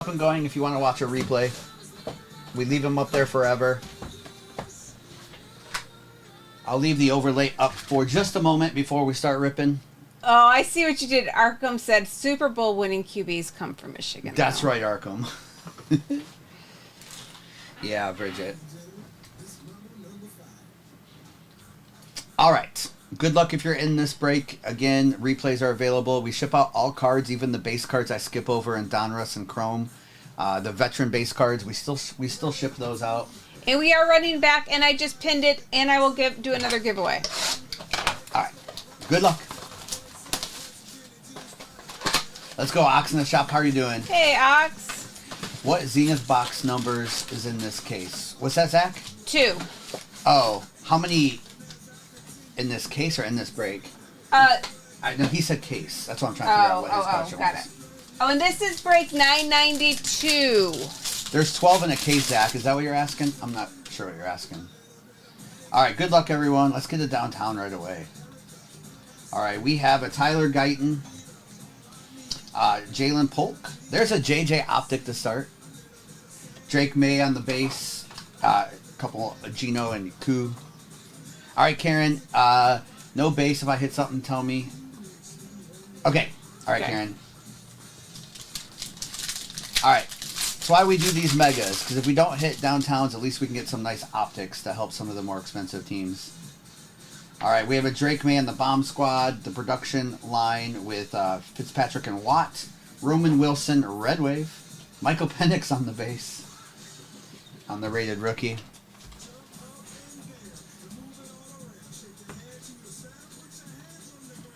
Up and going if you want to watch a replay. We leave them up there forever. I'll leave the overlay up for just a moment before we start ripping. Oh, I see what you did. Arkham said Super Bowl winning QBs come from Michigan. That's right, Arkham. Yeah, Bridget. All right. Good luck if you're in this break. Again, replays are available. We ship out all cards, even the base cards I skip over in Donruss and Chrome. The veteran base cards, we still ship those out. And we are running back, and I just pinned it, and I will do another giveaway. All right. Good luck. Let's go, Ox in the shop. How are you doing? Hey, Ox. What Zenith box numbers is in this case? What's that, Zach? 2. Oh, how many in this case or in this break? No, he said case. That's what I'm trying to figure out what his question got was. it. Oh, and this is break 992. There's 12 in a case, Zach. Is that what you're asking? I'm not sure what you're asking. All right, good luck, everyone. Let's get to downtown right away. All right, we have a Tyler Guyton, Jalen Polk. There's a JJ Optic to start. Drake May on the base. A couple of Gino and Koo. All right, Karen. No base. If I hit something, tell me. Okay. All right, okay. Karen. All right. That's why we do these megas, because if we don't hit downtowns, at least we can get some nice optics to help some of the more expensive teams. All right, we have a Drake May in the bomb squad, the production line with Fitzpatrick and Watt, Roman Wilson, Red Wave, Michael Penix on the base, on the rated rookie.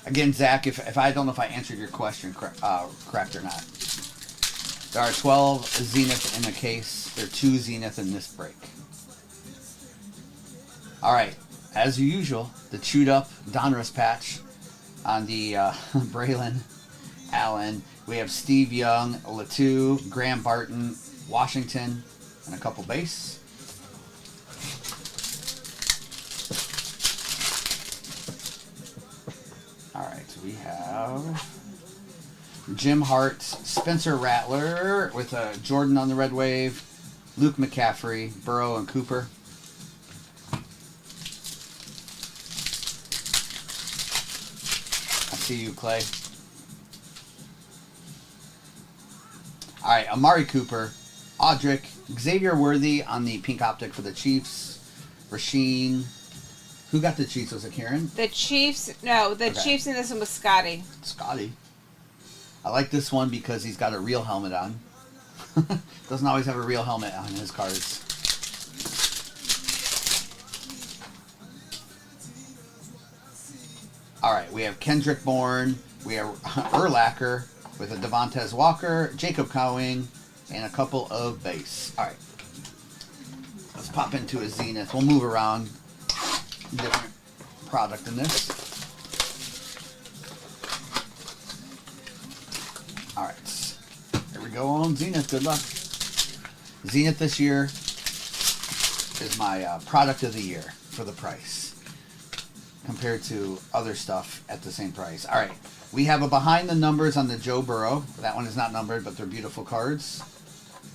Again, Zach, if I don't know if I answered your question correct or not. There are 12 Zenith in the case. There are 2 Zenith in this break. All right. As usual, the chewed up Donruss patch on the Braylon Allen. We have Steve Young, Latu, Graham Barton, Washington, and a couple base. All right, we have Jim Hart, Spencer Rattler with a Jordan on the red wave, Luke McCaffrey, Burrow, and Cooper. I see you, Clay. All right, Amari Cooper, Audric, Xavier Worthy on the pink optic for the Chiefs, Rasheen. Who got the Chiefs? Was it Karen? The Chiefs, no, the Chiefs in this one was Scotty. Scotty. I like this one because he's got a real helmet on. Doesn't always have a real helmet on his cards. All right, we have Kendrick Bourne. We have Urlacher with a Devontae Walker, Jacob Cowing, and a couple of base. All right. Let's pop into a Zenith. We'll move around. Different product in this. All right. Here we go on Zenith. Good luck. Zenith this year is my product of the year for the price compared to other stuff at the same price. All right. We have a behind the numbers on the Joe Burrow. That one is not numbered, but they're beautiful cards.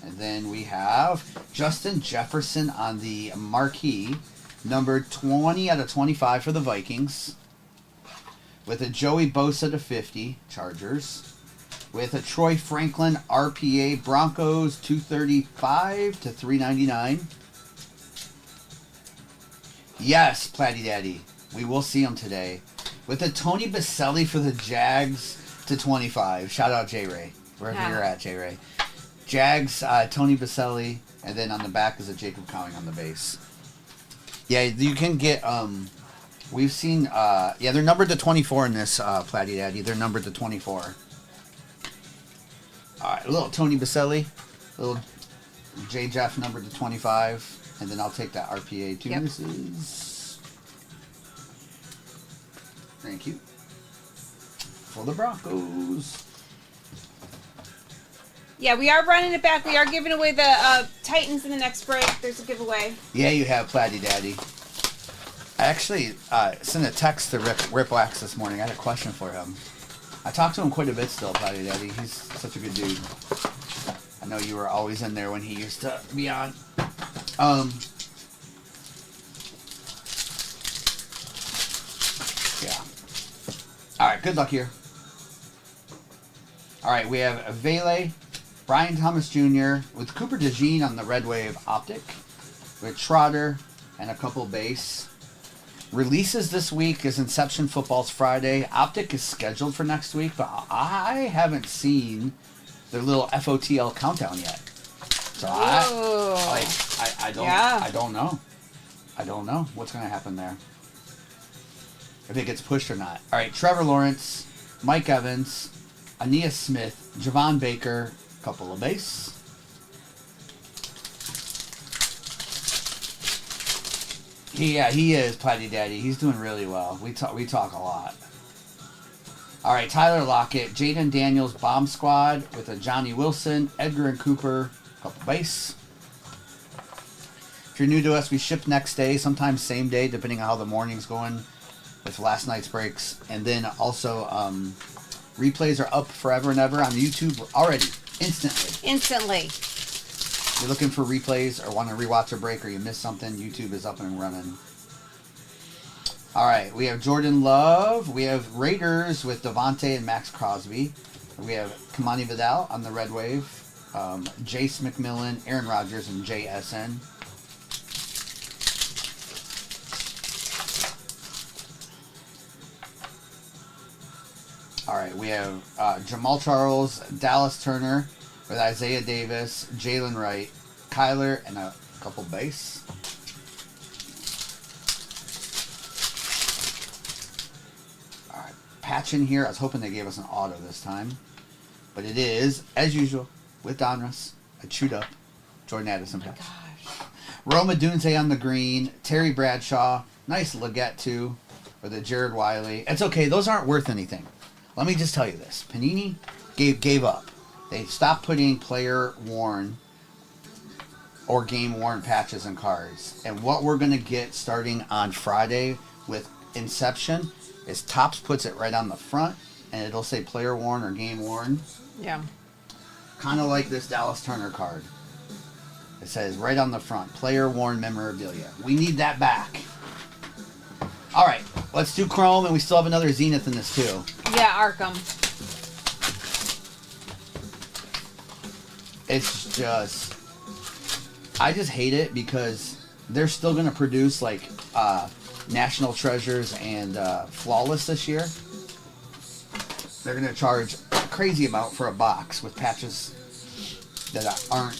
And then we have Justin Jefferson on the marquee, numbered 20 out of 25 for the Vikings. With a Joey Bosa to 50, Chargers. With a Troy Franklin RPA Broncos 235 to 399. Yes, Platty Daddy. We will see him today. With a Tony Baselli for the Jags to 25. Shout out J-Ray. Wherever you're at, J-Ray. Jags, Tony Baselli. And then on the back is a Jacob Cowing on the base. Yeah, you can get, we've seen, yeah, they're numbered to 24 in this, Platty Daddy. They're numbered to 24. All right, a little Tony Baselli, a little J. Jeff numbered to 25, and then I'll take that RPA 2 misses. Thank you. For the Broncos. Yeah, we are running it back. We are giving away the Titans in the next break. There's a giveaway. Yeah, you have, Platty Daddy. I actually sent a text to Rip Wax this morning. I had a question for him. I talked to him quite a bit still, Platty Daddy. He's such a good dude. I know you were always in there when he used to be on. Yeah. All right, good luck here. All right, we have Vele, Brian Thomas Jr. with Cooper DeJean on the Red Wave Optic, with Trotter and a couple base. Releases this week is Inception Football's Friday. Optic is scheduled for next week, but I haven't seen their little FOTL countdown yet. So I don't know. I don't know what's going to happen there. If it gets pushed or not. All right, Trevor Lawrence, Mike Evans, Aeneas Smith, Javon Baker, couple of base. He is Platty Daddy. He's doing really well. We talk a lot. All right, Tyler Lockett, Jaden Daniels, Bomb Squad with a Johnny Wilson, Edgar and Cooper, couple base. If you're new to us, we ship next day, sometimes same day, depending on how the morning's going with last night's breaks. And then also replays are up forever and ever on YouTube already, instantly. You're looking for replays or want to rewatch a break or you missed something, YouTube is up and running. All right, we have Jordan Love. We have Raiders with Devontae and Max Crosby. We have Kamani Vidal on the Red Wave. Jace McMillan, Aaron Rodgers, and JSN. All right, we have Jamal Charles, Dallas Turner, with Isaiah Davis, Jalen Wright, Kyler, and a couple base. All right, patch in here. I was hoping they gave us an auto this time. But it is, as usual, with Donruss, a chewed up Jordan Addison patch. Roma Dunze on the green, Terry Bradshaw, nice Leggett too, with a Jared Wiley. It's okay, those aren't worth anything. Let me just tell you this. Panini gave up. They stopped putting player worn or game worn patches and cards. And what we're going to get starting on Friday with Inception is Topps puts it right on the front and it'll say player worn or game worn. Yeah. Kind of like this Dallas Turner card. It says right on the front, player worn memorabilia. We need that back. All right, let's do Chrome, and we still have another Zenith in this too. Yeah, Arkham. It's just, I just hate it because they're still going to produce like National Treasures and Flawless this year. They're going to charge a crazy amount for a box with patches that aren't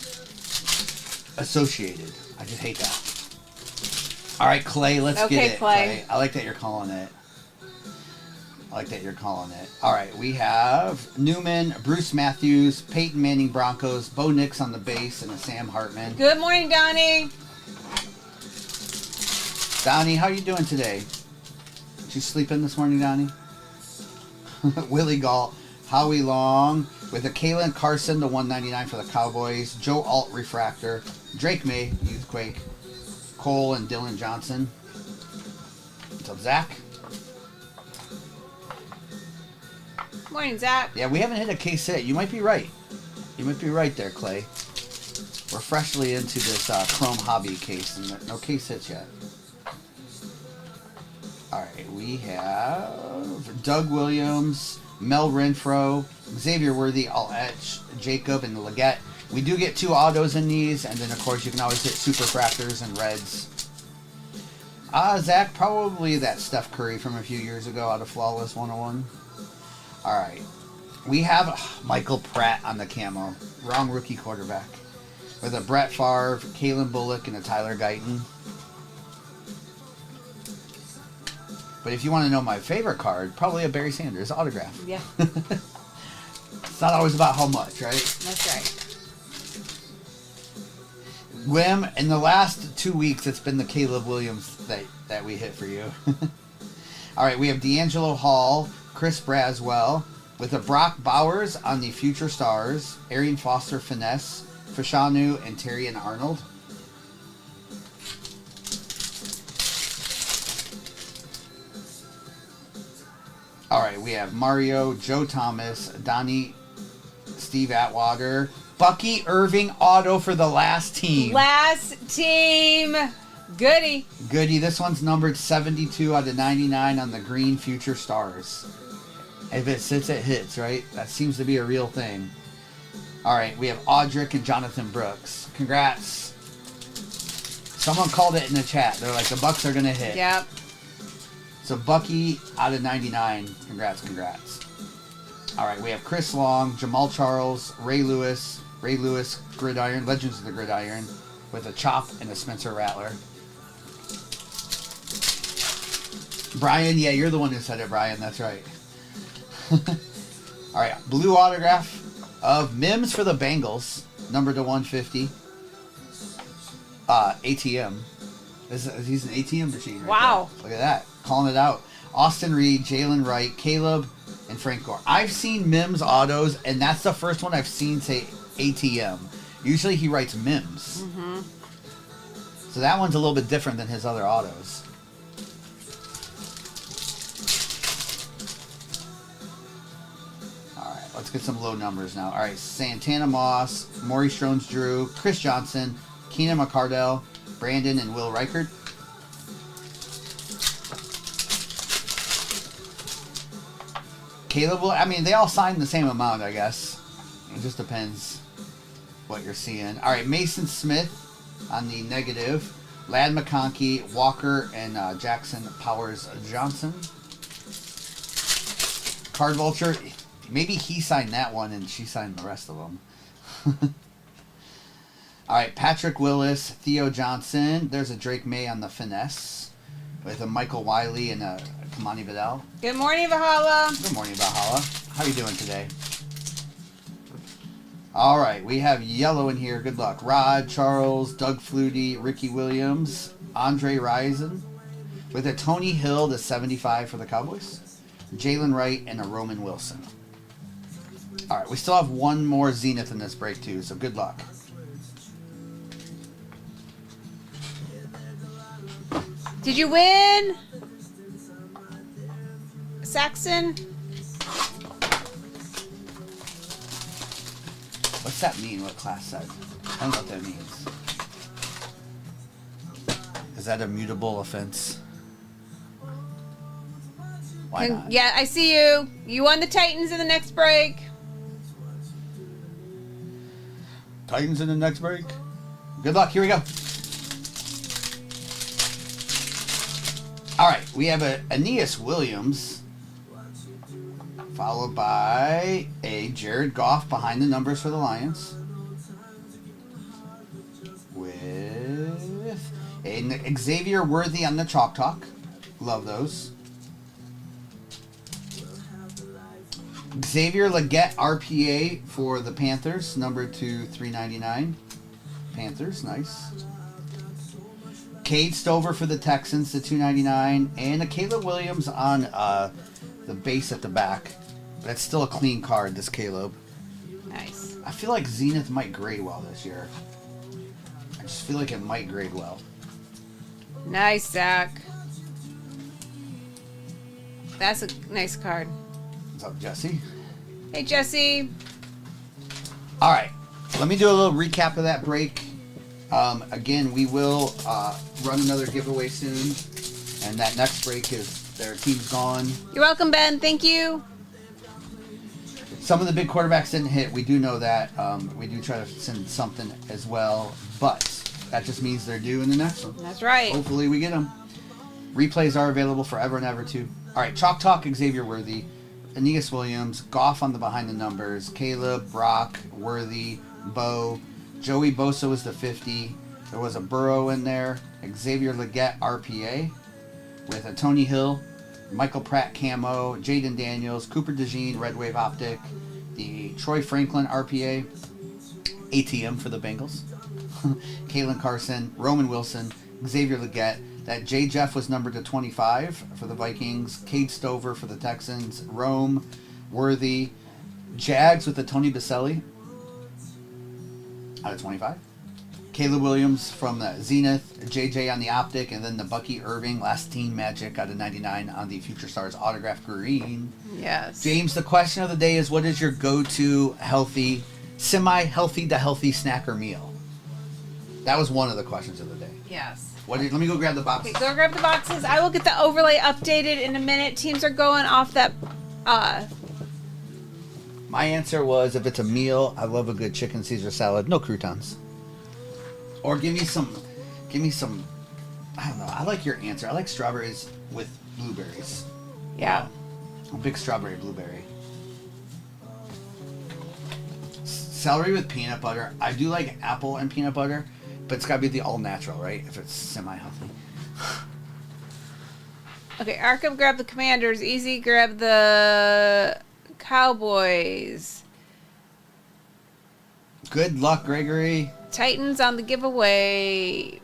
associated. I just hate that. All right, Clay, let's get it. Clay. I like that you're calling it. All right, we have Newman, Bruce Matthews, Peyton Manning Broncos, Bo Nix on the base, and a Sam Hartman. Good morning, Donnie. Donnie, how you doing today? Did you sleep in this morning, Donnie? Willie Galt, Howie Long, with a Kalen Carson to 199 for the Cowboys, Joe Alt Refractor, Drake May, Youthquake, Cole and Dylan Johnson. What's up, Zach? Morning, Zach. Yeah, we haven't hit a case hit. You might be right. You might be right there, Clay. We're freshly into this Chrome hobby case, and no case hits yet. All right, we have Doug Williams, Mel Renfro, Xavier Worthy, All Etch, Jacob, and Leggett. We do get 2 autos in these, and then, of course, you can always hit Super Fraktors and Reds. Zach, probably that Steph Curry from a few years ago out of Flawless 101. All right. We have Michael Pratt on the camo. Wrong rookie quarterback. With a Brett Favre, Kalen Bullock, and a Tyler Guyton. But if you want to know my favorite card, probably a Barry Sanders autograph. Yeah. It's not always about how much, right? That's right. Wim, in the last 2 weeks, it's been the Caleb Williams that we hit for you. All right, we have D'Angelo Hall, Chris Braswell, with a Brock Bowers on the Future Stars, Arian Foster Finesse, Fashanu, and Terry and Arnold. All right, we have Mario, Joe Thomas, Donnie, Steve Atwater, Bucky Irving auto for the last team. Last team. Goody. Goody. This one's numbered 72 out of 99 on the green Future Stars. If it sits, it hits, right? That seems to be a real thing. All right, we have Audric and Jonathan Brooks. Congrats. Someone called it in the chat. They're like, the Bucks are going to hit. Yep. So Bucky out of 99. Congrats. All right, we have Chris Long, Jamal Charles, Ray Lewis, Gridiron, Legends of the Gridiron, with a chop and a Spencer Rattler. Brian, yeah, you're the one who said it, Brian. That's right. All right, blue autograph of Mims for the Bengals, number to 150. ATM. He's an ATM machine. Right wow. There. Look at that. Calling it out. Austin Reed, Jalen Wright, Caleb, and Frank Gore. I've seen Mims autos, and that's the first one I've seen say ATM. Usually he writes Mims. Mm-hmm. So that one's a little bit different than his other autos. All right, let's get some low numbers now. All right, Santana Moss, Maurice Jones-Drew, Chris Johnson, Keenan McCardell, Brandon, and Will Reichert. Caleb will, I mean, they all signed the same amount, I guess. It just depends what you're seeing. All right, Mason Smith on the negative. Lad McConkey, Walker, and Jackson Powers Johnson. Card Vulture, maybe he signed that one and she signed the rest of them. All right, Patrick Willis, Theo Johnson. There's a Drake May on the finesse with a Michael Wiley and a Kamani Vidal. Good morning, Valhalla. Good morning, Valhalla. How are you doing today? All right, we have yellow in here. Good luck. Rod, Charles, Doug Flutie, Ricky Williams, Andre Rison, with a Tony Hill to 75 for the Cowboys, Jalen Wright, and a Roman Wilson. All right, we still have one more Zenith in this break, too, so good luck. Did you win? Saxon? What's that mean, what class said? I don't know what that means. Is that a mutable offense? Why not? Yeah, I see you. You won the Titans in the next break. Titans in the next break. Good luck. Here we go. All right, we have a Aeneas Williams, followed by a Jared Goff behind the numbers for the Lions, with a Xavier Worthy on the Chalk Talk. Love those. Xavier Legette RPA for the Panthers, number to 399. Panthers, nice. Cade Stover for the Texans to 299, and a Caleb Williams on the base at the back. That's still a clean card, this Caleb. Nice. I feel like Zenith might grade well this year. I just feel like it might grade well. Nice, Zach. That's a nice card. What's up, Jesse? Hey, Jesse. All right, let me do a little recap of that break. Again, we will run another giveaway soon, and that next break is their team's gone. You're welcome, Ben. Thank you. Some of the big quarterbacks didn't hit. We do know that. We do try to send something as well, but that just means they're due in the next one. That's right. Hopefully we get them. Replays are available forever and ever, too. All right, Chalk Talk, Xavier Worthy, Aeneas Williams, Goff on the behind the numbers, Caleb, Brock, Worthy, Bo, Joey Bosa was the 50. There was a Burrow in there. Xavier Legette RPA with a Tony Hill, Michael Pratt Camo, Jaden Daniels, Cooper DeJean Red Wave Optic, the Troy Franklin RPA, ATM for the Bengals, Kalen Carson, Roman Wilson, Xavier Legette. That J. Jeff was numbered to 25 for the Vikings, Cade Stover for the Texans, Rome, Worthy, Jags with the Tony Baselli out of 25. Caleb Williams from the Zenith, JJ on the Optic, and then the Bucky Irving Last Team Magic out of 99 on the Future Stars Autograph Green. Yes. James, the question of the day is, what is your go-to healthy semi-healthy to healthy snack or meal? That was one of the questions of the day. Yes. Let me go grab the boxes. Okay, go grab the boxes. I will get the overlay updated in a minute. Teams are going off that. My answer was, if it's a meal, I love a good chicken Caesar salad, no croutons. Or give me some. I don't know. I like your answer. I like strawberries with blueberries. Yeah. I'm a big strawberry blueberry. Celery with peanut butter. I do like apple and peanut butter, but it's got to be the all natural, right? If it's semi-healthy. Okay, Arkham grab the Commanders. Easy grab the Cowboys. Good luck, Gregory. Titans on the giveaway.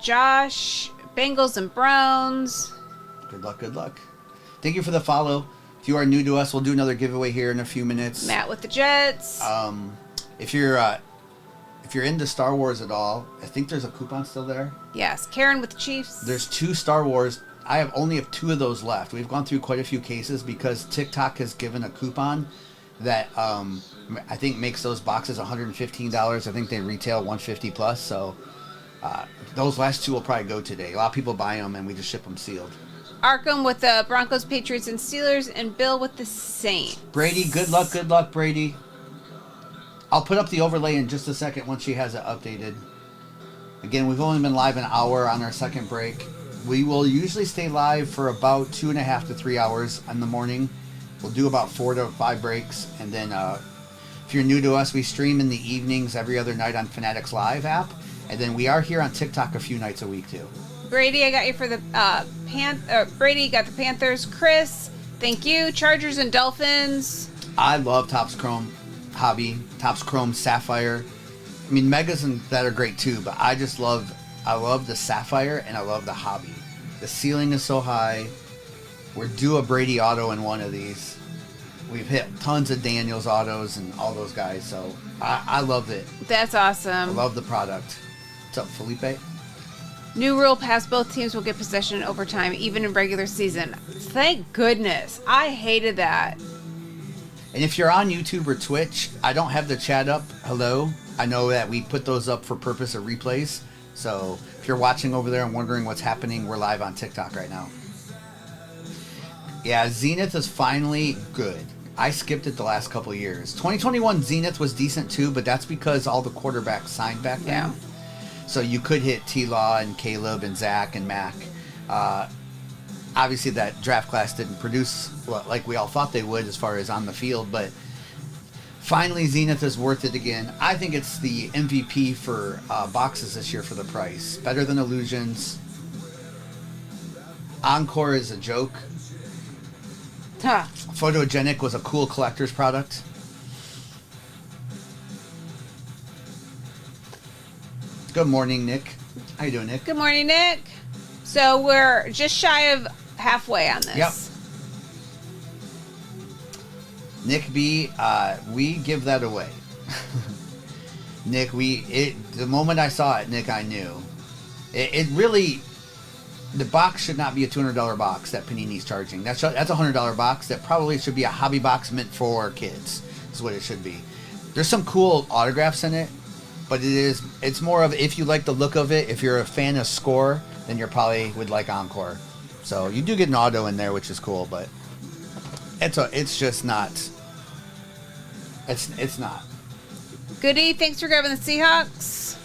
Josh, Bengals and Browns. Good luck, good luck. Thank you for the follow. If you are new to us, we'll do another giveaway here in a few minutes. Matt with the Jets. If you're into Star Wars at all, I think there's a coupon still there. Yes, Karen with the Chiefs. There's 2 Star Wars. I only have 2 of those left. We've gone through quite a few cases because TikTok has given a coupon that I think makes those boxes $115. I think they retail $150 plus. So those last 2 will probably go today. A lot of people buy them and we just ship them sealed. Arkham with the Broncos, Patriots, and Steelers, and Bill with the Saints. Brady, good luck, Brady. I'll put up the overlay in just a second once she has it updated. Again, we've only been live an hour on our second break. We will usually stay live for about 2.5 to 3 hours in the morning. We'll do about 4 to 5 breaks, and then if you're new to us, we stream in the evenings every other night on Fanatics Live app, and then we are here on TikTok a few nights a week too. Brady, I got you for the Brady got the Panthers. Chris, thank you. Chargers and Dolphins. I love Topps Chrome Hobby, Topps Chrome Sapphire. I mean, Megas and that are great too, but I love the Sapphire and I love the Hobby. The ceiling is so high. We're due a Brady auto in one of these. We've hit tons of Daniels autos and all those guys, so I love it. That's awesome. I love the product. What's up, Felipe? New rule passed. Both teams will get possession in overtime, even in regular season. Thank goodness. I hated that. And if you're on YouTube or Twitch, I don't have the chat up. Hello. I know that we put those up for purpose of replays. So if you're watching over there and wondering what's happening, we're live on TikTok right now. Yeah, Zenith is finally good. I skipped it the last couple of years. 2021 Zenith was decent too, but that's because all the quarterbacks signed back then. Yeah. So you could hit T-Law and Caleb and Zach and Mac. Obviously, that draft class didn't produce like we all thought they would as far as on the field, but finally Zenith is worth it again. I think it's the MVP for boxes this year for the price. Better than Illusions. Encore is a joke. Huh. Photogenic was a cool collector's product. Good morning, Nick. How you doing, Nick? Good morning, Nick. So we're just shy of halfway on this. Yep. Nick B, we give that away. Nick, the moment I saw it, Nick, I knew. It really, the box should not be a $200 box that Panini's charging. That's a $100 box. That probably should be a hobby box meant for kids. Is what it should be. There's some cool autographs in it. But it's more of, if you like the look of it, if you're a fan of Score, then you probably would like Encore. So you do get an auto in there, which is cool, but it's just not. It's not. Goody, thanks for grabbing the Seahawks.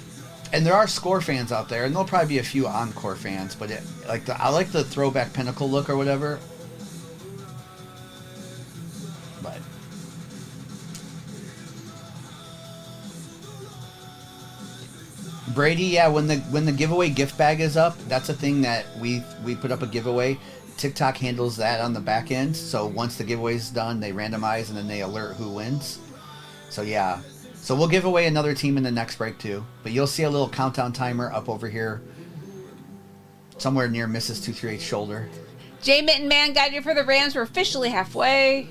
And there are Score fans out there, and there'll probably be a few Encore fans, but I like the throwback Pinnacle look or whatever. But Brady, yeah, when the giveaway gift bag is up, that's a thing that we put up a giveaway. TikTok handles that on the back end. So once the giveaway is done, they randomize and then they alert who wins. So yeah. So we'll give away another team in the next break too. But you'll see a little countdown timer up over here somewhere near Mrs. 238's shoulder. J Mitten Man got you for the Rams. We're officially halfway.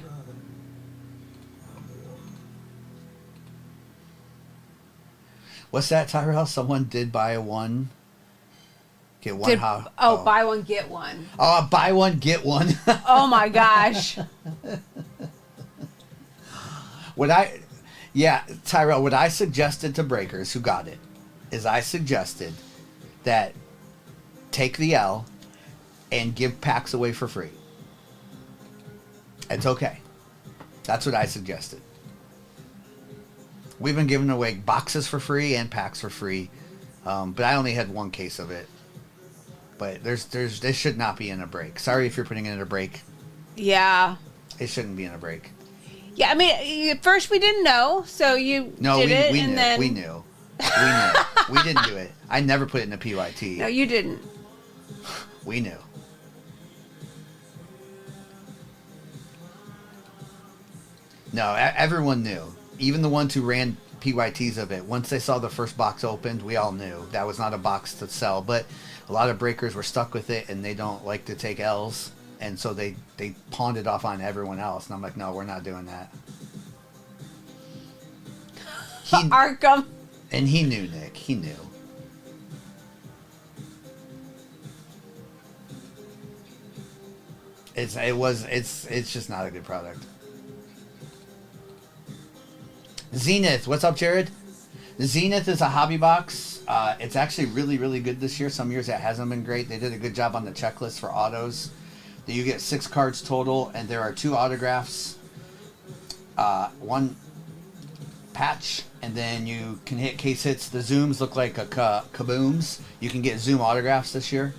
What's that, Tyrell? Someone did buy one. Get one. Buy one, get one. Oh, buy one, get one. Oh my gosh. Yeah, Tyrell, what I suggested to breakers who got it is I suggested that take the L and give packs away for free. It's okay. That's what I suggested. We've been giving away boxes for free and packs for free, but I only had one case of it. But this should not be in a break. Sorry if you're putting it in a break. Yeah. It shouldn't be in a break. Yeah, I mean, at first we didn't know, so you did it, and then... We knew. We didn't do it. I never put it in a PYT. No, you didn't. We knew. No, everyone knew. Even the ones who ran PYTs of it. Once they saw the first box opened, we all knew that was not a box to sell. But a lot of breakers were stuck with it, and they don't like to take L's. And so they pawned it off on everyone else. And I'm like, no, we're not doing that. Arkham. And he knew, Nick. He knew. It's just not a good product. Zenith. What's up, Jared? Zenith is a hobby box. It's actually really, really good this year. Some years it hasn't been great. They did a good job on the checklist for autos. You get 6 cards total, and there are 2 autographs, 1 patch, and then you can hit case hits. The zooms look like a kabooms. You can get zoom autographs this year.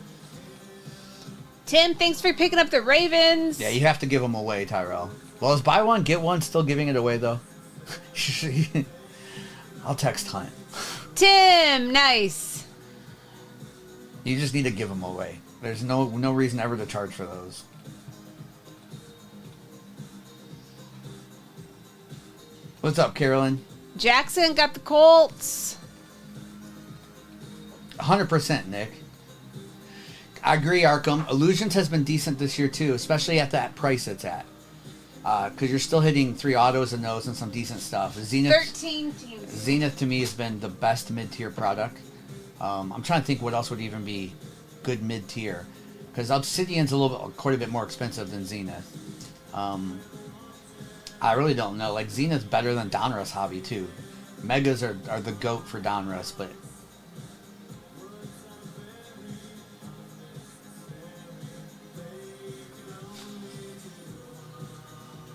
Tim, thanks for picking up the Ravens. Yeah, you have to give them away, Tyrell. Well, is buy one, get one still giving it away, though? I'll text Hunt. Tim, nice. You just need to give them away. There's no reason ever to charge for those. What's up, Carolyn? Jackson got the Colts. 100%, Nick. I agree, Arkham. Illusions has been decent this year, too, especially at that price it's at. Because you're still hitting 3 autos in those and some decent stuff. Zenith, 13 teams. Zenith, to me, has been the best mid-tier product. I'm trying to think what else would even be good mid-tier. Because Obsidian's quite a bit more expensive than Zenith. I really don't know. Like, Zenith's better than Donruss Hobby, too. Megas are the GOAT for Donruss, but...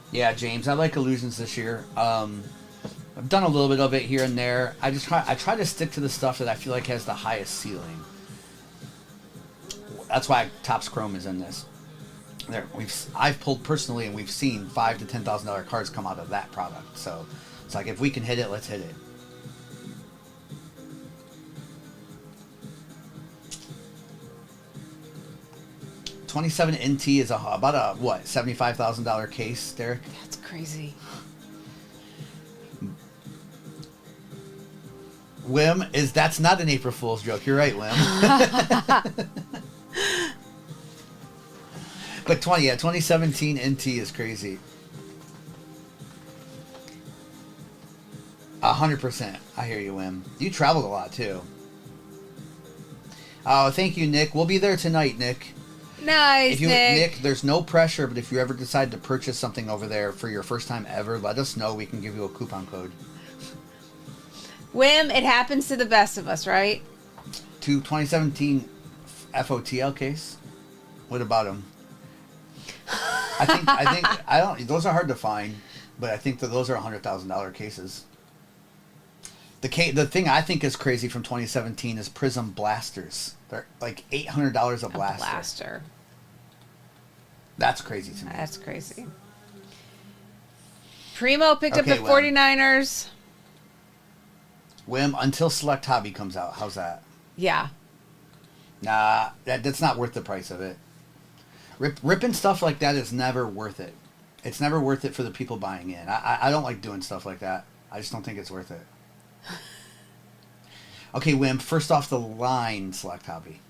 Yeah, James, I like Illusions this year. I've done a little bit of it here and there. I try to stick to the stuff that I feel like has the highest ceiling. That's why Topps Chrome is in this. I've pulled personally, and we've seen $5,000 to $10,000 cards come out of that product. So it's like, if we can hit it, let's hit it. $27 NT is about a what, $75,000 case, Derek? That's crazy. Wim, that's not an April Fool's joke. You're right, Wim. But 2017 NT is crazy. 100%. I hear you, Wim. You traveled a lot too. Oh, thank you, Nick. We'll be there tonight, Nick. Nice, Nick, there's no pressure, but if you ever decide to purchase something over there for your first time ever, let us know. We can give you a coupon code. Wim, it happens to the best of us, right? To 2017 FOTL case. What about them? I don't. Those are hard to find, but I think that those are $100,000 cases. The thing I think is crazy from 2017 is Prism Blasters. They're like $800 a blaster. That's crazy to me. That's crazy. Primo picked up the Wim. 49ers. Wim, until Select Hobby comes out. How's that? Yeah. Nah, that's not worth the price of it. Ripping stuff like that is never worth it. It's never worth it for the people buying in. I don't like doing stuff like that. I just don't think it's worth it. Okay, Wim, first off the line, Select Hobby.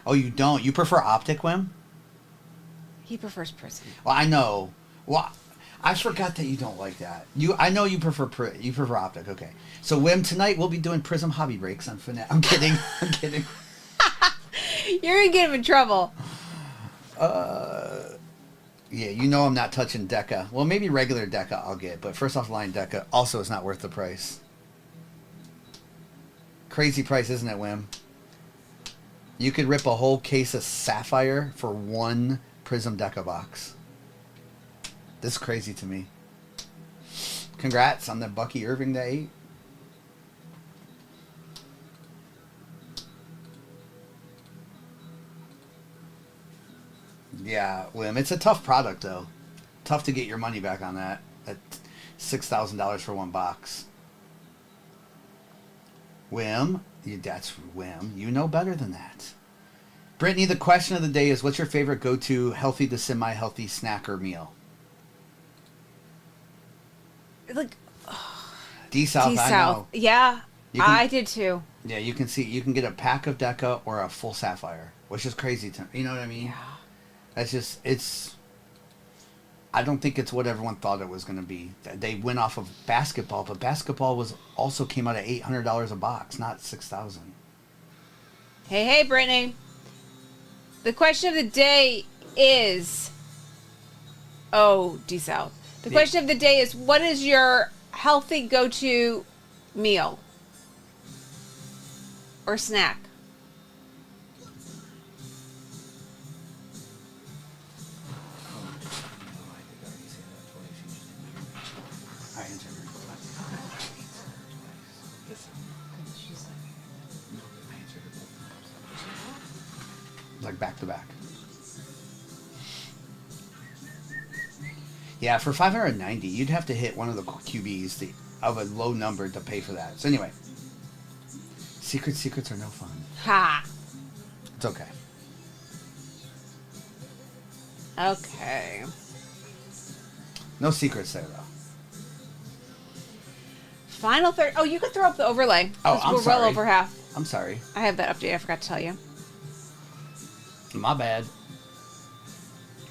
Oh, you don't? You prefer Optic, Wim? He prefers Prism. Well, I know. Well, I forgot that you don't like that. I know you prefer Optic. Okay. So, Wim, tonight we'll be doing Prism Hobby Breaks on Fnatic. I'm kidding. I'm kidding. You're going to get him in trouble. Yeah, you know I'm not touching Deca. Well, maybe regular Deca I'll get, but first off line Deca also is not worth the price. Crazy price, isn't it, Wim? You could rip a whole case of Sapphire for one Prism Deca box. This is crazy to me. Congrats on the Bucky Irving to 8. Yeah, Wim, it's a tough product, though. Tough to get your money back on that. At $6,000 for one box. Wim, that's Wim. You know better than that. Brittany, the question of the day is, what's your favorite go-to healthy to semi-healthy snack or meal? Like D-South, I know. Yeah, I did too. Yeah, you can see, you can get a pack of Deca or a full Sapphire, which is crazy to me. You know what I mean? Yeah. That's just, it's, I don't think it's what everyone thought it was going to be. They went off of basketball, but basketball was also came out at $800 a box, not $6,000. Hey, Brittany. The question of the day is, D-South. The question of the day is, what is your healthy go-to meal or snack? Like back to back. Yeah, for $590, you'd have to hit one of the QBs of a low number to pay for that. So anyway, secrets are no fun. Ha. It's okay. Okay. No secrets there, though. Final third. Oh, you could throw up the overlay. Oh, I'm we're sorry. well over half. I'm sorry. I have that update. I forgot to tell you. My bad.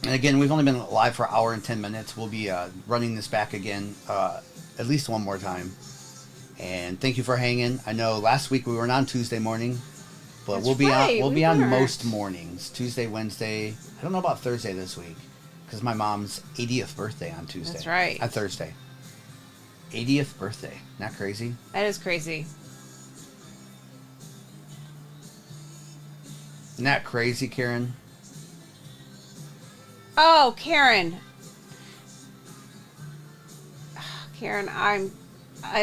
And again, we've only been live for an hour and 10 minutes. We'll be running this back again at least one more time. And thank you for hanging. I know last week we weren't on Tuesday morning, but That's we'll be right, on. We'll we be on weren't. most mornings. Tuesday, Wednesday. I don't know about Thursday this week because my mom's 80th birthday on Tuesday. That's right. On Thursday. 80th birthday. Not crazy? That is crazy. Isn't that crazy, Karen? Oh, Karen. Karen, I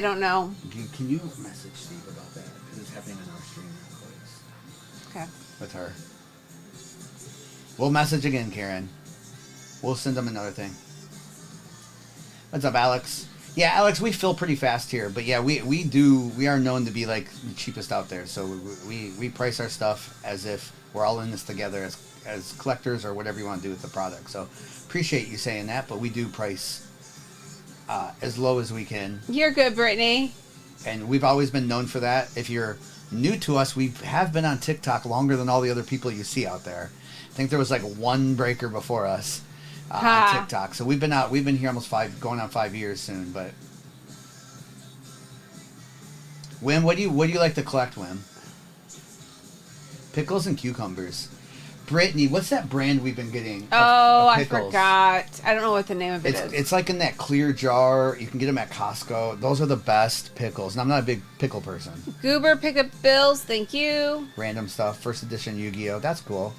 don't know. Can you message Steve about that? Because it's happening in our stream real quick. Okay. With her. We'll message again, Karen. We'll send them another thing. What's up, Alex? Yeah, Alex, we fill pretty fast here, but yeah, we are known to be like the cheapest out there. So we price our stuff as if we're all in this together as collectors or whatever you want to do with the product. So appreciate you saying that, but we do price as low as we can. You're good, Brittany. And we've always been known for that. If you're new to us, we have been on TikTok longer than all the other people you see out there. I think there was like one breaker before us on TikTok. So we've been here almost going on 5 years soon. But Wim, what do you like to collect, Wim? Pickles and cucumbers. Brittany, what's that brand we've been getting? Of I pickles? forgot. I don't know what the name of it is. It's like in that clear jar. You can get them at Costco. Those are the best pickles. And I'm not a big pickle person. Goober pickup bills. Thank you. Random stuff. First edition Yu-Gi-Oh. That's cool.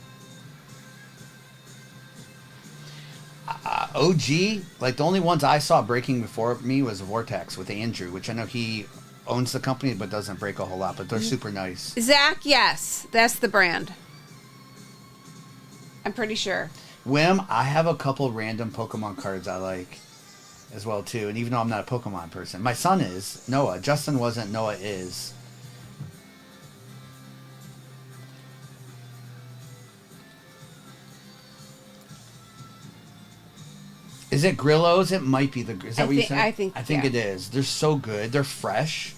OG, like the only ones I saw breaking before me was Vortex with Andrew, which I know he owns the company but doesn't break a whole lot, but they're super nice. Zach, yes. That's the brand. I'm pretty sure. Wim, I have a couple random Pokemon cards I like as well too, and even though I'm not a Pokemon person. My son is. Noah. Justin wasn't. Noah is. Is it Grillos? It might be is that what you said? I think yeah. it is. They're so good. They're fresh.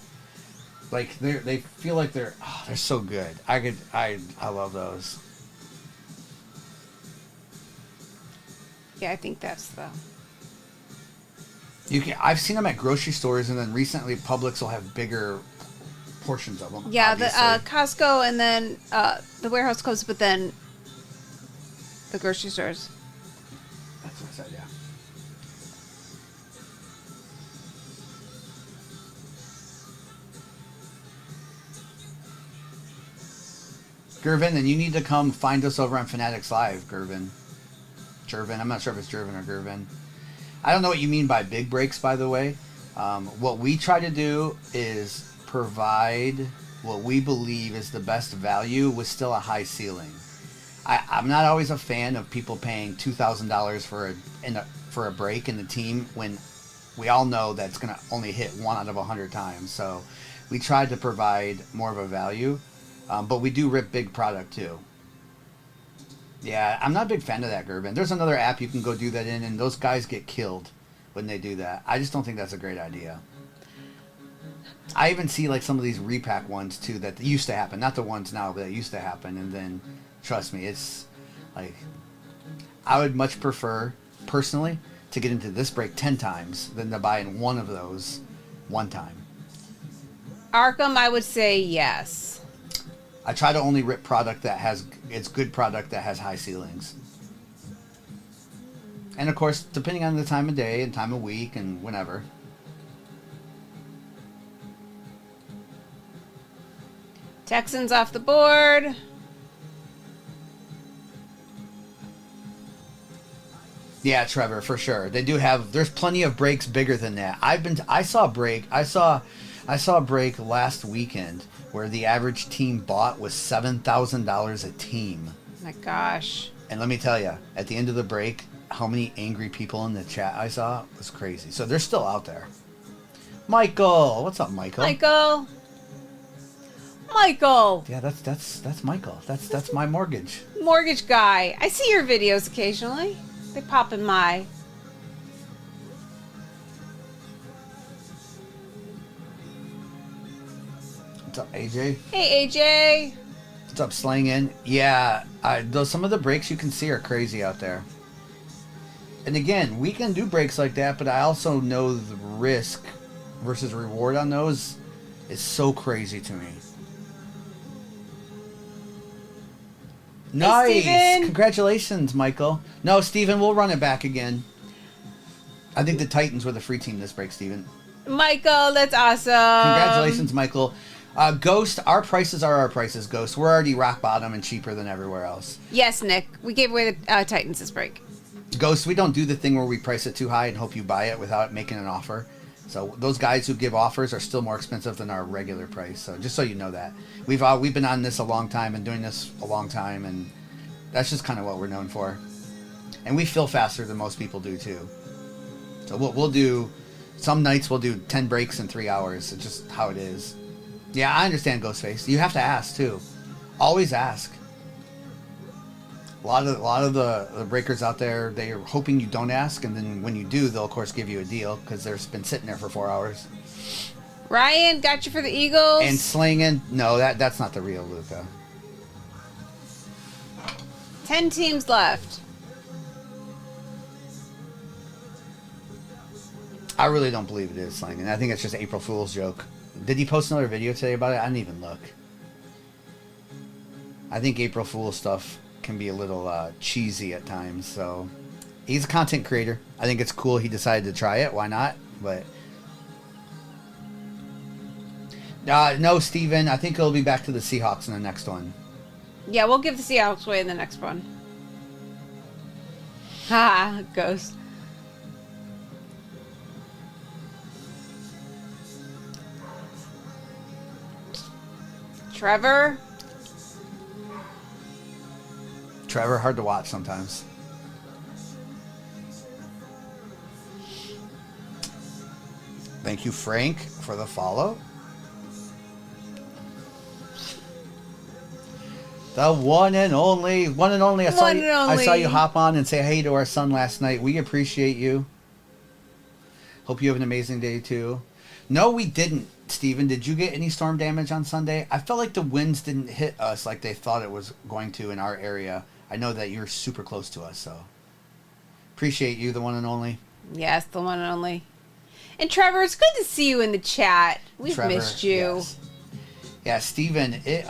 Like they feel like they're so good. I love those. Yeah, I think that's the. I've seen them at grocery stores, and then recently Publix will have bigger portions of them. Yeah, obviously. the Costco and then the warehouse clubs, but then the grocery stores. That's what I Gervin, and you need to come find us over on Fanatics Live, Gervin. Gervin, I'm not sure if it's Gervin or Gervin. I don't know what you mean by big breaks, by the way. What we try to do is provide what we believe is the best value with still a high ceiling. I'm not always a fan of people paying $2,000 for a break in the team when we all know that's going to only hit 1 out of 100 times. So we tried to provide more of a value, but we do rip big product too. Yeah, I'm not a big fan of that, Gerben. There's another app you can go do that in, and those guys get killed when they do that. I just don't think that's a great idea. I even see like some of these repack ones too that used to happen. Not the ones now, but that used to happen. And then, trust me, it's like I would much prefer, personally, to get into this break 10 times than to buy in one of those one time. Arkham, I would say yes. I try to only rip product that has, it's good product that has high ceilings. And of course, depending on the time of day and time of week and whenever. Texans off the board. Yeah, Trevor, for sure. They do have, there's plenty of breaks bigger than that. I saw a break last weekend where the average team bought was $7,000 a team. My gosh. And let me tell you, at the end of the break, how many angry people in the chat I saw was crazy. So they're still out there. Michael, what's up, Michael? Michael. Yeah, that's Michael. That's my mortgage. Mortgage guy. I see your videos occasionally. They pop in my. What's up, AJ? Hey, AJ. What's up, Slangin'? Yeah, some of the breaks you can see are crazy out there. And again, we can do breaks like that, but I also know the risk versus reward on those is so crazy to me. Nice! Steven. Congratulations, Michael. No, Steven, we'll run it back again. I think the Titans were the free team this break, Steven. Michael, that's awesome. Congratulations, Michael. Ghost, our prices are our prices, Ghost. We're already rock bottom and cheaper than everywhere else. Yes, Nick. We gave away the Titans this break. Ghost, we don't do the thing where we price it too high and hope you buy it without making an offer. So those guys who give offers are still more expensive than our regular price. So just so you know that. We've been on this a long time and doing this a long time, and that's just kind of what we're known for. And we fill faster than most people do too. So we'll do, some nights we'll do 10 breaks in 3 hours. It's just how it is. Yeah, I understand, Ghostface. You have to ask too. Always ask. A lot of the breakers out there, they are hoping you don't ask, and then when you do, they'll of course give you a deal because they've been sitting there for 4 hours. Ryan, got you for the Eagles. And Slingin', no, that's not the real Luca. 10 teams left. I really don't believe it is Slingin'. I think it's just April Fool's joke. Did he post another video today about it? I didn't even look. I think April Fool's stuff can be a little cheesy at times, so he's a content creator. I think it's cool he decided to try it. Why not? But no, Steven, I think it'll be back to the Seahawks in the next one. Yeah, we'll give the Seahawks away in the next one. Ha, Ghost. Trevor, hard to watch sometimes. Thank you, Frank, for the follow. The one and only. I saw you hop on and say hey to our son last night. We appreciate you. Hope you have an amazing day too. No, we didn't. Steven, did you get any storm damage on Sunday? I felt like the winds didn't hit us like they thought it was going to in our area. I know that you're super close to us, so appreciate you, the one and only. Yes, the one and only. And Trevor, it's good to see you in the chat. We've missed you. Yes. Yeah, Steven, it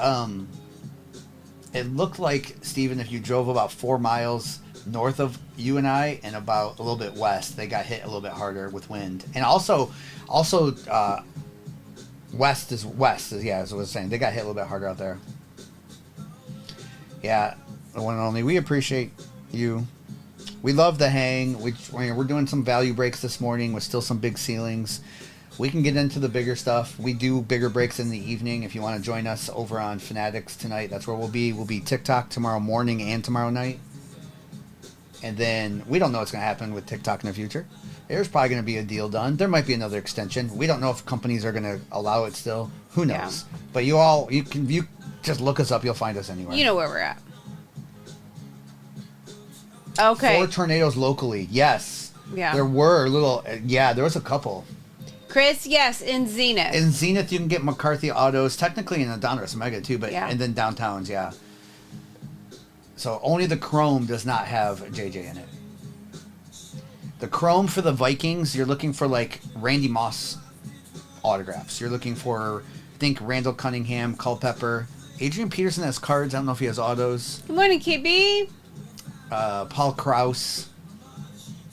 looked like, Steven, if you drove about 4 miles north of you and I and about a little bit west, they got hit a little bit harder with wind. And also west is, yeah, as I was saying. They got hit a little bit harder out there. Yeah, the one and only. We appreciate you. We love the hang. We're doing some value breaks this morning with still some big ceilings. We can get into the bigger stuff. We do bigger breaks in the evening. If you want to join us over on Fanatics tonight, that's where we'll be. We'll be TikTok tomorrow morning and tomorrow night. And then we don't know what's going to happen with TikTok in the future. There's probably going to be a deal done. There might be another extension. We don't know if companies are going to allow it still. Who knows? Yeah. But you just look us up. You'll find us anywhere. You know where we're at. Okay. 4 tornadoes locally. Yes. Yeah. There were there was a couple. Chris, yes, in Zenith. In Zenith, you can get McCarthy Autos, technically in the Donruss Mega too, but and then downtowns, yeah. So only the Chrome does not have JJ in it. The Chrome for the Vikings, you're looking for like Randy Moss autographs. You're looking for, think Randall Cunningham, Culpepper. Adrian Peterson has cards. I don't know if he has autos. Good morning, KB. Paul Krause.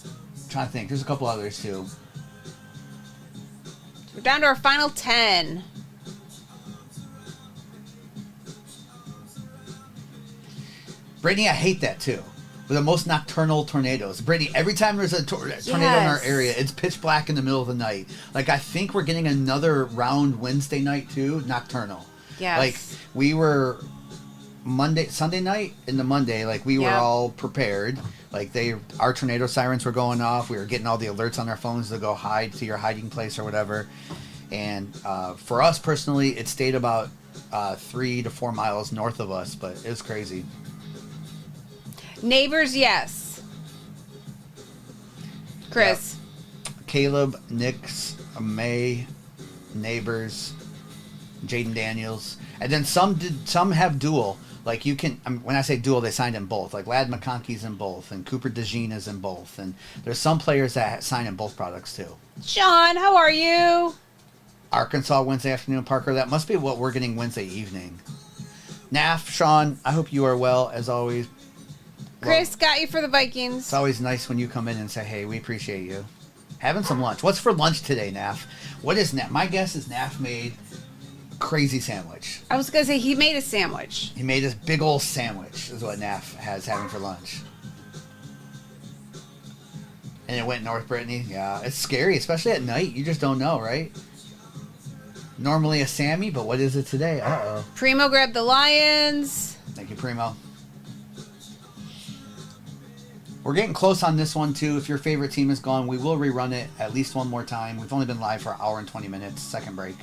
I'm trying to think. There's a couple others too. We're down to our final 10. Brittany, I hate that too. With the most nocturnal tornadoes. Brittany, every time there's a tornado in our area, it's pitch black in the middle of the night. Like, I think we're getting another round Wednesday night too, nocturnal. Yes. Like, we were Sunday night into Monday, like, we were all prepared. Like, our tornado sirens were going off. We were getting all the alerts on our phones to go hide to your hiding place or whatever. And for us personally, it stayed about 3 to 4 miles north of us, but it was crazy. Neighbors, yes. Chris. Yep. Caleb, Nix, May, Neighbors, Jaden Daniels. And then some have dual. Like, you can, when I say dual, they signed in both. Like, Lad McConkey's in both, and Cooper DeJean is in both. And there's some players that sign in both products, too. Sean, how are you? Arkansas Wednesday afternoon, Parker. That must be what we're getting Wednesday evening. NAF, Sean, I hope you are well, as always. Chris, got you for the Vikings. It's always nice when you come in and say, hey, we appreciate you. Having some lunch. What's for lunch today, NAF? What is NAF? My guess is NAF made crazy sandwich. I was going to say he made a sandwich. He made this big old sandwich is what NAF has having for lunch. And it went North Brittany. Yeah, it's scary, especially at night. You just don't know, right? Normally a Sammy, but what is it today? Uh-oh. Primo grabbed the Lions. Thank you, Primo. We're getting close on this one, too. If your favorite team is gone, we will rerun it at least one more time. We've only been live for an hour and 20 minutes. Second break.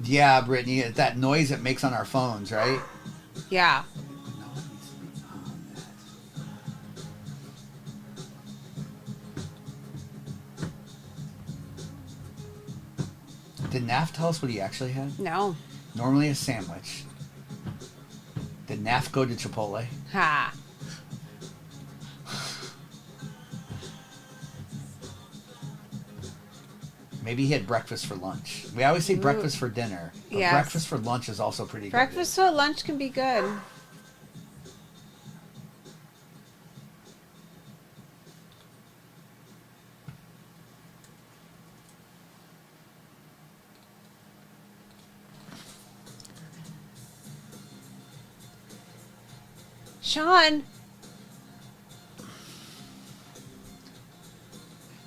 Yeah, Brittany, that noise it makes on our phones, right? Yeah. Did NAF tell us what he actually had? No. Normally a sandwich. Did NAF go to Chipotle? Ha. Maybe he had breakfast for lunch. We always say breakfast for dinner. But yes. Breakfast for lunch is also pretty good. Breakfast for lunch can be good. Sean.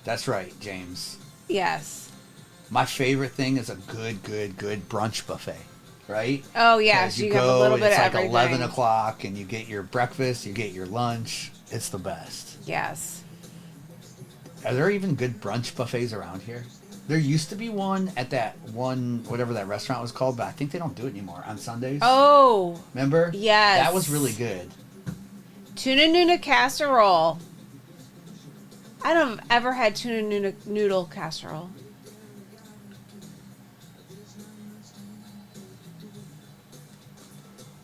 That's right, James. Yes. My favorite thing is a good brunch buffet, right? Oh, yes. You go, have a little bit of everything. It's like 11 o'clock, and you get your breakfast, you get your lunch. It's the best. Yes. Are there even good brunch buffets around here? There used to be one at that one, whatever that restaurant was called, but I think they don't do it anymore on Sundays. Oh. Remember? Yes. That was really good. Tuna Nuna casserole. I don't have ever had tuna noodle casserole.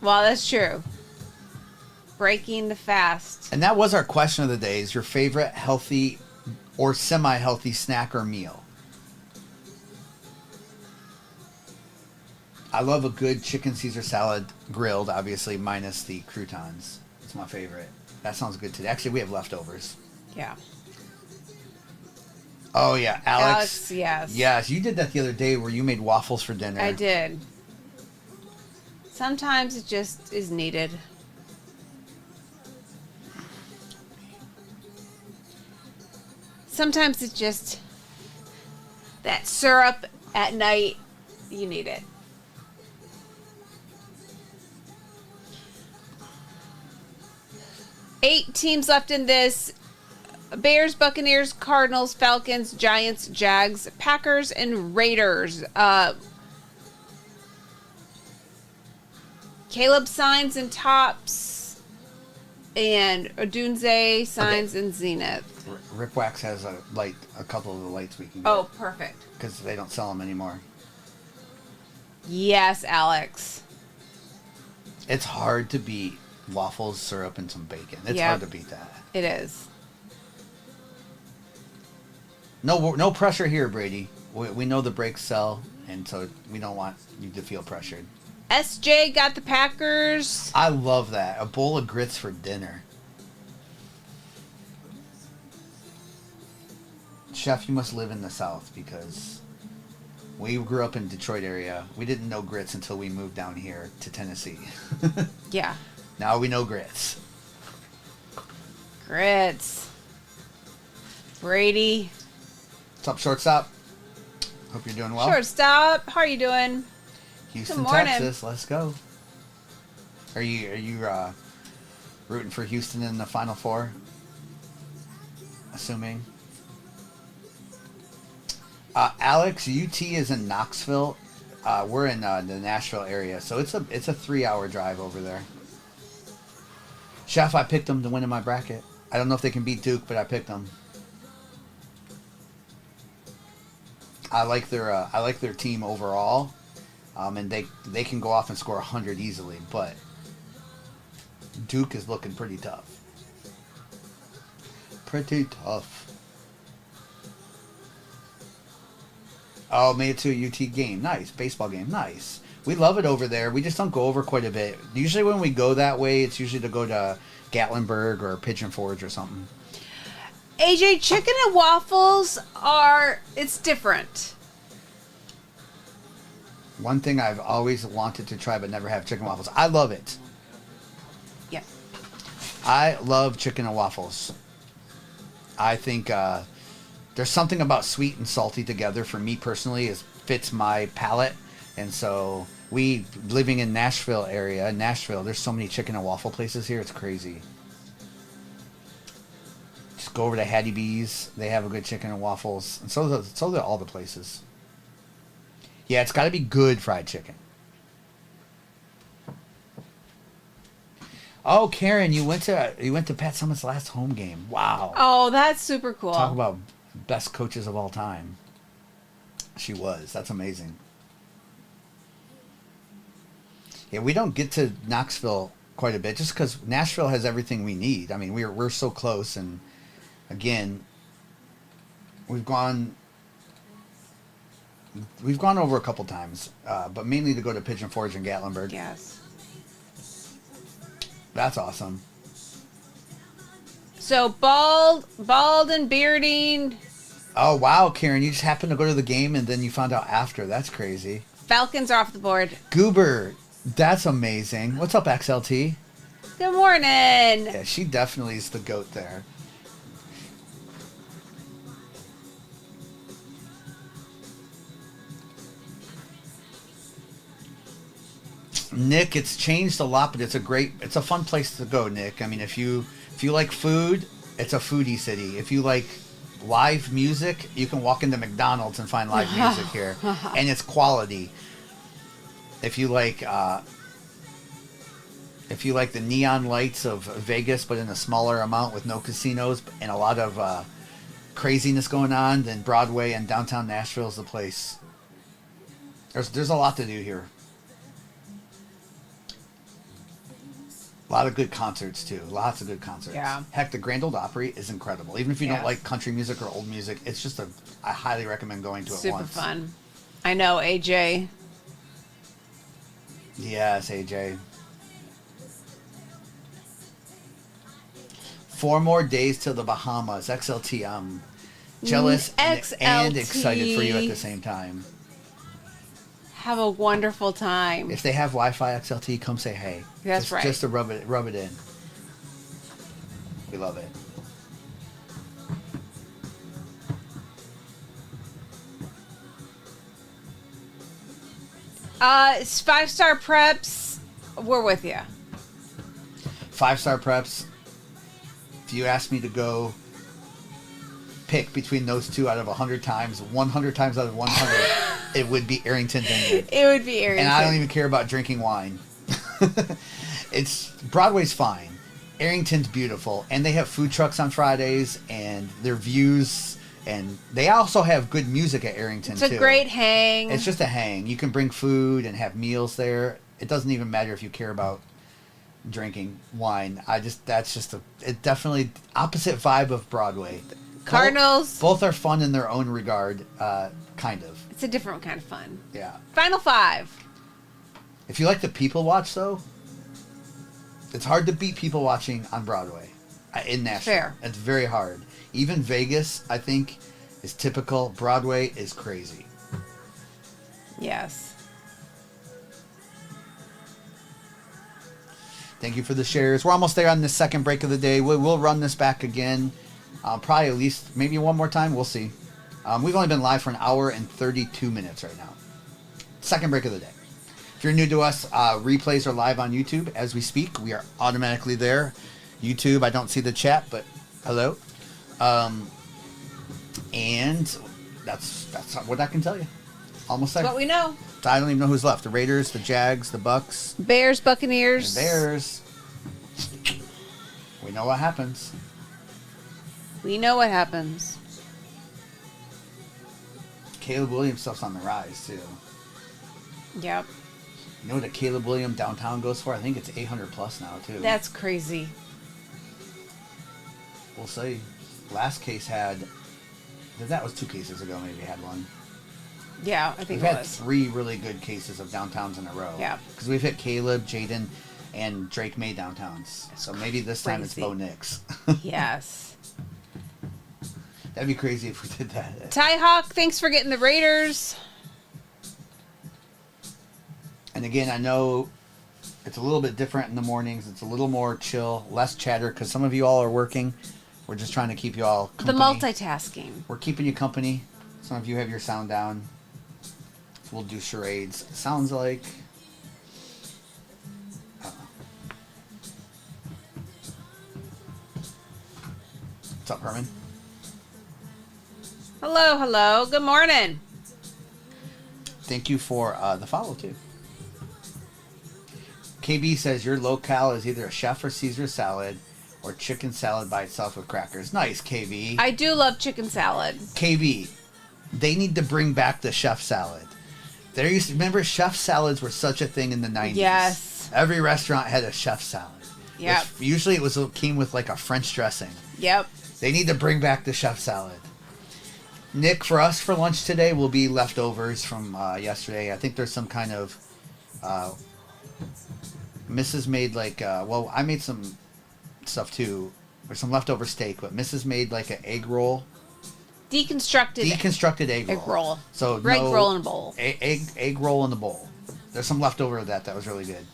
Well, that's true. Breaking the fast. And that was our question of the day. Is your favorite healthy or semi-healthy snack or meal? I love a good chicken Caesar salad grilled, obviously, minus the croutons. It's my favorite. That sounds good today. Actually, we have leftovers. Yeah. Oh, yeah. Alex, yes. Yes, you did that the other day where you made waffles for dinner. I did. Sometimes it just is needed. Sometimes it's just that syrup at night, you need it. Eight teams left in this. Bears, Buccaneers, Cardinals, Falcons, Giants, Jags, Packers, and Raiders. Caleb signs and tops, and Odunze signs and Zenith. Ripwax has a couple of the lights we can get. Oh, perfect. Because they don't sell them anymore. Yes, Alex. It's hard to beat waffles, syrup, and some bacon. It's hard to beat that. It is. No pressure here, Brady. We know the breaks sell, and so we don't want you to feel pressured. SJ got the Packers. I love that. A bowl of grits for dinner. Chef, you must live in the South because we grew up in Detroit area. We didn't know grits until we moved down here to Tennessee. Yeah. Now we know grits. Grits. Brady. What's up, shortstop? Hope you're doing well. Shortstop, how are you doing? Houston, Good morning. Texas. Let's go. Are you rooting for Houston in the Final Four? Assuming. Alex, UT is in Knoxville. We're in the Nashville area, so it's a 3-hour drive over there. Chef, I picked them to win in my bracket. I don't know if they can beat Duke, but I picked them. I like their team overall, and they can go off and score 100 easily, but Duke is looking pretty tough. Pretty tough. Oh, made it to a UT game. Nice. Baseball game. Nice. We love it over there. We just don't go over quite a bit. Usually when we go that way, it's usually to go to Gatlinburg or Pigeon Forge or something. AJ, chicken and waffles it's different. One thing I've always wanted to try but never have, chicken waffles. I love it. Yeah. I love chicken and waffles. I think there's something about sweet and salty together for me personally. It fits my palate. And so living in Nashville, there's so many chicken and waffle places here. It's crazy. Just go over to Hattie B's. They have a good chicken and waffles. And so do all the places. Yeah, it's got to be good fried chicken. Oh, Karen, you went to Pat Summitt's last home game. Wow. Oh, that's super cool. Talk about best coaches of all time. She was. That's amazing. Yeah, we don't get to Knoxville quite a bit just because Nashville has everything we need. I mean, we're so close, and again, we've gone over a couple times, but mainly to go to Pigeon Forge and Gatlinburg. Yes. That's awesome. So bald and bearding. Oh wow, Karen, you just happened to go to the game and then you found out after. That's crazy. Falcons are off the board. Goober, that's amazing. What's up, XLT? Good morning. Yeah, she definitely is the GOAT there. Nick, it's changed a lot, but it's a fun place to go, Nick. I mean, if you like food, it's a foodie city. If you like live music, you can walk into McDonald's and find live music here, and it's quality. If you like the neon lights of Vegas, but in a smaller amount with no casinos and a lot of craziness going on, then Broadway and downtown Nashville is the place. There's a lot to do here. A lot of good concerts, too. Lots of good concerts. Yeah. Heck, the Grand Ole Opry is incredible. Even if you Yes. don't like country music or old music, it's just I highly recommend going to it Super once. fun. I know, AJ. Yes, AJ. 4 more days to the Bahamas. XLT, I'm jealous and excited for you at the same time. Have a wonderful time. If they have Wi-Fi XLT, come say hey. That's right. Just to rub it in. We love it. It's 5-star preps. We're with you. 5-star preps. If you ask me to go pick between those two out of 100 times, 100 times out of 100, it would be Arrington Vineyard. It would be Arrington. And I don't even care about drinking wine. Broadway's fine. Arrington's beautiful, and they have food trucks on Fridays, and their views, and they also have good music at Arrington too. It's a great hang. It's just a hang. You can bring food and have meals there. It doesn't even matter if you care about drinking wine. That's just it definitely opposite vibe of Broadway. Cardinals. Both are fun in their own regard, kind of. It's a different kind of fun. Yeah. Final 5. If you like to people watch, though, it's hard to beat people watching on Broadway in Nashville. Fair. It's very hard. Even Vegas, I think, is typical. Broadway is crazy. Yes. Thank you for the shares. We're almost there on the second break of the day. We'll run this back again. Probably at least maybe one more time. We'll see. We've only been live for an hour and 32 minutes right now. Second break of the day. If you're new to us, replays are live on YouTube as we speak. We are automatically there. YouTube, I don't see the chat, but hello. And that's what I can tell you. Almost there. What we know. I don't even know who's left. The Raiders, the Jags, the Bucks. Bears, Buccaneers. The Bears. We know what happens. We know what happens. Caleb Williams stuff's on the rise, too. Yep. You know what a Caleb Williams downtown goes for? I think it's 800 plus now, too. That's crazy. We'll see. Last case had... That was 2 cases ago, maybe had one. Yeah, I think We've it had was. 3 really good cases of downtowns in a row. Yeah. Because we've hit Caleb, Jaden, and Drake May downtowns. So maybe this time it's crazy. Bo Nix. Yes. That'd be crazy if we did that. Ty Hawk, thanks for getting the Raiders. And again, I know it's a little bit different in the mornings. It's a little more chill, less chatter, because some of you all are working. We're just trying to keep you all company. The multitasking. We're keeping you company. Some of you have your sound down. We'll do charades. Sounds like... What's up, Herman? Hello, hello. Good morning. Thank you for the follow, too. KB says your locale is either a chef or Caesar salad or chicken salad by itself with crackers. Nice, KB. I do love chicken salad. KB, they need to bring back the chef salad. Remember, chef salads were such a thing in the 90s. Yes. Every restaurant had a chef salad. Yep. Usually it came with like a French dressing. Yep. They need to bring back the chef salad. Nick, for us for lunch today will be leftovers from yesterday. I think there's some kind of... Mrs. made like... I made some stuff too. There's some leftover steak, but Mrs. made like an egg roll. Deconstructed egg roll. Egg roll. So egg roll in a bowl. Egg roll in the bowl. There's some leftover of that was really good.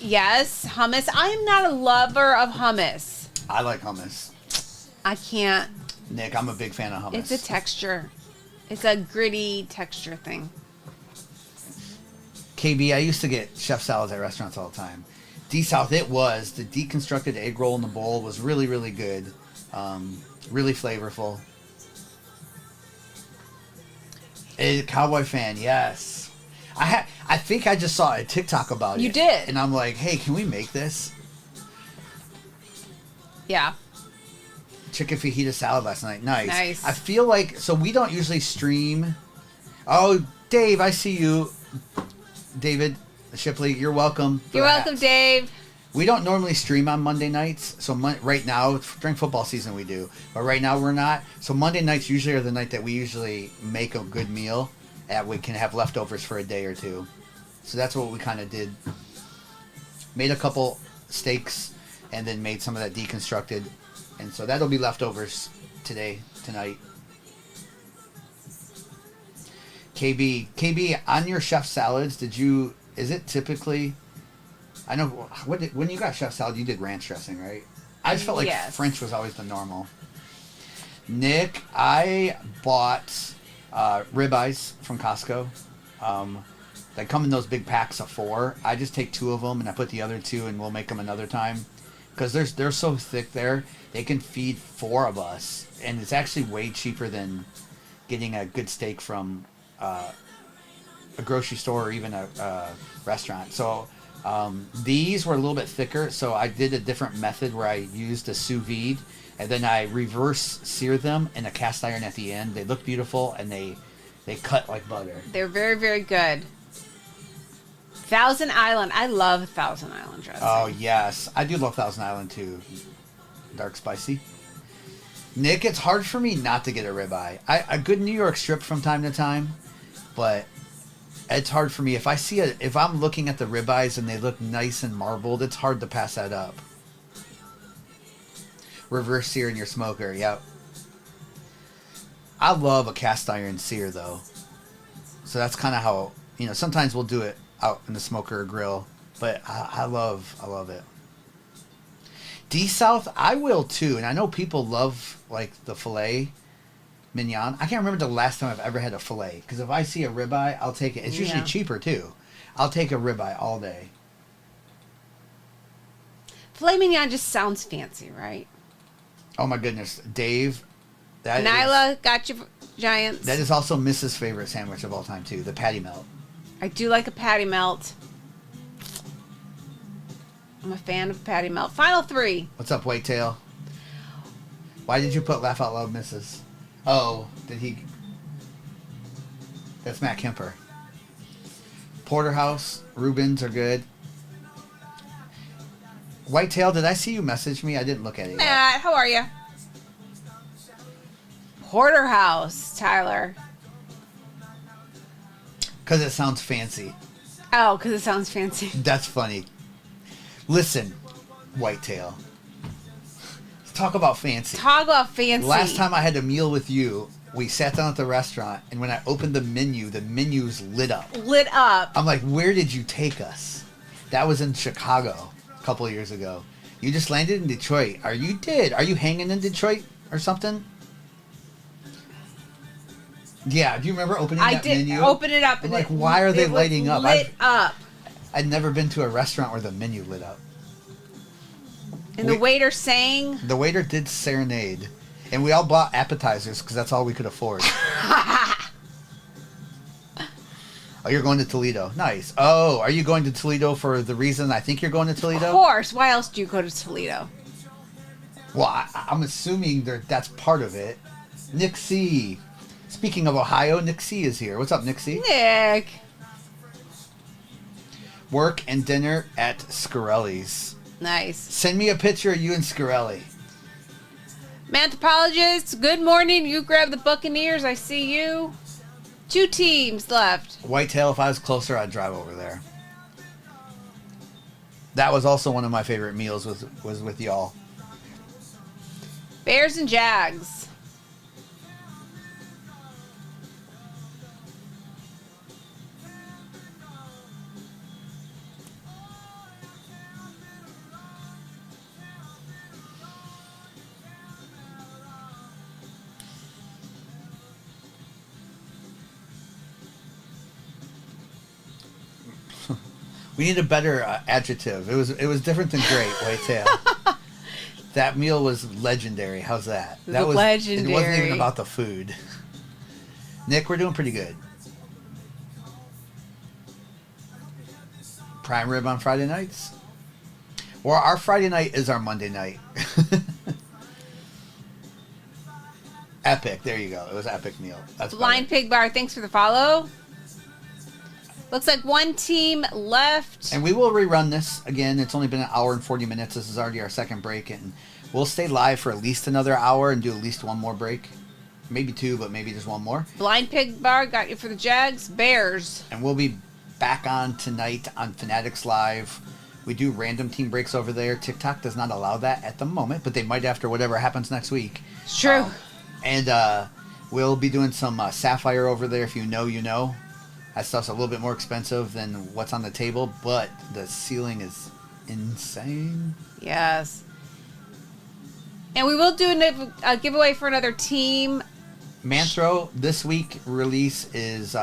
Yes, hummus. I am not a lover of hummus. I like hummus. I can't. Nick, I'm a big fan of hummus. It's a texture. It's a gritty texture thing. KB, I used to get chef salads at restaurants all the time. D-South, the deconstructed egg roll in the bowl was really, really good. Really flavorful. A Cowboy fan, yes. I think I just saw a TikTok about it. You did. And I'm like, hey, can we make this? Yeah. Chicken fajita salad last night. Nice. I feel like, so we don't usually stream. Oh, Dave, I see you. David Shipley, you're welcome. You're welcome, Dave. We don't normally stream on Monday nights. So right now, during football season we do. But right now we're not. So Monday nights usually are the night that we usually make a good meal. And we can have leftovers for a day or two. So that's what we kind of did. Made a couple steaks and then made some of that deconstructed. And so that'll be leftovers tonight. KB, on your chef salads, is it typically, I know, when you got chef salad, you did ranch dressing, right? I just felt like Yes. French was always the normal. Nick, I bought ribeyes from Costco. They come in those big packs of 4. I just take 2 of them and I put the other 2 and we'll make them another time. Because they're so thick there, they can feed 4 of us. And it's actually way cheaper than getting a good steak from a grocery store or even a restaurant. So these were a little bit thicker, so I did a different method where I used a sous vide, and then I reverse sear them in a cast iron at the end. They look beautiful, and they cut like butter. They're very, very good. Thousand Island. I love Thousand Island dressing. Oh, yes. I do love Thousand Island, too. Dark spicy. Nick, it's hard for me not to get a ribeye. A good New York strip from time to time, but it's hard for me. If I'm looking at the ribeyes and they look nice and marbled, it's hard to pass that up. Reverse sear in your smoker, yep. I love a cast iron sear, though. So that's kind of how, sometimes we'll do it out in the smoker or grill, but I love it. D-South, I will too, and I know people love like the filet mignon. I can't remember the last time I've ever had a filet, because if I see a ribeye, I'll take it. It's usually cheaper too. I'll take a ribeye all day. Filet mignon just sounds fancy, right? Oh my goodness, Dave. Nyla got you, Giants. That is also Mrs. favorite sandwich of all time too, the patty melt. I do like a patty melt. I'm a fan of patty melt. Final 3. What's up, Whitetail? Why did you put laugh out loud, Mrs.? Oh, did he? That's Matt Kemper. Porterhouse, Rubens are good. Whitetail, did I see you message me? I didn't look at it yet. Matt, how are you? Porterhouse, Tyler. Because it sounds fancy. Oh, because it sounds fancy. That's funny. Listen, Whitetail. Let's talk about fancy. Talk about fancy. Last time I had a meal with you, we sat down at the restaurant, and when I opened the menus lit up. Lit up. I'm like, where did you take us? That was in Chicago a couple of years ago. You just landed in Detroit. Are you hanging in Detroit or something? Yeah, do you remember opening that menu? I did open it up. I'm like, why are they lighting up? Lit up. I'd never been to a restaurant where the menu lit up. And the waiter sang. The waiter did serenade. And we all bought appetizers because that's all we could afford. Oh, you're going to Toledo. Nice. Oh, are you going to Toledo for the reason I think you're going to Toledo? Of course. Why else do you go to Toledo? Well, I'm assuming that's part of it. Nick C. Speaking of Ohio, Nick C is here. What's up, Nick C? Nick. Work and dinner at Scarelli's. Nice. Send me a picture of you and Scarelli. Manthropologists, good morning. You grab the Buccaneers. I see you. 2 teams left. Whitetail, if I was closer, I'd drive over there. That was also one of my favorite meals was with y'all. Bears and Jags. We need a better adjective. It was different than great, Whitetail. That meal was legendary. How's that? That was legendary. It wasn't even about the food. Nick, we're doing pretty good. Prime rib on Friday nights? Well, our Friday night is our Monday night. Epic. There you go. It was epic meal. That's Blind Pig Bar, thanks for the follow. Looks like 1 team left. And we will rerun this again. It's only been an hour and 40 minutes. This is already our second break, and we'll stay live for at least another hour and do at least one more break. Maybe 2, but maybe just 1 more. Blind Pig Bar got you for the Jags. Bears. And we'll be back on tonight on Fanatics Live. We do random team breaks over there. TikTok does not allow that at the moment, but they might after whatever happens next week. It's true. And We'll be doing some Sapphire over there. If you know, you know. That stuff's a little bit more expensive than what's on the table, but the ceiling is insane. Yes. And we will do a giveaway for another team. Manthro, this week release is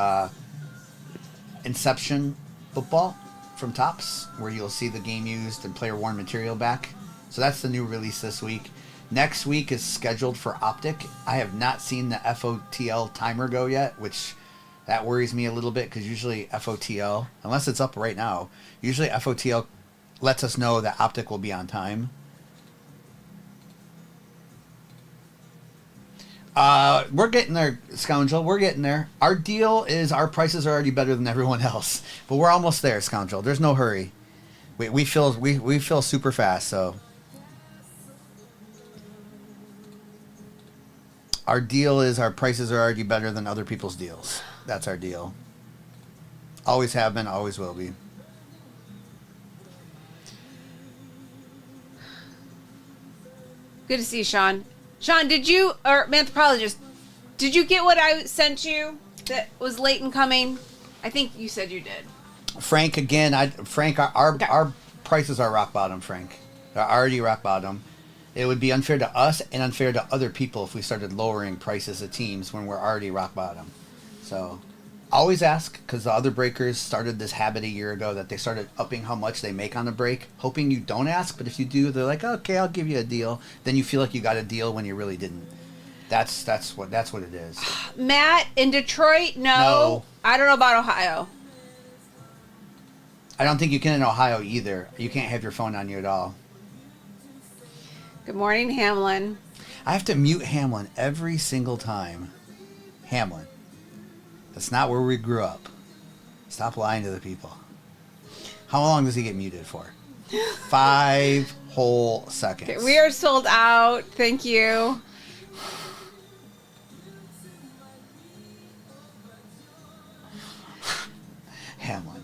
Inception Football from Topps, where you'll see the game used and player worn material back. So that's the new release this week. Next week is scheduled for Optic. I have not seen the FOTL timer go yet, which that worries me a little bit because usually FOTL, unless it's up right now, usually FOTL lets us know that Optic will be on time. We're getting there, Scoundrel. We're getting there. Our deal is our prices are already better than everyone else, but we're almost there, Scoundrel. There's no hurry. We feel super fast, so our deal is our prices are already better than other people's deals. That's our deal. Always have been, always will be. Good to see you, Sean. Sean, did you, or Anthropologist, did you get what I sent you that was late in coming? I think you said you did. Frank, again, our prices are rock bottom, Frank. They're already rock bottom. It would be unfair to us and unfair to other people if we started lowering prices of teams when we're already rock bottom. So always ask, because the other breakers started this habit a year ago that they started upping how much they make on a break, hoping you don't ask. But if you do, they're like, okay, I'll give you a deal. Then you feel like you got a deal when you really didn't. That's what it is. Matt in Detroit, no. I don't know about Ohio. I don't think you can in Ohio either. You can't have your phone on you at all. Good morning, Hamlin. I have to mute Hamlin every single time. Hamlin. That's not where we grew up. Stop lying to the people. How long does he get muted for? 5 whole seconds. Okay, we are sold out. Thank you. Hamlin.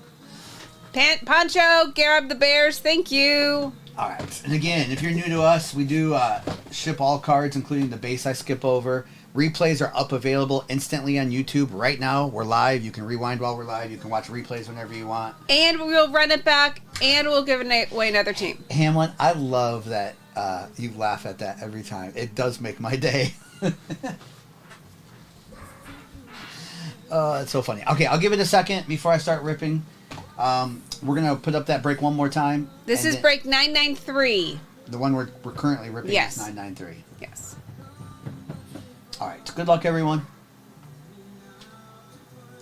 Poncho, Garab the Bears, thank you. All right. And again, if you're new to us, we do ship all cards, including the base I skip over. Replays are up available instantly on YouTube right now. We're live. You can rewind while we're live. You can watch replays whenever you want. And we'll run it back, and we'll give away another team. Hamlin, I love that you laugh at that every time. It does make my day. It's so funny. Okay, I'll give it a second before I start ripping. We're going to put up that break one more time. This is break 993. The one we're currently ripping yes. is 993. Yes. All right. Good luck, everyone.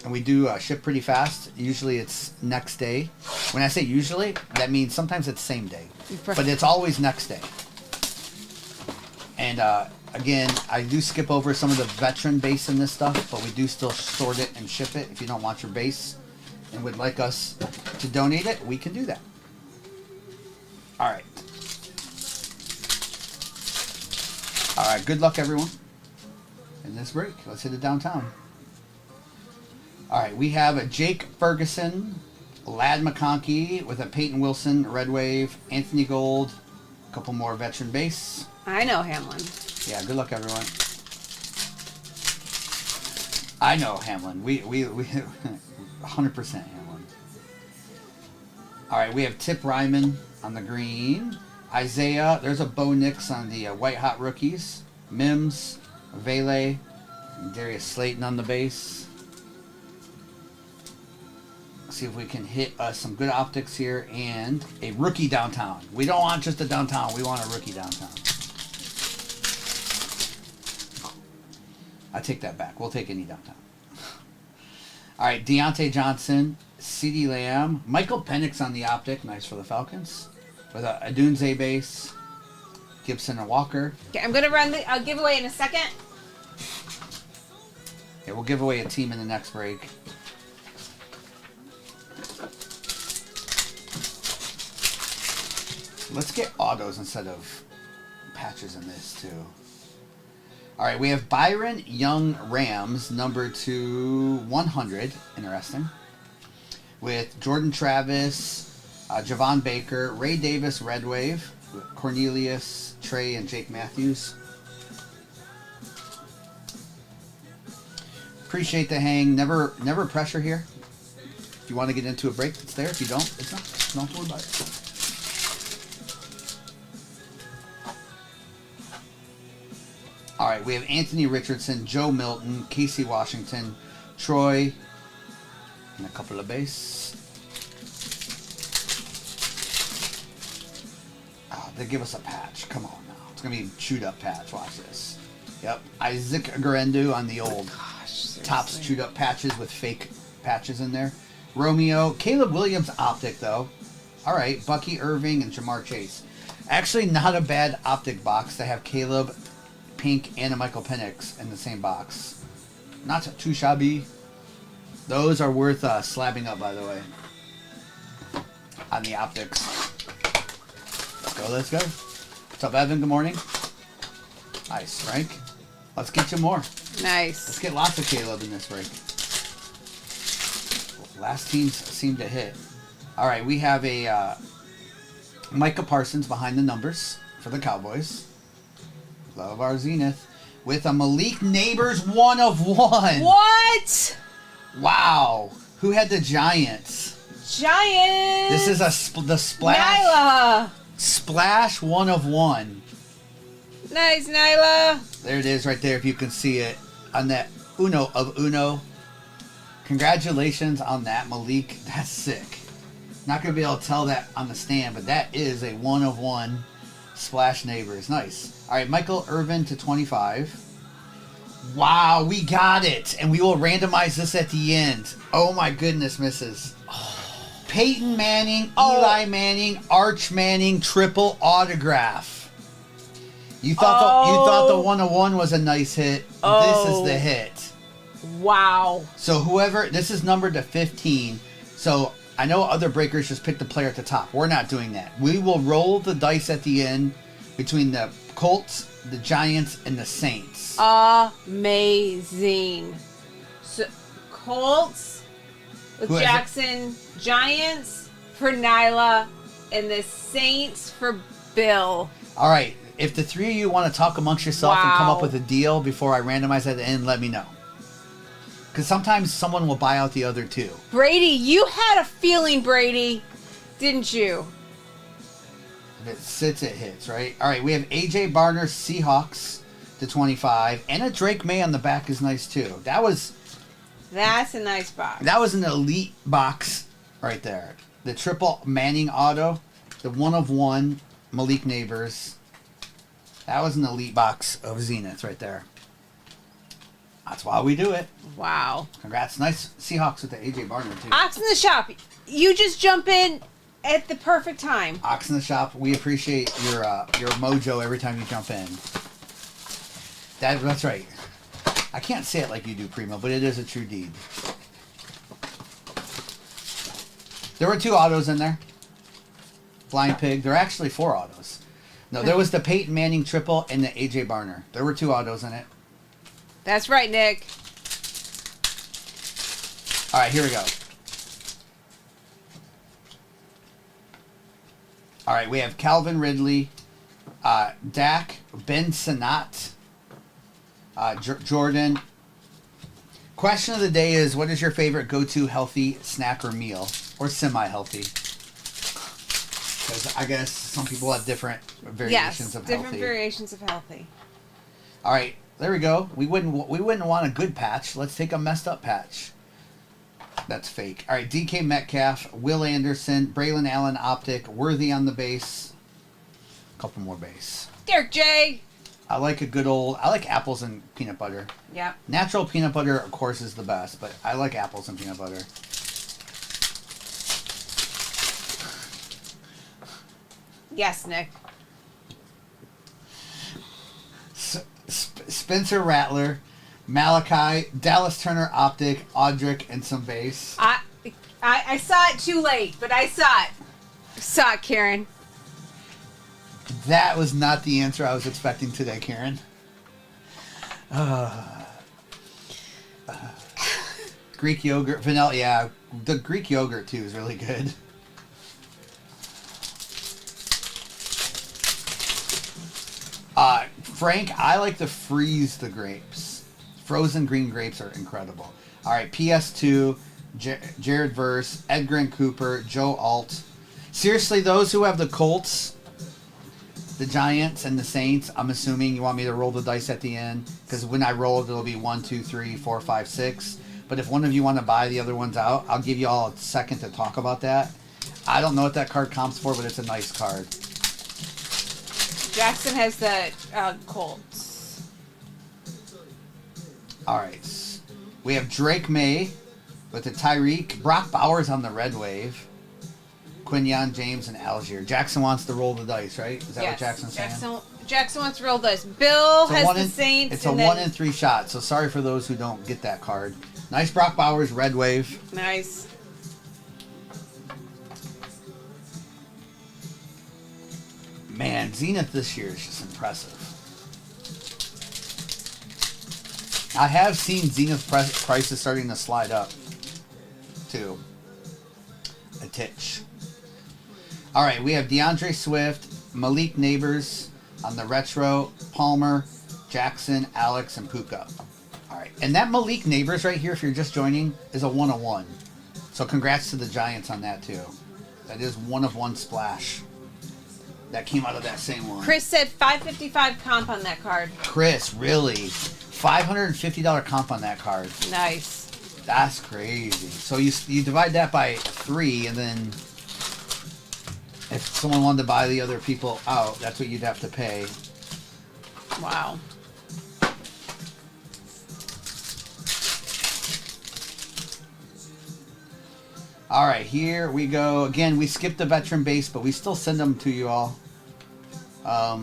And we do ship pretty fast. Usually it's next day. When I say usually, that means sometimes it's same day. But it's always next day. And again, I do skip over some of the veteran base in this stuff, but we do still sort it and ship it. If you don't want your base and would like us to donate it, we can do that. All right. All right. Good luck, everyone. In this break, let's hit it downtown. All right. We have a Jake Ferguson, Lad McConkey with a Peyton Wilson, Red Wave, Anthony Gold, a couple more veteran base. I know Hamlin. Yeah, good luck, everyone. I know Hamlin. We 100% Hamlin. All right, we have Tip Ryman on the green. Isaiah, there's a Bo Nix on the White Hot Rookies. Mims, Vele, and Darius Slayton on the base. See if we can hit some good optics here and a rookie downtown. We don't want just a downtown. We want a rookie downtown. I take that back. We'll take any downtown. All right, Deontay Johnson, CeeDee Lamb, Michael Penix on the optic. Nice for the Falcons. With a Dunze base, Gibson and Walker. Okay, I'm going to run the giveaway in a second. Okay, we'll give away a team in the next break. Let's get autos instead of patches in this, too. All right, we have Byron Young Rams, number 2/100. Interesting. With Jordan Travis, Javon Baker, Ray Davis, Red Wave, Cornelius, Trey, and Jake Matthews. Appreciate the hang. Never pressure here. If you want to get into a break, it's there. If you don't, it's not. Don't worry about it. All right, we have Anthony Richardson, Joe Milton, Casey Washington, Troy, and a couple of base. Oh, they give us a patch. Come on now. It's going to be a chewed up patch. Watch this. Yep. Isaac Garendu on the old Topps chewed up patches with fake patches in there. Romeo. Caleb Williams optic, though. All right. Bucky Irving and Jamar Chase. Actually, not a bad optic box to have Caleb, Pink, and a Michael Penix in the same box. Not too shabby. Those are worth slabbing up, by the way. On the optics. Let's go. What's up, Evan? Good morning. Nice, Frank. Let's get you more. Nice. Let's get lots of Caleb in this break. Last teams seem to hit. All right, we have a Micah Parsons behind the numbers for the Cowboys. Love our Zenith. With a Malik Neighbors 1 of 1. What? Wow. Who had the Giants? Giants. This is the Splash. Nyla. Splash 1 of 1. Nice, Nyla. There it is right there if you can see it. On that Uno of Uno. Congratulations on that, Malik. That's sick. Not going to be able to tell that on the stand, but that is a 1 of 1 Splash Neighbors. Nice. All right, Michael Irvin to 25. Wow, we got it. And we will randomize this at the end. Oh, my goodness, missus. Peyton Manning, Eli Manning, Arch Manning, triple autograph. You thought the 1 of 1 was a nice hit. This is the hit. Wow. So whoever, this is numbered to 15. So I know other breakers just pick the player at the top. We're not doing that. We will roll the dice at the end between the Colts, the Giants, and the Saints. Amazing. So, Colts with Jackson, Giants for Nyla, and the Saints for Bill. All right. If the three of you want to talk amongst yourself and come up with a deal before I randomize at the end, let me know. Because sometimes someone will buy out the other two. Brady, you had a feeling, Brady, didn't you? If it sits, it hits, right? All right, we have A.J. Barner, Seahawks to 25. And a Drake May on the back is nice, too. That's a nice box. That was an elite box right there. The triple Manning auto. The 1 of 1 Malik Neighbors. That was an elite box of Zenith right there. That's why we do it. Wow. Congrats. Nice Seahawks with the A.J. Barner, too. Ox in the shop. You just jump in at the perfect time. Ox in the shop. We appreciate your mojo every time you jump in. That's right. I can't say it like you do, Primo, but it is a true deed. There were 2 autos in there. Flying Pig. There are actually 4 autos. No, there was the Peyton Manning triple and the A.J. Barner. There were 2 autos in it. That's right, Nick. All right, here we go. All right, we have Calvin Ridley, Dak, Ben Sinnott, Jordan. Question of the day is, what is your favorite go-to healthy snack or meal? Or semi-healthy? Because I guess some people have different variations of healthy. Different variations of healthy. All right. There we go. We wouldn't want a good patch. Let's take a messed up patch. That's fake. All right, DK Metcalf, Will Anderson, Braylon Allen optic, Worthy on the base. A couple more base. Derek J. I like apples and peanut butter. Yeah. Natural peanut butter, of course, is the best, but I like apples and peanut butter. Yes, Nick. Spencer Rattler, Malachi, Dallas Turner optic, Audric, and some base. I saw it too late, but I saw it. Saw it, Karen. That was not the answer I was expecting today, Karen. Greek yogurt, vanilla, yeah. The Greek yogurt, too, is really good. Frank, I like to freeze the grapes. Frozen green grapes are incredible. All right, PS2, Jared Verse, Edgar and Cooper, Joe Alt. Seriously, those who have the Colts, the Giants, and the Saints, I'm assuming you want me to roll the dice at the end, because when I roll it, it'll be 1, 2, 3, 4, 5, 6. But if one of you want to buy the other ones out, I'll give you all a second to talk about that. I don't know what that card comps for, but it's a nice card. Jackson has the Colts. All right. We have Drake May with the Tyreek. Brock Bowers on the Red Wave. Quinyon James and Algier. Jackson wants to roll the dice, right? Is that what Jackson's saying? Jackson wants to roll the dice. Bill has the Saints. It's a 1 in 3 shot, so sorry for those who don't get that card. Nice Brock Bowers, Red Wave. Nice. Man, Zenith this year is just impressive. I have seen Zenith prices starting to slide up, too. A titch. All right, we have DeAndre Swift, Malik Neighbors on the retro, Palmer, Jackson, Alex, and Puka. All right, and that Malik Neighbors right here, if you're just joining, is a 1-of-1. So congrats to the Giants on that, too. That is 1-of-1 splash. That came out of that same one. Chris said $555 comp on that card. Chris, really? $550 comp on that card. Nice. That's crazy. So you divide that by 3, and then if someone wanted to buy the other people out, that's what you'd have to pay. Wow. All right, here we go. Again, we skipped the veteran base, but we still send them to you all. All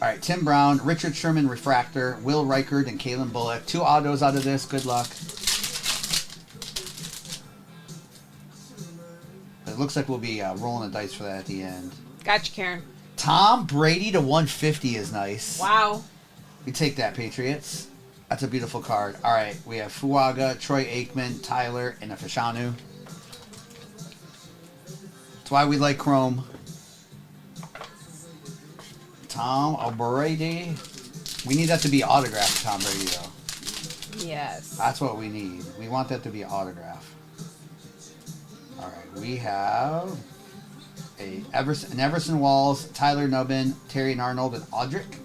right, Tim Brown, Richard Sherman Refractor, Will Reichard, and Kalen Bullock. 2 autos out of this. Good luck. It looks like we'll be rolling the dice for that at the end. Gotcha, Karen. Tom Brady to 150 is nice. Wow. We take that, Patriots. That's a beautiful card. All right, we have Fuaga, Troy Aikman, Tyler, and a Fashanu. That's why we like Chrome. Tom Brady. We need that to be autographed, Tom Brady, though. Yes. That's what we need. We want that to be autographed. All right, we have an Everson Walls, Tyler Nubbin, Terry Arnold, and Audric.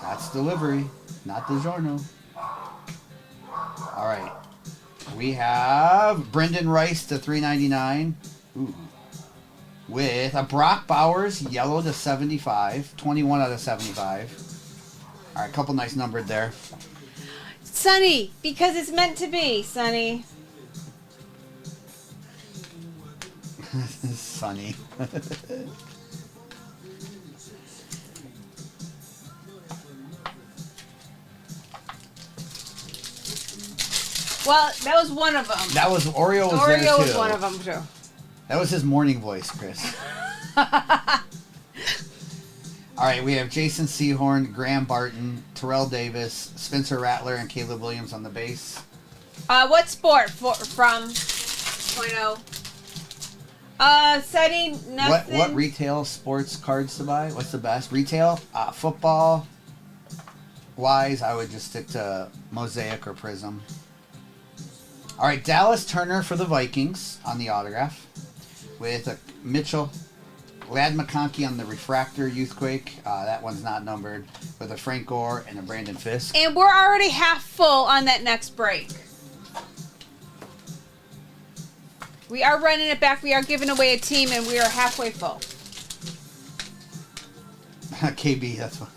That's delivery, not DiGiorno. All right. We have Brendan Rice to 399. Ooh. With a Brock Bowers yellow to 75. 21 out of 75. All right, couple nice numbered there. Sonny, because it's meant to be, Sonny. Sunny. Well, that was one of them. That was Oreo was there too. Oreo was one of them too. That was his morning voice, Chris. All right, we have Jason Sehorn, Graham Barton, Terrell Davis, Spencer Rattler, and Caleb Williams on the base. What sport from 0.0? Setting nothing. What retail sports cards to buy? What's the best? Retail? Football wise, I would just stick to Mosaic or Prism. All right, Dallas Turner for the Vikings on the autograph. With a Mitchell, Lad McConkey on the Refractor Youthquake. That one's not numbered. With a Frank Gore and a Brandon Fisk. And we're already half full on that next break. We are running it back. We are giving away a team, and we are halfway full. KB, that's what.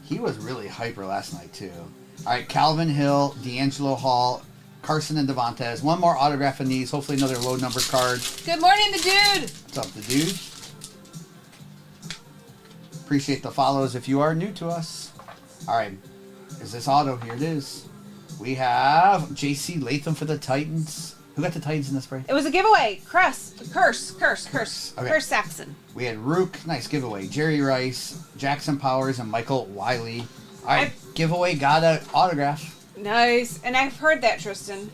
He was really hyper last night, too. All right, Calvin Hill, D'Angelo Hall, Carson and Devontae. One more autograph in these. Hopefully another low-numbered card. Good morning, the dude. What's up, the dude? Appreciate the follows if you are new to us. All right, is this auto? Here it is. We have J.C. Latham for the Titans. Who got the Titans in this break? It was a giveaway. Curse Okay. Saxon. We had Rook, nice giveaway. Jerry Rice, Jackson Powers, and Michael Wiley. All right, giveaway got an autograph. Nice. And I've heard that, Tristan.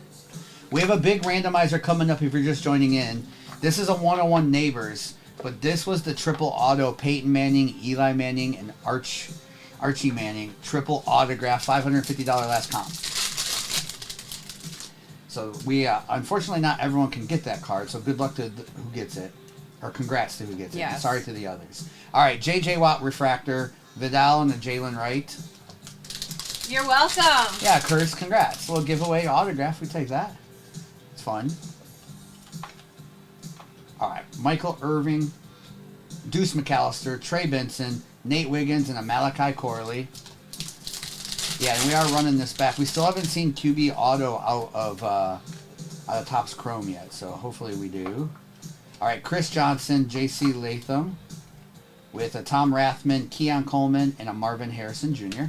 We have a big randomizer coming up if you're just joining in. This is a 101 Neighbors. But this was the triple auto Peyton Manning, Eli Manning, and Archie Manning. Triple autograph, $550 last comp. So we, unfortunately, not everyone can get that card. So good luck to who gets it. Or congrats to who gets it. Yes. Sorry to the others. All right, J.J. Watt refractor, Vidal, and a Jalen Wright. You're welcome. Yeah, Curtis, congrats. A little giveaway autograph. We take that. It's fun. All right, Michael Irving, Deuce McAllister, Trey Benson, Nate Wiggins, and a Malachi Corley. Yeah, and we are running this back. We still haven't seen QB auto out of Topps Chrome yet, so hopefully we do. All right, Chris Johnson, J.C. Latham, with a Tom Rathman, Keon Coleman, and a Marvin Harrison Jr.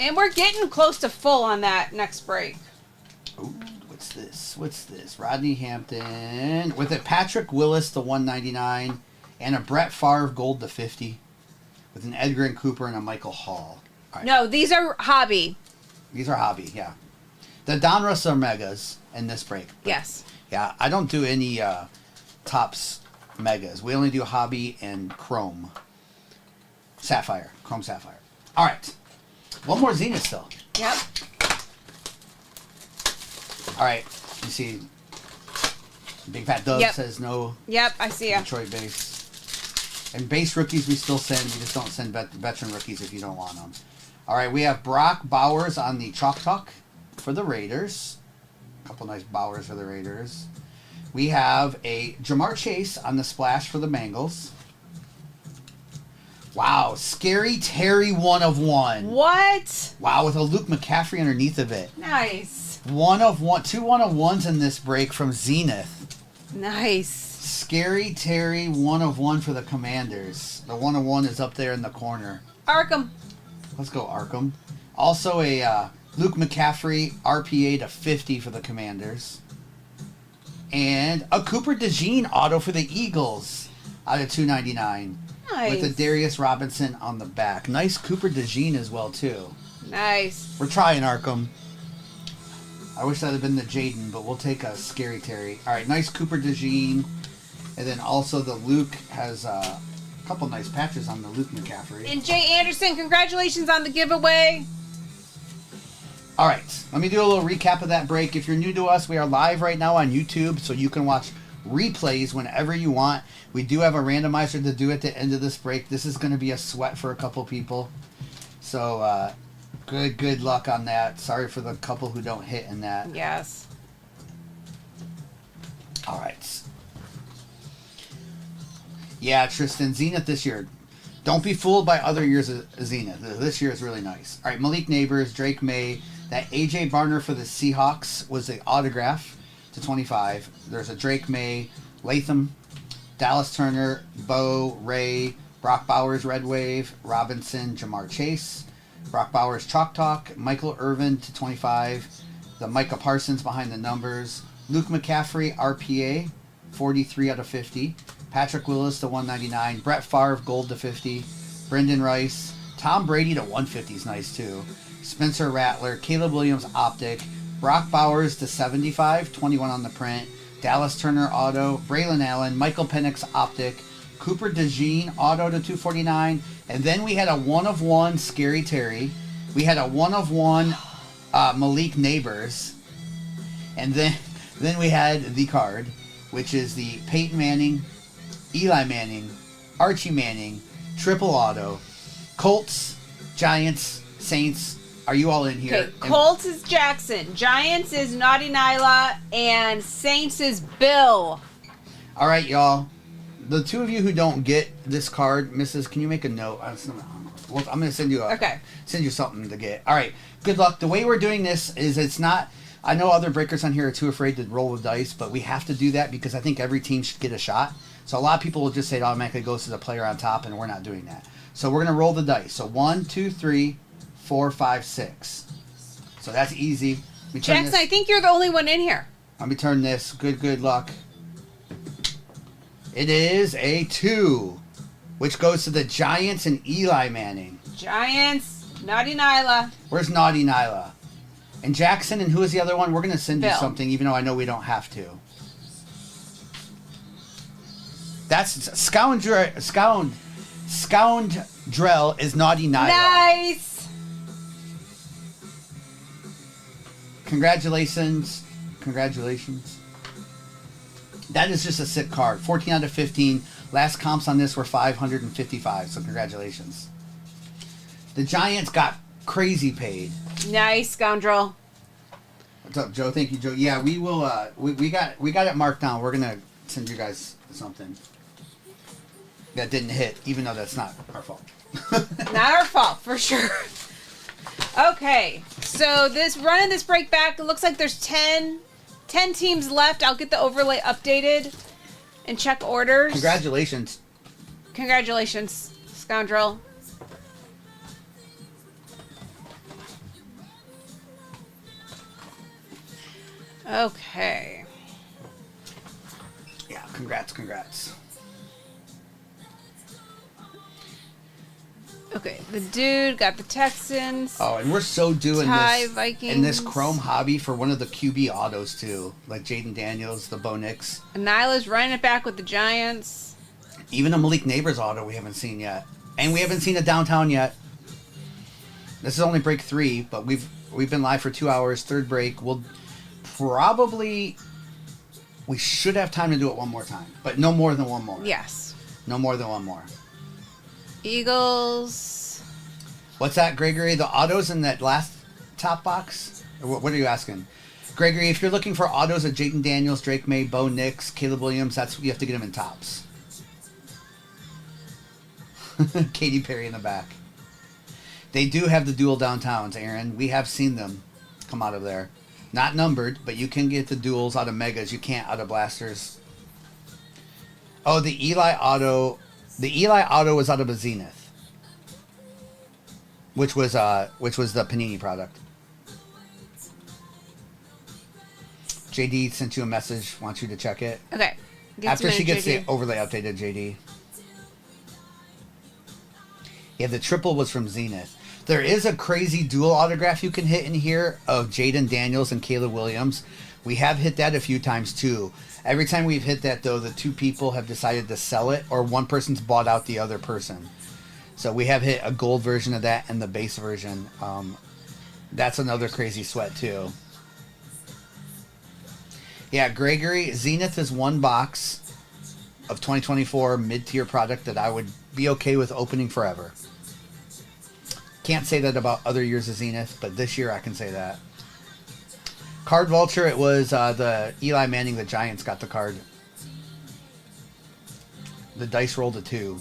And we're getting close to full on that next break. Ooh, what's this? What's this? Rodney Hampton with a Patrick Willis to 199 and a Brett Favre gold to 50 with an Edgar and Cooper and a Michael Hall. All right. No, these are hobby. These are hobby, yeah. The Donruss are megas in this break. Yes. Yeah, I don't do any Topps megas. We only do hobby and chrome. Sapphire. Chrome Sapphire. All right. One more Zenith still. Yep. All right. You see, Big Fat Doug says no. Yep, I see ya. Detroit base. And base rookies we still send. We just don't send veteran rookies if you don't want them. All right, we have Brock Bowers on the Chalk Talk for the Raiders. A couple nice Bowers for the Raiders. We have a Jamar Chase on the Splash for the Bengals. Wow, Scary Terry 1/1. What? Wow, with a Luke McCaffrey underneath of it. Nice. 1/1, 2 1/1s in this break from Zenith. Nice. Scary Terry 1/1 for the Commanders. The 1/1 is up there in the corner. Arkham. Let's go Arkham. Also a Luke McCaffrey RPA to 50 for the Commanders. And a Cooper DeJean auto for the Eagles out of 299. Nice. With a Darius Robinson on the back. Nice Cooper DeJean as well, too. Nice. We're trying Arkham. I wish that had been the Jaden, but we'll take a Scary Terry. All right, nice Cooper DeJean. And then also the Luke has a couple nice patches on the Luke McCaffrey. And Jay Anderson, congratulations on the giveaway. All right, let me do a little recap of that break. If you're new to us, we are live right now on YouTube, so you can watch replays whenever you want. We do have a randomizer to do at the end of this break. This is going to be a sweat for a couple people. So good luck on that. Sorry for the couple who don't hit in that. Yes. All right. Yeah, Tristan, Zenith this year. Don't be fooled by other years of Zenith. This year is really nice. All right, Malik Neighbors, Drake May. That A.J. Barner for the Seahawks was the autograph to 25. There's a Drake May, Latham, Dallas Turner, Bo, Ray, Brock Bowers, Red Wave, Robinson, Jamar Chase, Brock Bowers, Chalk Talk, Michael Irvin to 25, the Micah Parsons behind the numbers, Luke McCaffrey, RPA, 43 out of 50, Patrick Willis to 199, Brett Favre, gold to 50, Brendan Rice, Tom Brady to 150 is nice too, Spencer Rattler, Caleb Williams, optic, Brock Bowers to 75, 21 on the print, Dallas Turner auto, Braylon Allen, Michael Penix optic, Cooper DeJean auto to 249, and then we had a 1/1 Scary Terry. We had a 1/1 Malik Neighbors, and then we had the card, which is the Peyton Manning, Eli Manning, Archie Manning, triple auto, Colts, Giants, Saints. Are you all in here? Okay, Colts is Jackson, Giants is Naughty Nyla, and Saints is Bill. All right, y'all. The two of you who don't get this card, Mrs., can you make a note? I'm going to send you send you something to get. All right, good luck. The way we're doing this is it's not. I know other breakers on here are too afraid to roll the dice, but we have to do that because I think every team should get a shot. So a lot of people will just say it automatically goes to the player on top, and we're not doing that. So we're going to roll the dice. So 1, 2, 3, 4, 5, 6. So that's easy. Jackson, I think you're the only one in here. Let me turn this. Good luck. It is a 2, which goes to the Giants and Eli Manning. Giants, Naughty Nyla. Where's Naughty Nyla? And Jackson, and who is the other one? We're going to send you Bill. something, even though I know we don't have to. That's Scoundrel is Naughty Nyla. Nice. Congratulations. That is just a sick card. 14 out of 15. Last comps on this were 555, so congratulations. The Giants got crazy paid. Nice, Scoundrel. What's up, Joe? Thank you, Joe. Yeah, we will. We got it marked down. We're gonna send you guys something that didn't hit, even though that's not our fault. Not our fault, for sure. Okay, so running this break back, it looks like there's 10 teams left. I'll get the overlay updated and check orders. Congratulations, Scoundrel. Okay. Yeah, congrats. Okay, the dude got the Texans. Oh, and we're so doing this Vikings. in this Chrome hobby for one of the QB autos too, like Jaden Daniels, the Bo Nix. Nyla's running it back with the Giants. Even a Malik Neighbors auto we haven't seen yet, and we haven't seen a downtown yet. This is only break 3, but we've been live for 2 hours. Third break, we should have time to do it one more time, but no more than one more. Yes. No more than one more. Eagles. What's that, Gregory? The autos in that last top box? Or what are you asking? Gregory, if you're looking for autos of Jayden Daniels, Drake May, Bo Nix, Caleb Williams, you have to get them in tops. Katy Perry in the back. They do have the dual downtowns, Aaron. We have seen them come out of there. Not numbered, but you can get the duals out of Megas. You can't out of Blasters. Oh, the Eli auto was out of a Zenith, which was the Panini product. JD sent you a message. Wants you to check it. Okay. After she gets JD. the overlay updated, JD. Yeah, the triple was from Zenith. There is a crazy dual autograph you can hit in here of Jaden Daniels and Caleb Williams. We have hit that a few times too. Every time we've hit that, though, the two people have decided to sell it, or one person's bought out the other person. So we have hit a gold version of that and the base version. That's another crazy sweat, too. Yeah, Gregory, Zenith is one box of 2024 mid-tier product that I would be okay with opening forever. Can't say that about other years of Zenith, but this year I can say that. Card Vulture, it was the Eli Manning, the Giants got the card. The dice rolled a 2.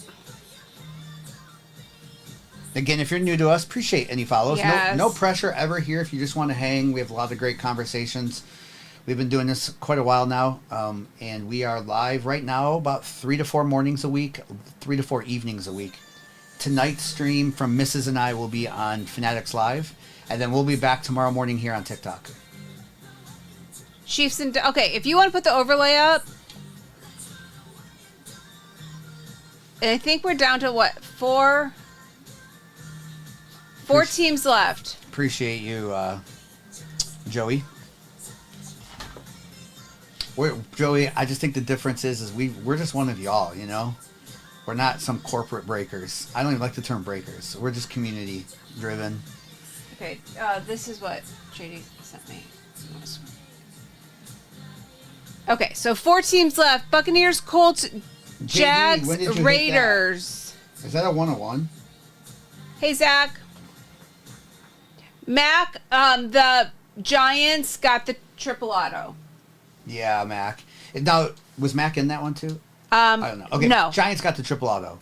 Again, if you're new to us, appreciate any follows. Yes. No pressure ever here if you just want to hang. We have a lot of great conversations. We've been doing this quite a while now, and we are live right now about 3 to 4 mornings a week, 3 to 4 evenings a week. Tonight's stream from Mrs. and I will be on Fanatics Live, and then we'll be back tomorrow morning here on TikTok. Chiefs and... Okay, if you want to put the overlay up... And I think we're down to, what, 4 teams left. Appreciate you, Joey. Joey, I just think the difference is we're just one of y'all, you know? We're not some corporate breakers. I don't even like the term breakers. We're just community driven. Okay, this is what JD sent me. Okay, so 4 teams left. Buccaneers, Colts, Jags, when did you Raiders. hit that? Is that a 101? Hey, Zach. Mac, the Giants got the triple auto. Yeah, Mac. Now, was Mac in that one too? I don't know. Okay, no. Giants got the triple auto.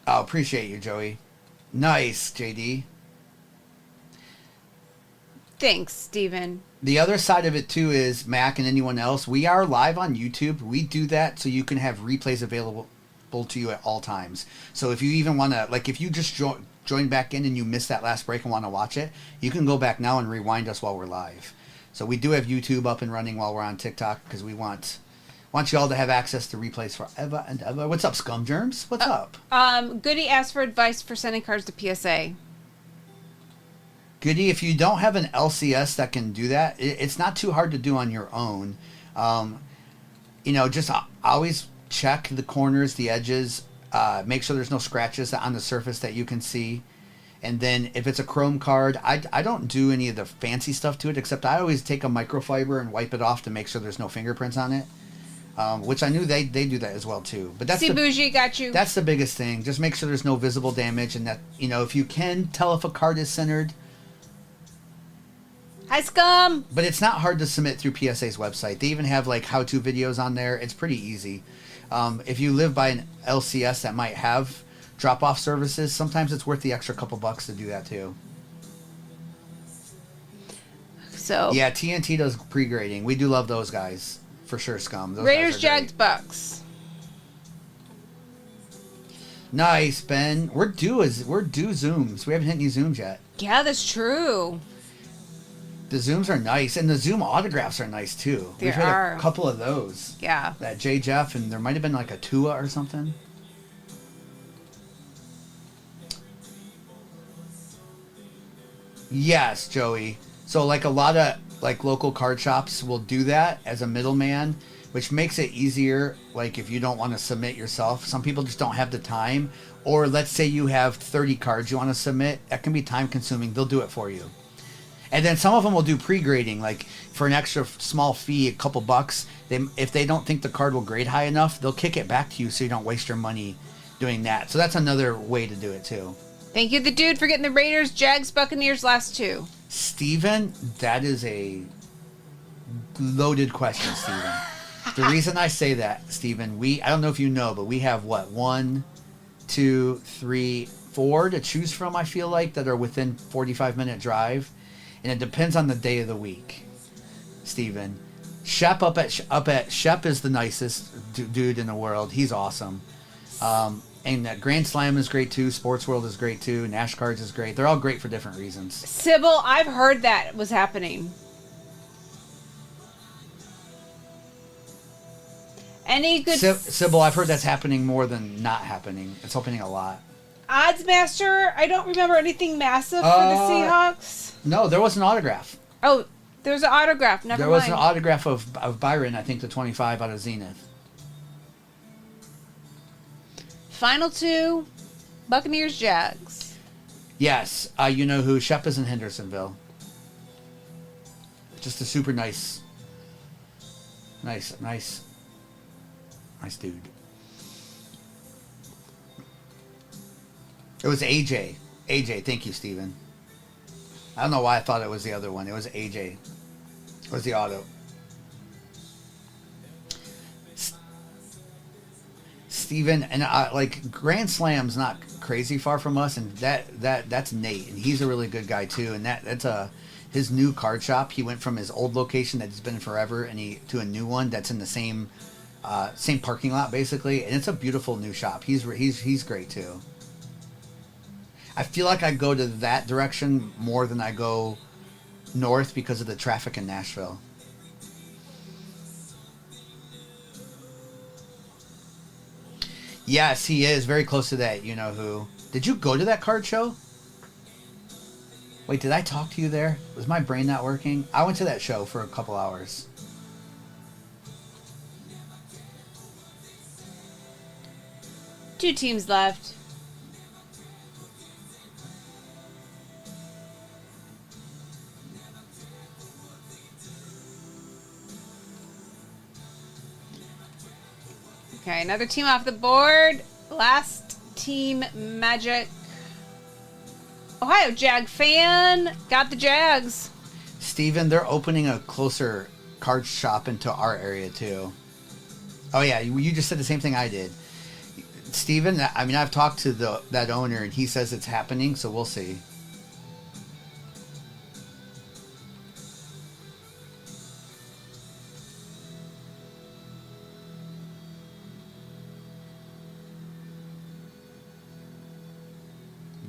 Oh, appreciate you, Joey. Nice, JD. Thanks, Steven. The other side of it, too, is Mac and anyone else. We are live on YouTube. We do that so you can have replays available to you at all times. So if you even want to, like, if you just join back in and you missed that last break and want to watch it, you can go back now and rewind us while we're live. So we do have YouTube up and running while we're on TikTok because we want you all to have access to replays forever and ever. What's up, Scum Germs? What's up? Goody asked for advice for sending cards to PSA. Goody, if you don't have an LCS that can do that, it's not too hard to do on your own. just always check the corners, the edges, make sure there's no scratches on the surface that you can see. And then if it's a chrome card, I don't do any of the fancy stuff to it, except I always take a microfiber and wipe it off to make sure there's no fingerprints on it. Which I knew they do that as well too. But that's Bougie got you. That's the biggest thing. Just make sure there's no visible damage, and that if you can tell if a card is centered. Hi, scum. But it's not hard to submit through PSA's website. They even have like how-to videos on there. It's pretty easy. If you live by an LCS that might have drop-off services, sometimes it's worth the extra couple bucks to do that too. So yeah, TNT does pre-grading. We do love those guys for sure. Scum. Those Raiders, guys are Jags, great. Bucks. Nice, Ben. We're due zooms. We haven't hit any zooms yet. Yeah, that's true. The zooms are nice, and the zoom autographs are nice too. There We've had are a couple of those. Yeah. That J. Jeff, and there might have been like a Tua or something. Yes, Joey. So like a lot of like local card shops will do that as a middleman, which makes it easier. Like if you don't want to submit yourself, some people just don't have the time. Or let's say you have 30 cards you want to submit. That can be time consuming. They'll do it for you. And then some of them will do pre-grading, like for an extra small fee, a couple bucks. If they don't think the card will grade high enough, they'll kick it back to you so you don't waste your money doing that. So that's another way to do it too. Thank you, the dude, for getting the Raiders, Jags, Buccaneers last two. Steven, that is a loaded question, Steven. The reason I say that, Steven, I don't know if you know, but we have what, 1, 2, 3, 4 to choose from, I feel like, that are within 45-minute drive. And it depends on the day of the week, Steven. Shep up at Shep is the nicest dude in the world. He's awesome. And Grand Slam is great too. Sports World is great too. Nash Cards is great. They're all great for different reasons. Sybil, I've heard that was happening. Any good... Sybil, I've heard that's happening more than not happening. It's happening a lot. Odds Master, I don't remember anything massive for the Seahawks. No, there was an autograph. Oh, there's an autograph. Never mind. There was an autograph of Byron, I think, the 25 out of Zenith. Final two, Buccaneers, Jags. Yes, you know who? Shep is in Hendersonville. Just a super nice dude. It was AJ. AJ, thank you, Steven. I don't know why I thought it was the other one. It was AJ. It was the auto. Steven, and like Grand Slam's not crazy far from us, and that's Nate, and he's a really good guy too. And that's his new card shop. He went from his old location that he's been in forever, and to a new one that's in the same parking lot basically, and it's a beautiful new shop. He's great too. I feel like I go to that direction more than I go north because of the traffic in Nashville. Yes, he is very close to that. You know who? Did you go to that card show? Wait, did I talk to you there? Was my brain not working? I went to that show for a couple hours. Two teams left. Okay, another team off the board. Last team, Magic. Ohio Jag fan. Got the Jags. Steven, they're opening a closer card shop into our area too. Oh yeah, you just said the same thing I did. Steven, I mean, I've talked to that owner and he says it's happening, so we'll see.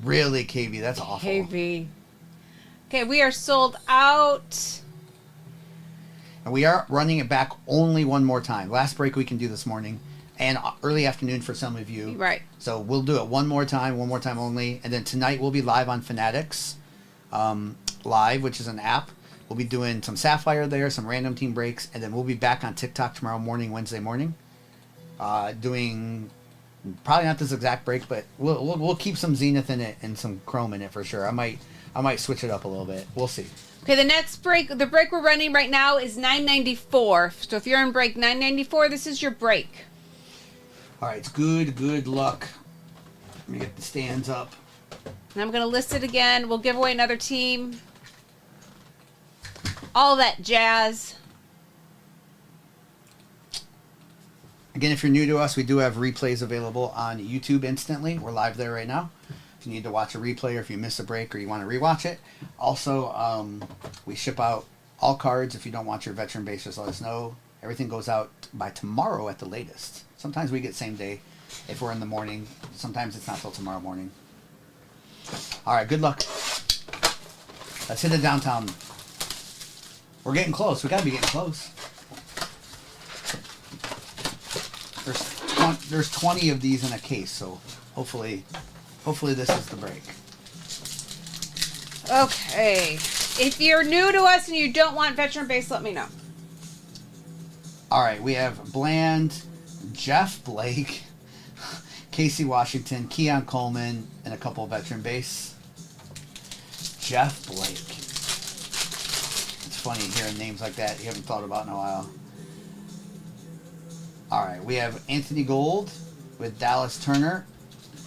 Really, KB? That's awful. KB. Okay, we are sold out. And we are running it back only one more time. Last break we can do this morning. And early afternoon for some of you. Right. So we'll do it one more time only. And then tonight we'll be live on Fanatics Live, which is an app. We'll be doing some Sapphire there, some random team breaks, and then we'll be back on TikTok tomorrow morning, Wednesday morning, doing probably not this exact break, but we'll keep some Zenith in it and some Chrome in it for sure. I might switch it up a little bit. We'll see. Okay, the next break, the break we're running right now is 994. So if you're in break 994, this is your break. All right, it's good luck. Let me get the stands up. And I'm going to list it again. We'll give away another team. All that jazz. Again, if you're new to us, we do have replays available on YouTube instantly. We're live there right now. If you need to watch a replay or if you miss a break or you want to rewatch it. Also, we ship out all cards. If you don't want your veteran base, just let us know. Everything goes out by tomorrow at the latest. Sometimes we get same day if we're in the morning. Sometimes it's not till tomorrow morning. All right, good luck. Let's hit it downtown. We're getting close. We got to be getting close. There's 20 of these in a case, so hopefully this is the break. Okay. If you're new to us and you don't want veteran base, let me know. All right, we have Bland, Jeff Blake, Casey Washington, Keon Coleman, and a couple of veteran base. Jeff Blake. It's funny hearing names like that you haven't thought about in a while. All right, we have Anthony Gold with Dallas Turner,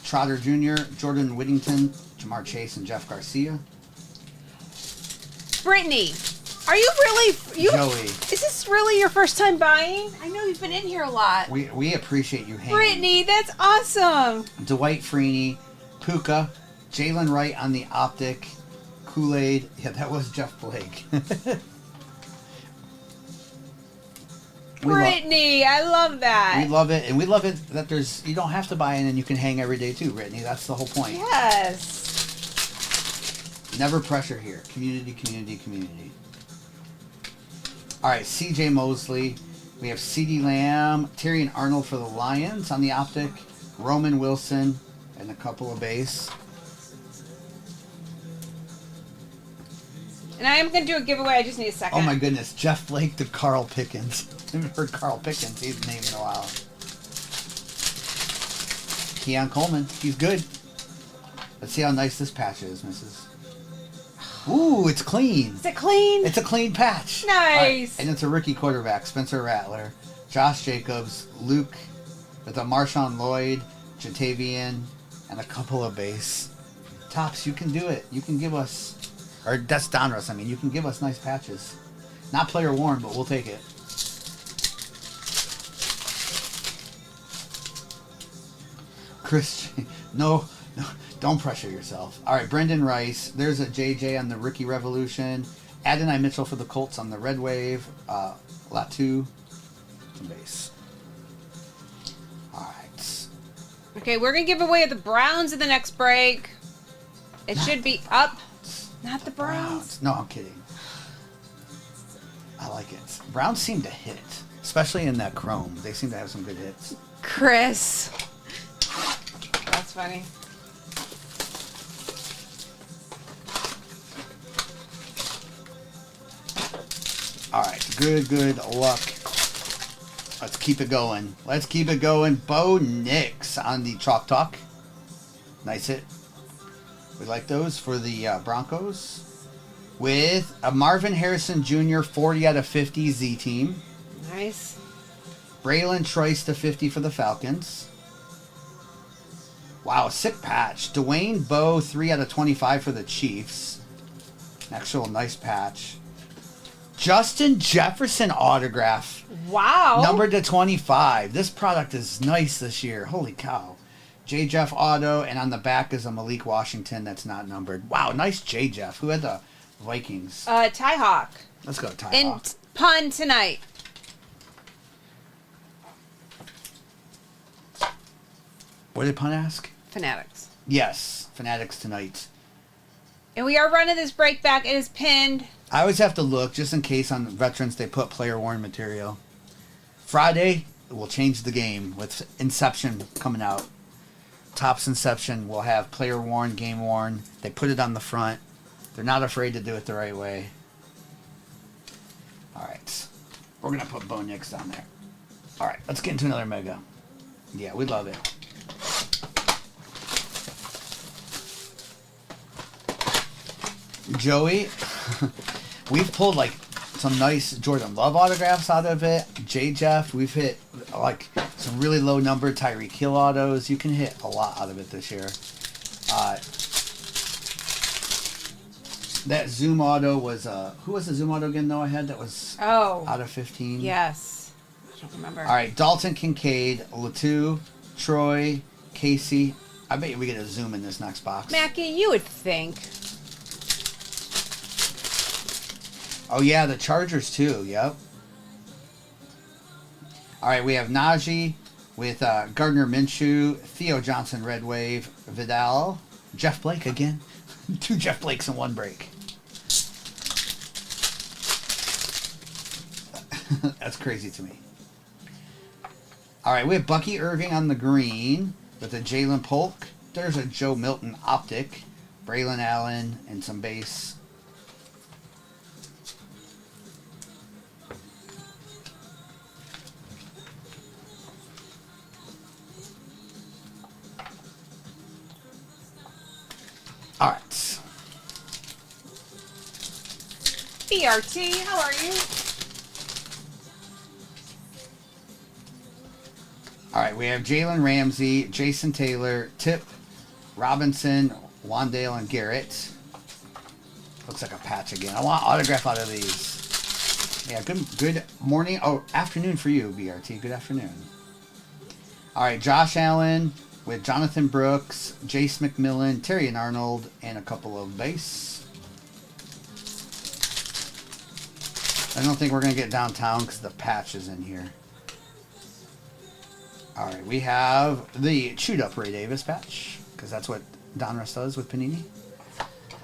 Trotter Jr., Jordan Whittington, Jamar Chase, and Jeff Garcia. Brittany, are you really... Joey. Is this really your first time buying? I know you've been in here a lot. We appreciate you hanging. Brittany, that's awesome. Dwight Freeney, Puka, Jalen Wright on the optic, Kool-Aid. Yeah, that was Jeff Blake. Brittany, I love that. We love it, and we love it that you don't have to buy in and you can hang every day too, Brittany. That's the whole point. Yes. Never pressure here. Community, community, community. All right, CJ Mosley. We have CeeDee Lamb, Terry and Arnold for the Lions on the optic, Roman Wilson, and a couple of base. And I am going to do a giveaway. I just need a second. Oh my goodness, Jeff Blake to Carl Pickens. I haven't heard Carl Pickens' name in a while. Keon Coleman, he's good. Let's see how nice this patch is, Mrs. Ooh, it's clean. Is it clean? It's a clean patch. Nice. Right. And it's a rookie quarterback, Spencer Rattler, Josh Jacobs, Luke with a Marshawn Lloyd, Jatavian, and a couple of base. Tops, you can do it. You can give us, or that's Donruss, I mean, you can give us nice patches. Not player worn, but we'll take it. Chris, no, don't pressure yourself. All right, Brendan Rice. There's a JJ on the Rookie Revolution. Adonai Mitchell for the Colts on the Red Wave. Latu, some base. All right. Okay, we're going to give away the Browns in the next break. It should be up. Not the Browns. No, I'm kidding. I like it. Browns seem to hit, especially in that chrome. They seem to have some good hits. Chris. That's funny. All right, good luck. Let's keep it going. Let's keep it going. Bo Nix on the Chalk Talk. Nice hit. We like those for the Broncos. With a Marvin Harrison Jr. 40 out of 50 Z team. Nice. Braylon Trice to 50 for the Falcons. Wow, sick patch. Dwayne Bowe 3 out of 25 for the Chiefs. Actual nice patch. Justin Jefferson autograph. Wow. Numbered to 25. This product is nice this year. Holy cow. J. Jeff auto, and on the back is a Malik Washington that's not numbered. Wow, nice J. Jeff. Who had the Vikings? Ty Hawk. Let's go, Ty And Hawk. pun tonight. What did Pun ask? Fanatics. Yes, Fanatics tonight. And we are running this break back. It is pinned. I always have to look, just in case on veterans they put player worn material. Friday, we'll change the game with Inception coming out. Topps Inception will have player worn, game worn. They put it on the front. They're not afraid to do it the right way. All right. We're going to put Bo Nix down there. All right. Let's get into another Mega. Yeah, we love it. Joey, we've pulled like some nice Jordan Love autographs out of it. J. Jeff, we've hit like some really low number Tyreek Hill autos. You can hit a lot out of it this year. That Zoom auto was who was the Zoom auto again? Though I had that was out of 15. Yes, I don't remember. All right, Dalton Kincaid, Latu, Troy, Casey. I bet you we get a Zoom in this next box. Mackie, you would think. Oh, yeah, the Chargers, too. Yep. All right, we have Najee with Gardner Minshew, Theo Johnson, Red Wave, Vidal, Jeff Blake again. 2 Jeff Blakes in one break. That's crazy to me. All right, we have Bucky Irving on the green with a Jalen Polk. There's a Joe Milton optic, Braylon Allen, and some base. All right. BRT, how are you? All right, we have Jalen Ramsey, Jason Taylor, Tip, Robinson, Wandale, and Garrett. Looks like a patch again. I want autograph out of these. Yeah, good morning. Oh, afternoon for you, BRT. Good afternoon. All right, Josh Allen with Jonathan Brooks, Jace McMillan, Terry and Arnold, and a couple of base. I don't think we're going to get downtown because the patch is in here. All right, we have the chewed up Ray Davis patch because that's what Donruss does with Panini.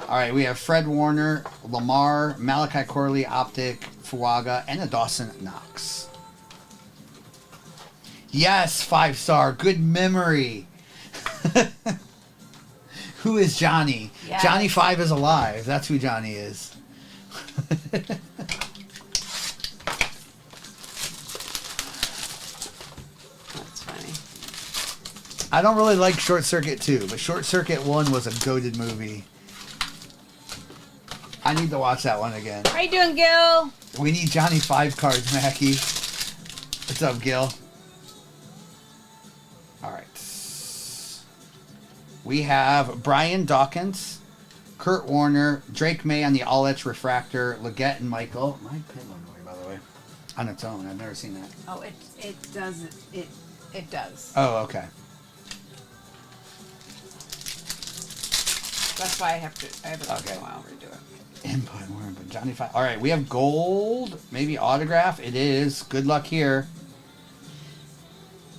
All right, we have Fred Warner, Lamar, Malachi Corley, Optic, Fuaga, and a Dawson Knox. Yes, 5-star. Good memory. Who is Johnny? Yes. Johnny 5 is alive. That's who Johnny is. That's funny. I don't really like Short Circuit 2, but Short Circuit 1 was a goated movie. I need to watch that one again. How you doing, Gil? We need Johnny 5 cards, Mackie. What's up, Gil? All right. We have Brian Dawkins, Kurt Warner, Drake May on the All-Etch Refractor, Leggett and Michael. My pen went away, by the way. On its own. I've never seen that. Oh, it does. It does. Oh, okay. That's why I have to Okay. go out and redo it. Input, but Johnny 5. All right, we have gold, maybe autograph. It is. Good luck here.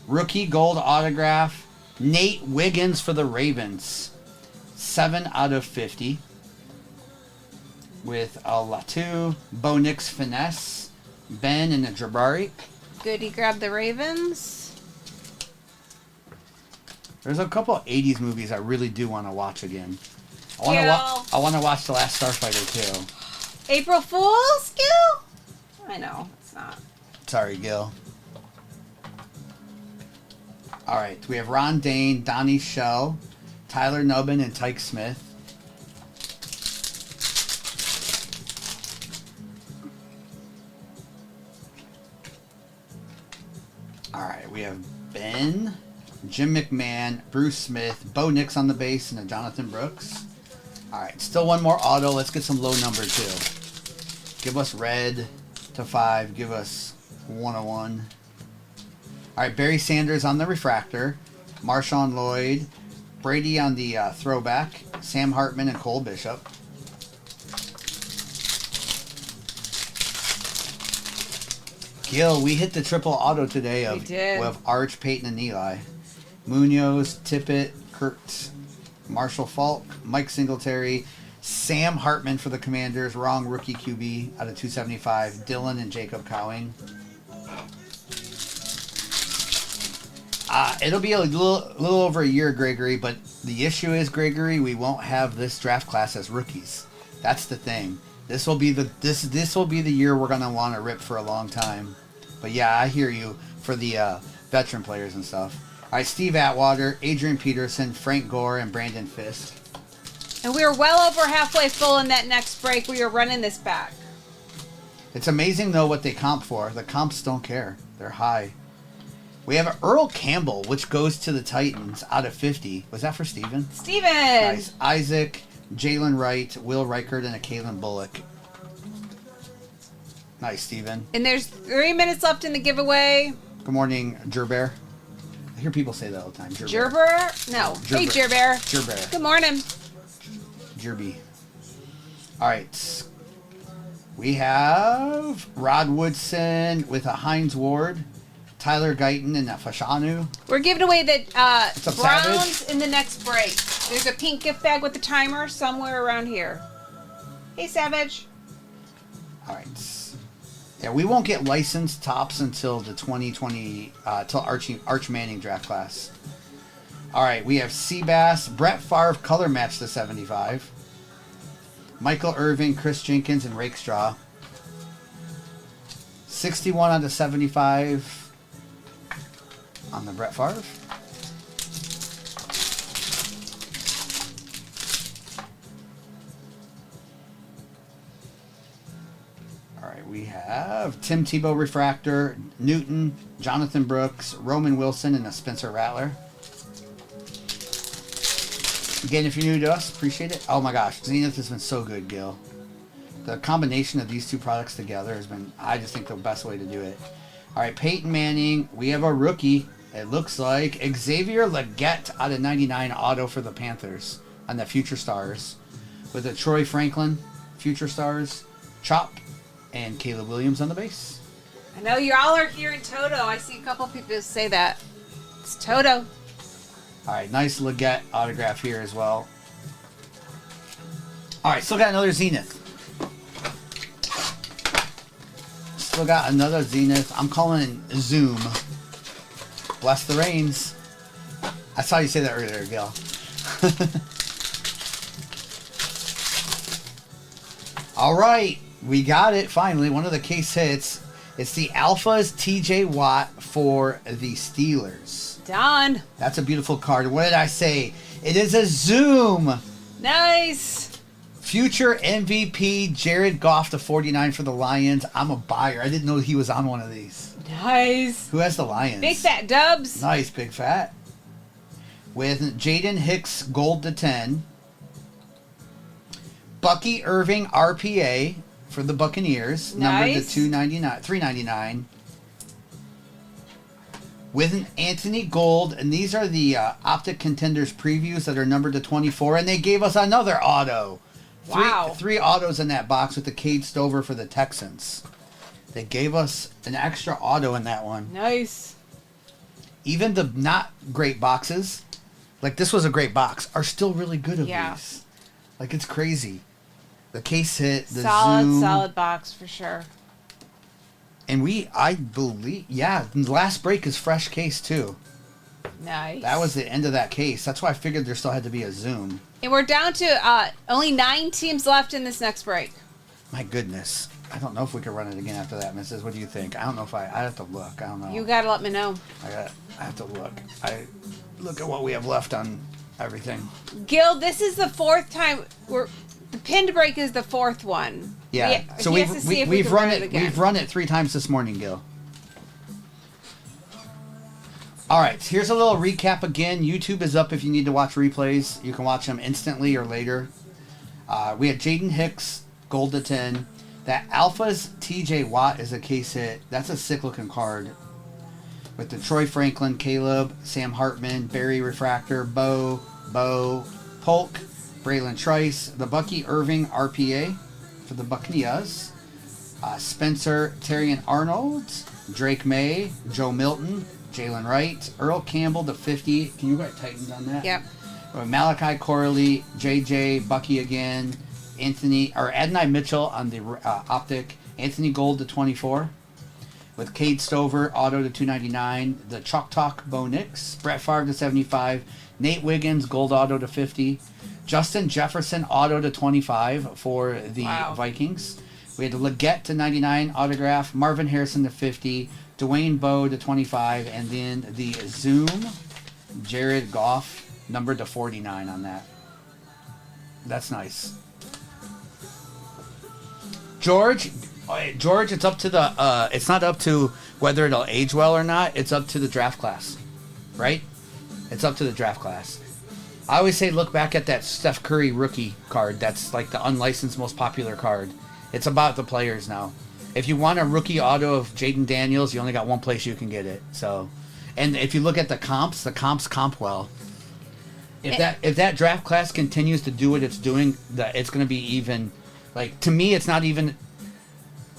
Rookie gold autograph. Nate Wiggins for the Ravens. 7 out of 50. With a Latu, Bo Nix Finesse, Ben, and a Jabari. Good, he grabbed the Ravens. There's a couple of 80s movies I really do want to watch again. I want to watch The Last Starfighter too. April Fool's, Gil? I know, it's not. Sorry, Gil. All right, we have Ron Dane, Donnie Shell, Tyler Nubbin, and Tyke Smith. All right, we have Ben, Jim McMahon, Bruce Smith, Bo Nix on the base, and a Jonathan Brooks. All right, still one more auto. Let's get some low number too. Give us red to 5. Give us 101. All right, Barry Sanders on the refractor, Marshawn Lloyd, Brady on the throwback, Sam Hartman and Cole Bishop. Gil, we hit the triple auto today of We did. with Arch, Peyton, and Eli. Munoz, Tippett, Kurt, Marshall Falk, Mike Singletary, Sam Hartman for the Commanders, wrong rookie QB out of 275, Dylan and Jacob Cowing. It'll be a little over a year, Gregory, but the issue is, Gregory, we won't have this draft class as rookies. That's the thing. This will be the year we're gonna want to rip for a long time. But yeah, I hear you for the veteran players and stuff. All right, Steve Atwater, Adrian Peterson, Frank Gore, and Brandon Fisk. And we are well over halfway full in that next break. We are running this back. It's amazing though what they comp for. The comps don't care. They're high. We have Earl Campbell, which goes to the Titans out of 50. Was that for Steven? Steven! Nice. Isaac, Jalen Wright, Will Reichert, and a Kalen Bullock. Nice, Steven. And there's 3 minutes left in the giveaway. Good morning, Gerber. I hear people say that all the time. Gerber? No. Gerber. Hey, Gerber. Gerber. Good morning. Jerby. All right. We have Rod Woodson with a Hines Ward, Tyler Guyton, and a Fashanu. We're giving away the up, Browns Savage? in the next break. There's a pink gift bag with the timer somewhere around here. Hey, Savage. All right. Yeah, we won't get licensed tops until the 2020, till Arch Manning draft class. All right, we have Seabass, Brett Favre color match to 75. Michael Irvin, Chris Jenkins, and Rakestraw. 61 out of 75 on the Brett Favre. All right, we have Tim Tebow refractor, Newton, Jonathan Brooks, Roman Wilson, and a Spencer Rattler. Again, if you're new to us, appreciate it. Oh my gosh, Zenith has been so good, Gil. The combination of these two products together has been, I just think, the best way to do it. All right, Peyton Manning. We have a rookie. It looks like Xavier Legette out of 99 auto for the Panthers on the Future Stars. With a Troy Franklin, Future Stars, Chop, and Caleb Williams on the base. I know you all are here in Toto. I see a couple people say that. It's Toto. All right, nice Legette autograph here as well. All right, still got another Zenith. Still got another Zenith. I'm calling Zoom. Bless the Reigns. I saw you say that earlier, Gil. All right, we got it finally. One of the case hits. It's the Alphas TJ Watt for the Steelers. Done. That's a beautiful card. What did I say? It is a Zoom. Nice. Future MVP Jared Goff to 49 for the Lions. I'm a buyer. I didn't know he was on one of these. Nice. Who has the Lions? Big Fat Dubs. Nice, Big Fat. With Jaden Hicks gold to 10. Bucky Irving RPA for the Buccaneers. Numbered to 399. With an Anthony Gold, and these are the Optic Contenders previews that are numbered to 24, and they gave us another auto. Wow. Three autos in that box with the Cade Stover for the Texans. They gave us an extra auto in that one. Nice. Even the not great boxes, like this was a great box, are still really good of these. Like, it's crazy. The case hit, the Zoom. Solid box for sure. And I believe, the last break is fresh case too. Nice. That was the end of that case. That's why I figured there still had to be a Zoom. And we're down to only 9 teams left in this next break. My goodness. I don't know if we could run it again after that, Mrs. What do you think? I don't know if I have to look. I don't know. You gotta let me know. I have to look. I look at what we have left on everything. Gil, this is the 4th time the pinned break is the 4th one. Yeah. So we've run it. We've run it 3 times this morning, Gil. All right. Here's a little recap again. YouTube is up if you need to watch replays. You can watch them instantly or later. We had Jaden Hicks, gold to 10. That Alphas TJ Watt is a case hit. That's a sick looking card. With the Troy Franklin, Caleb, Sam Hartman, Barry Refractor, Bo, Polk, Braylon Trice, the Bucky Irving RPA for the Buccaneers, Spencer Terrian Arnold, Drake May, Joe Milton, Jalen Wright, Earl Campbell to 50. Can you write Titans on that? Yep. Malachi Corley, JJ, Bucky again, Adonai Mitchell on the Optic, Anthony Gold to 24. with Cade Stover, auto to 299. The Chalk Talk Bo Nix, Brett Favre to 75. Nate Wiggins, gold auto to 50. Justin Jefferson, auto to 25 for the Vikings. We had Leggett to 99 autograph. Marvin Harrison to 50. Dwayne Bowe to 25. And then the Zoom, Jared Goff, numbered to 49 on that. That's nice. George, it's up to the. It's not up to whether it'll age well or not. It's up to the draft class, right? It's up to the draft class. I always say look back at that Steph Curry rookie card. That's like the unlicensed most popular card. It's about the players now. If you want a rookie auto of Jaden Daniels, you only got one place you can get it. So, and if you look at the comps comp well. If that draft class continues to do what it's doing, it's going to be even. Like, to me, it's not even...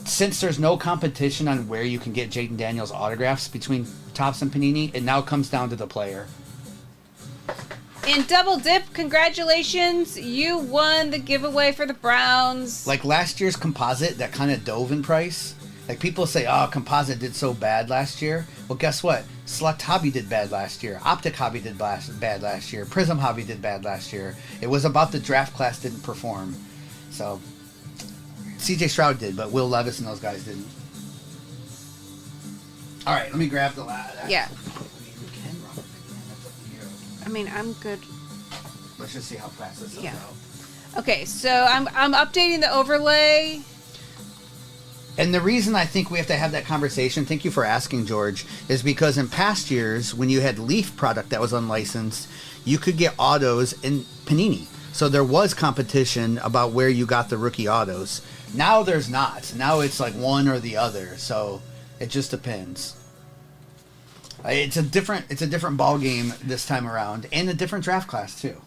Since there's no competition on where you can get Jaden Daniels autographs between Topps and Panini, it now comes down to the player. In Double Dip, congratulations. You won the giveaway for the Browns. Like last year's composite that kind of dove in price. Like, people say, oh, composite did so bad last year. Well, guess what? Select Hobby did bad last year. Optic Hobby did bad last year. Prism Hobby did bad last year. It was about the draft class didn't perform. So... CJ Stroud did, but Will Levis and those guys didn't. All right, let me grab the last. Yeah. We can run it again. That's up to you. I mean, I'm good. Let's just see how fast this goes out. Okay, so I'm updating the overlay. And the reason I think we have to have that conversation, thank you for asking, George, is because in past years, when you had Leaf product that was unlicensed, you could get autos in Panini. So there was competition about where you got the rookie autos. Now there's not. Now it's like one or the other. So it just depends. It's a different ball game this time around, and a different draft class too.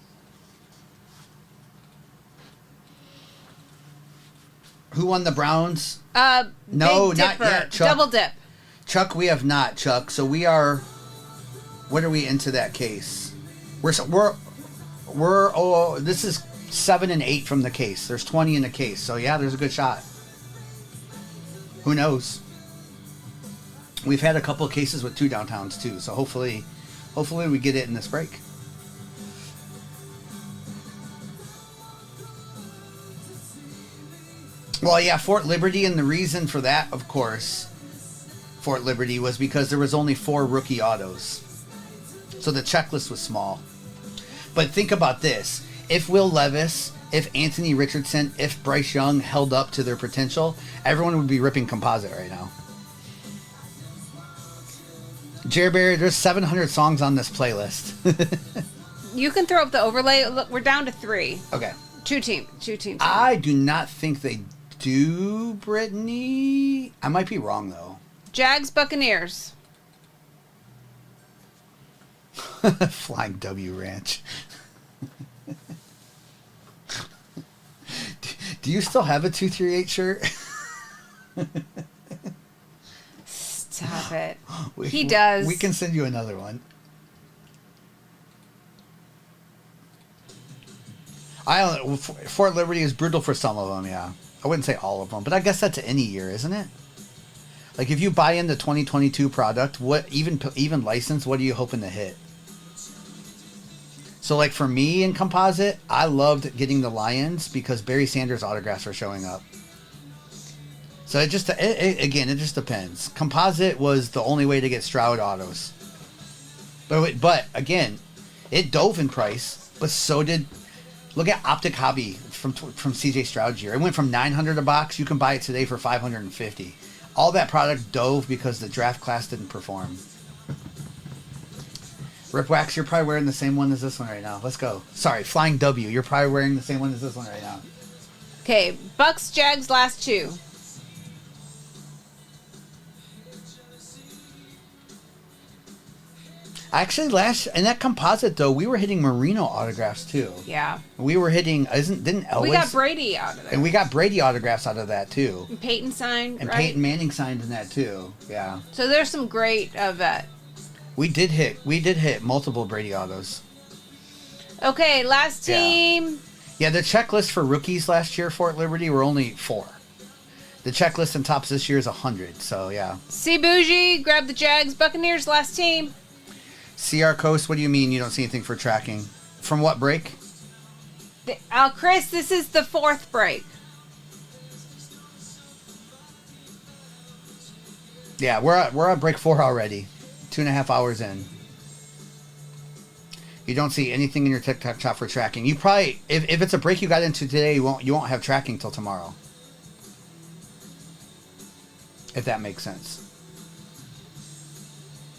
Who won the Browns? No, Big not Dipper. yet. Chuck. Double Dip. Chuck, we have not, Chuck. So we are. What are we into that case? This is 7 and 8 from the case. There's 20 in the case. So yeah, there's a good shot. Who knows? We've had a couple of cases with 2 downtowns too. So hopefully we get it in this break. Well, yeah, Fort Liberty, and the reason for that, of course, Fort Liberty was because there was only 4 rookie autos. So the checklist was small. But think about this. If Will Levis, if Anthony Richardson, if Bryce Young held up to their potential, everyone would be ripping composite right now. Jerry Barry, there's 700 songs on this playlist. You can throw up the overlay. Look, we're down to 3. Okay. Two teams. I do not think they do, Brittany. I might be wrong, though. Jags, Buccaneers. Flying W Ranch. Do you still have a 238 shirt? Stop it. He does. We can send you another one. Fort Liberty is brutal for some of them, yeah. I wouldn't say all of them, but I guess that's any year, isn't it? Like, if you buy in the 2022 product, what even license, what are you hoping to hit? So, like, for me in composite, I loved getting the Lions because Barry Sanders autographs are showing up. So it just depends. Composite was the only way to get Stroud autos. But again, it dove in price, but so did. Look at Optic Hobby from CJ Stroud's year. It went from $900 a box. You can buy it today for $550. All that product dove because the draft class didn't perform. Rip Wax, you're probably wearing the same one as this one right now. Let's go. Sorry, Flying W, you're probably wearing the same one as this one right now. Okay, Bucks, Jags, last 2. Actually, in that composite though, we were hitting Marino autographs too. Yeah. We were hitting. Didn't Elway? We got Brady out of there. And we got Brady autographs out of that too. And Peyton signed. And right? Peyton Manning signed in that too. Yeah. So there's some great of that. We did hit multiple Brady autos. Okay, last team. Yeah, the checklist for rookies last year, Fort Liberty, were only 4. The checklist and tops this year is 100. So yeah. C Bougie, grab the Jags, Buccaneers, last team. CR Coast, what do you mean you don't see anything for tracking? From what break? Chris, this is the 4th break. Yeah, we're at break 4 already. 2.5 hours in. You don't see anything in your TikTok shop for tracking. You probably, if it's a break you got into today, you won't have tracking till tomorrow. If that makes sense.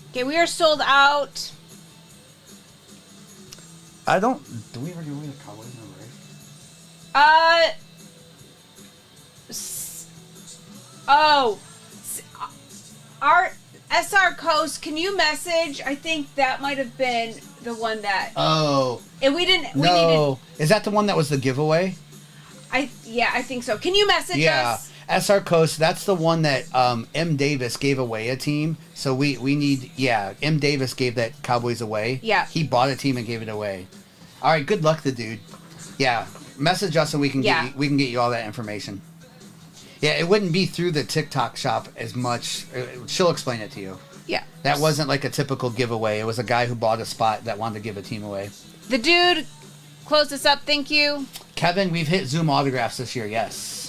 Okay, we are sold out. Do we ever do the Cowboys number? Our SR Coast, can you message? I think that might have been the one that. Oh. And we didn't. No. Is that the one that was the giveaway? I think so. Can you message us? SR Coast, that's the one that M. Davis gave away a team. So we need, M. Davis gave that Cowboys away. Yeah. He bought a team and gave it away. All right, good luck, the dude. Yeah, message us so we can get you all that information. Yeah, it wouldn't be through the TikTok shop as much. She'll explain it to you. Yeah. That wasn't like a typical giveaway. It was a guy who bought a spot that wanted to give a team away. The dude closed us up. Thank you. Kevin, we've hit Zoom autographs this year. Yes.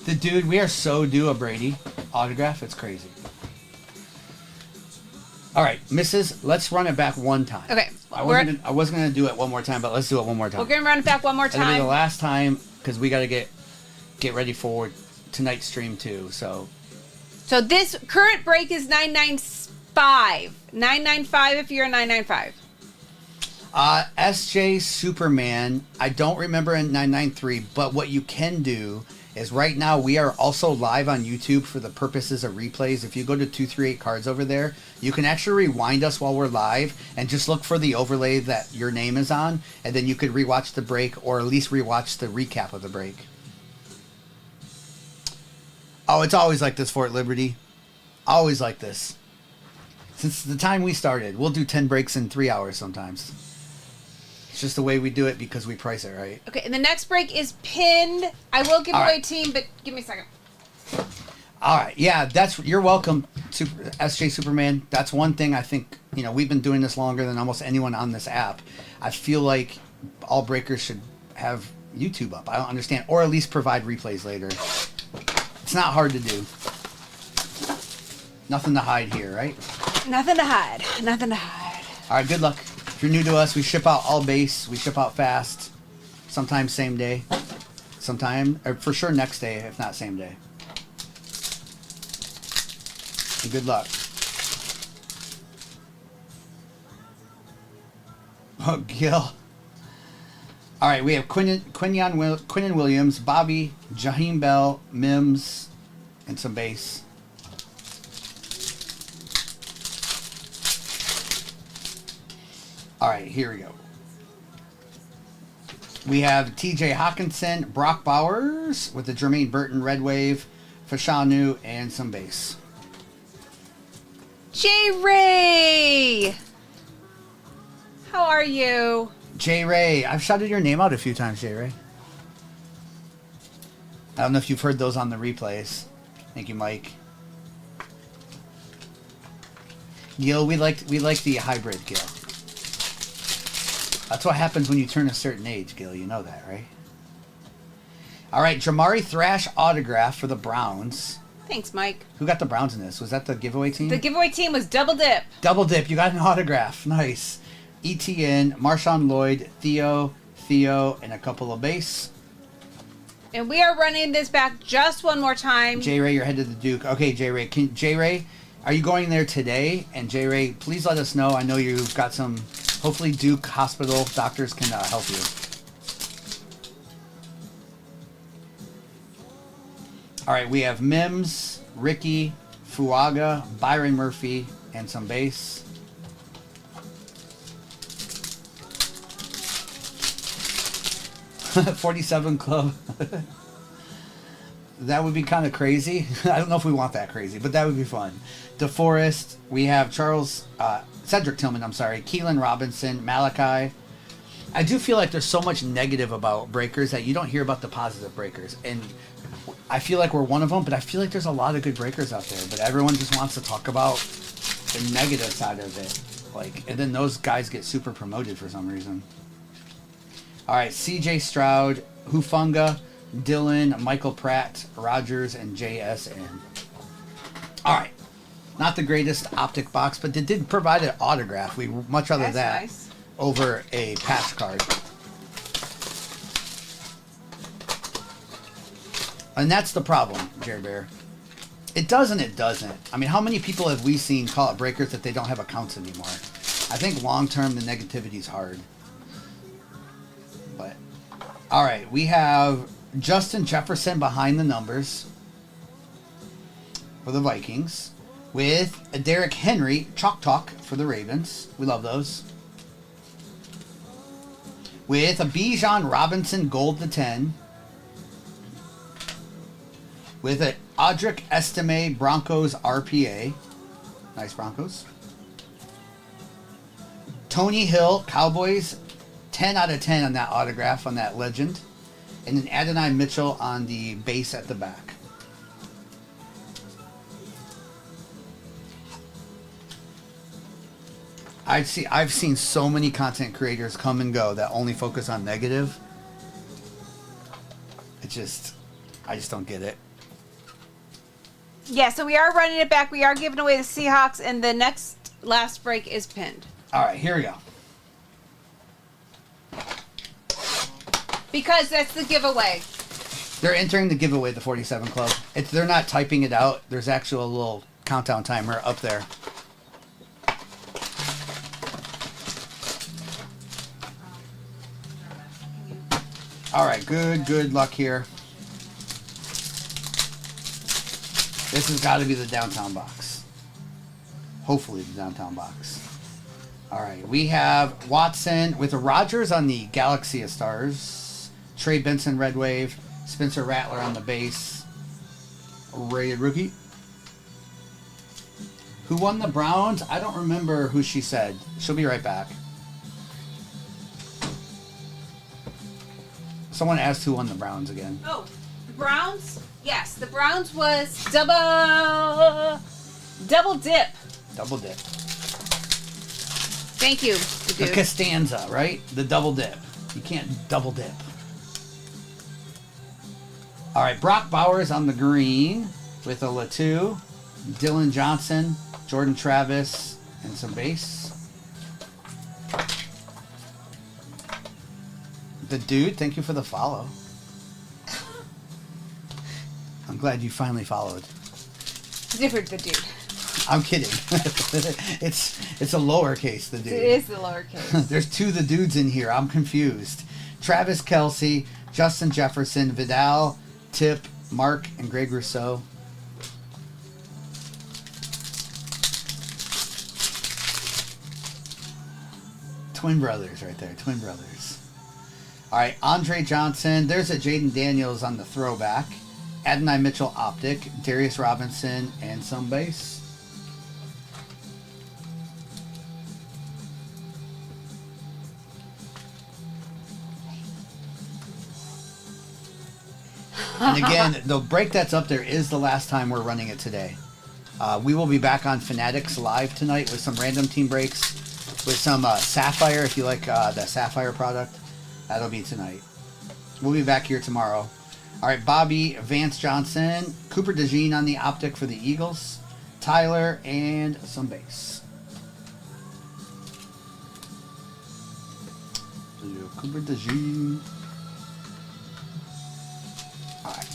The dude, we are so due a Brady autograph. It's crazy. All right, Mrs., let's run it back one time. Okay. I wasn't gonna do it one more time, but let's do it one more time. We're gonna run it back one more time. It'll be the last time because we got to get ready for tonight's stream too. So this current break is 995. 995 if you're a 995. SJ Superman, I don't remember in 993, but what you can do is right now we are also live on YouTube for the purposes of replays. If you go to 238 Cards over there, you can actually rewind us while we're live and just look for the overlay that your name is on, and then you could rewatch the break or at least rewatch the recap of the break. Oh, it's always like this, Fort Liberty. Always like this. Since the time we started, we'll do 10 breaks in 3 hours sometimes. It's just the way we do it because we price it right. Okay, and the next break is pinned. I will give away a team, but give me a second. All right, yeah, you're welcome, SJ Superman. That's one thing I think, we've been doing this longer than almost anyone on this app. I feel like all breakers should have YouTube up. I don't understand, or at least provide replays later. It's not hard to do. Nothing to hide here, right? Nothing to hide. Nothing to hide. All right, good luck. If you're new to us, we ship out all base. We ship out fast. Sometimes same day. Or for sure next day, if not same day. And good luck. Oh, Gil. All right, we have Quinnen Williams, Bobby, Jaheim Bell, Mims, and some base. All right, here we go. We have T.J. Hawkinson, Brock Bowers with the Jermaine Burton Red Wave, Fashanu, and some base. J-Ray! How are you? J-Ray. I've shouted your name out a few times, J-Ray. I don't know if you've heard those on the replays. Thank you, Mike. Gil, we like the hybrid, Gil. That's what happens when you turn a certain age, Gil. You know that, right? All right, Jamari Thrash autograph for the Browns. Thanks, Mike. Who got the Browns in this? Was that the giveaway team? The giveaway team was Double Dip. Double Dip. You got an autograph. Nice. ETN, Marshawn Lloyd, Theo, and a couple of base. And we are running this back just one more time. J-Ray, you're headed to the Duke. Okay, J-Ray. J-Ray, are you going there today? And J-Ray, please let us know. I know you've got some... Hopefully Duke Hospital doctors can help you. All right, we have Mims, Ricky, Fuaga, Byron Murphy, and some base. $47 club. That would be kind of crazy. I don't know if we want that crazy, but that would be fun. DeForest, we have Cedric Tillman, Keelan Robinson, Malachi. I do feel like there's so much negative about breakers that you don't hear about the positive breakers. And I feel like we're one of them, but I feel like there's a lot of good breakers out there. But everyone just wants to talk about the negative side of it. Like, and then those guys get super promoted for some reason. All right, CJ Stroud, Hufunga, Dylan, Michael Pratt, Rogers, and JSN. All right. Not the greatest optic box, but they did provide an autograph. We much rather that nice. over a patch card. And that's the problem, Jerry Bear. It does and it doesn't. I mean, how many people have we seen call it breakers that they don't have accounts anymore? I think long term the negativity is hard. But all right, we have Justin Jefferson behind the numbers for the Vikings, with a Derrick Henry chalk talk for the Ravens. We love those. With a Bijan Robinson gold to 10. With an Audric Estime Broncos RPA. Nice Broncos. Tony Hill Cowboys 10 out of 10 on that autograph on that legend. And an Adonai Mitchell on the base at the back. I've seen so many content creators come and go that only focus on negative. I just don't get it. Yeah, so we are running it back. We are giving away the Seahawks, and the next last break is pinned. All right, here we go. Because that's the giveaway. They're entering the giveaway, the 47 Club. They're not typing it out. There's actually a little countdown timer up there. All right, good luck here. This has got to be the downtown box. Hopefully the downtown box. All right, we have Watson with a Rogers on the Galaxy of Stars. Trey Benson, Red Wave. Spencer Rattler on the base. Rated rookie. Who won the Browns? I don't remember who she said. She'll be right back. Someone asked who won the Browns again. Oh, the Browns? Yes, the Browns was double dip. Double dip. Thank you, The dude. Costanza, right? The double dip. You can't double dip. All right, Brock Bowers on the green with a Latu, Dylan Johnson, Jordan Travis, and some base. The dude, thank you for the follow. I'm glad you finally followed. Different, the dude. I'm kidding. it's a lowercase, the dude. It is the lowercase. There's two the dudes in here. I'm confused. Travis Kelce, Justin Jefferson, Vidal, Tip, Mark, and Greg Rousseau. Twin brothers right there. Twin brothers. All right, Andre Johnson. There's a Jaden Daniels on the throwback. Adonai Mitchell optic. Darius Robinson, and some base. And again, the break that's up there is the last time we're running it today. We will be back on Fanatics Live tonight with some random team breaks, with some Sapphire, if you like the Sapphire product. That'll be tonight. We'll be back here tomorrow. All right, Bobby Vance Johnson, Cooper DeJean on the optic for the Eagles, Tyler, and some base. Cooper DeJean. All right.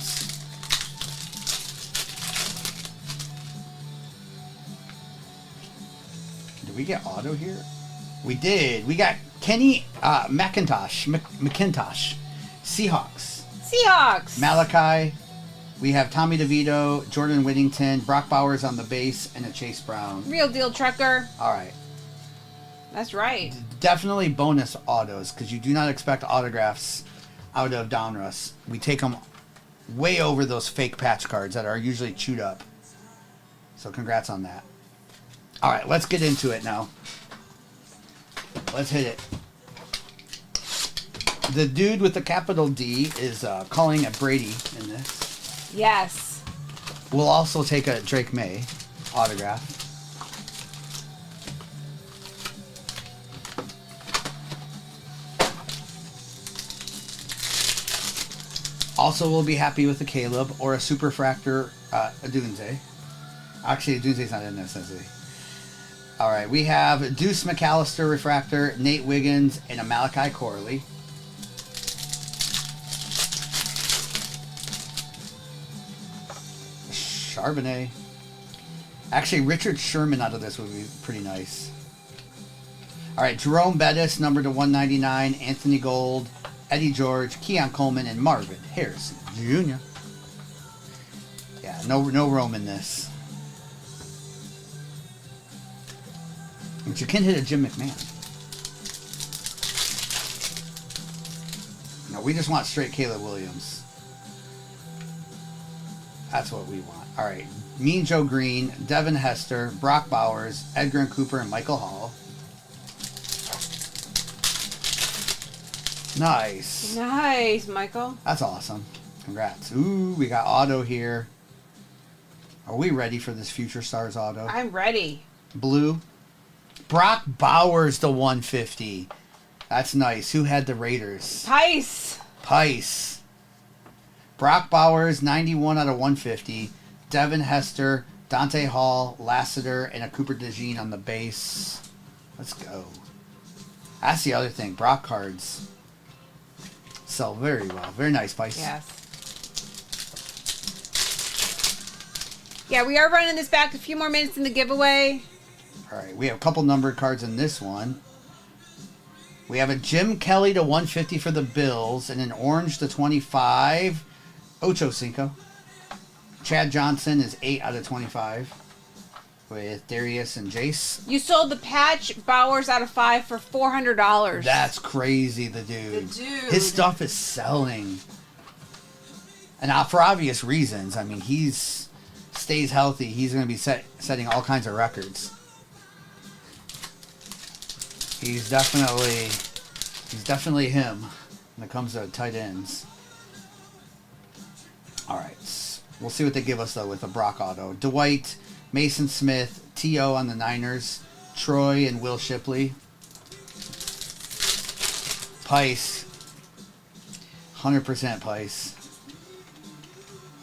Did we get auto here? We did. We got Kenny McIntosh, Seahawks. Seahawks. Malachi. We have Tommy DeVito, Jordan Whittington, Brock Bowers on the base, and a Chase Brown. Real deal trucker. All right. That's right. Definitely bonus autos, because you do not expect autographs out of Donruss. We take them way over those fake patch cards that are usually chewed up. So congrats on that. All right, let's get into it now. Let's hit it. The dude with the capital D is calling a Brady in this. Yes. We'll also take a Drake May autograph. Also, we'll be happy with a Caleb or a Superfractor, a Dunze. Actually, Dunze's not in this, is he? All right, we have Deuce McAllister Refractor, Nate Wiggins, and a Malachi Corley. Charbonnet. Actually, Richard Sherman out of this would be pretty nice. All right, Jerome Bettis, number to 199, Anthony Gold, Eddie George, Keon Coleman, and Marvin Harrison Jr. Yeah, no Rome in this. But you can hit a Jim McMahon. No, we just want straight Caleb Williams. That's what we want. All right, Mean Joe Green, Devin Hester, Brock Bowers, Edgar and Cooper, and Michael Hall. Nice. Nice, Michael. That's awesome. Congrats. Ooh, we got auto here. Are we ready for this Future Stars auto? I'm ready. Blue. Brock Bowers to 150. That's nice. Who had the Raiders? Pice. Brock Bowers, 91 out of 150. Devin Hester, Dante Hall, Lassiter, and a Cooper DeJean on the base. Let's go. That's the other thing. Brock cards sell very well. Very nice, Pice. Yes. Yeah, we are running this back a few more minutes in the giveaway. All right, we have a couple numbered cards in this one. We have a Jim Kelly to 150 for the Bills and an orange to 25. Ocho Cinco. Chad Johnson is 8 out of 25 with Darius and Jace. You sold the patch Bowers out of 5 for $400. That's crazy, the dude. His stuff is selling. And for obvious reasons. I mean, he's stays healthy. He's going to be setting all kinds of records. He's definitely him when it comes to tight ends. All right. We'll see what they give us, though, with the Brock auto. Dwight, Mason Smith, T.O. on the Niners, Troy and Will Shipley. Pice. 100% Pice.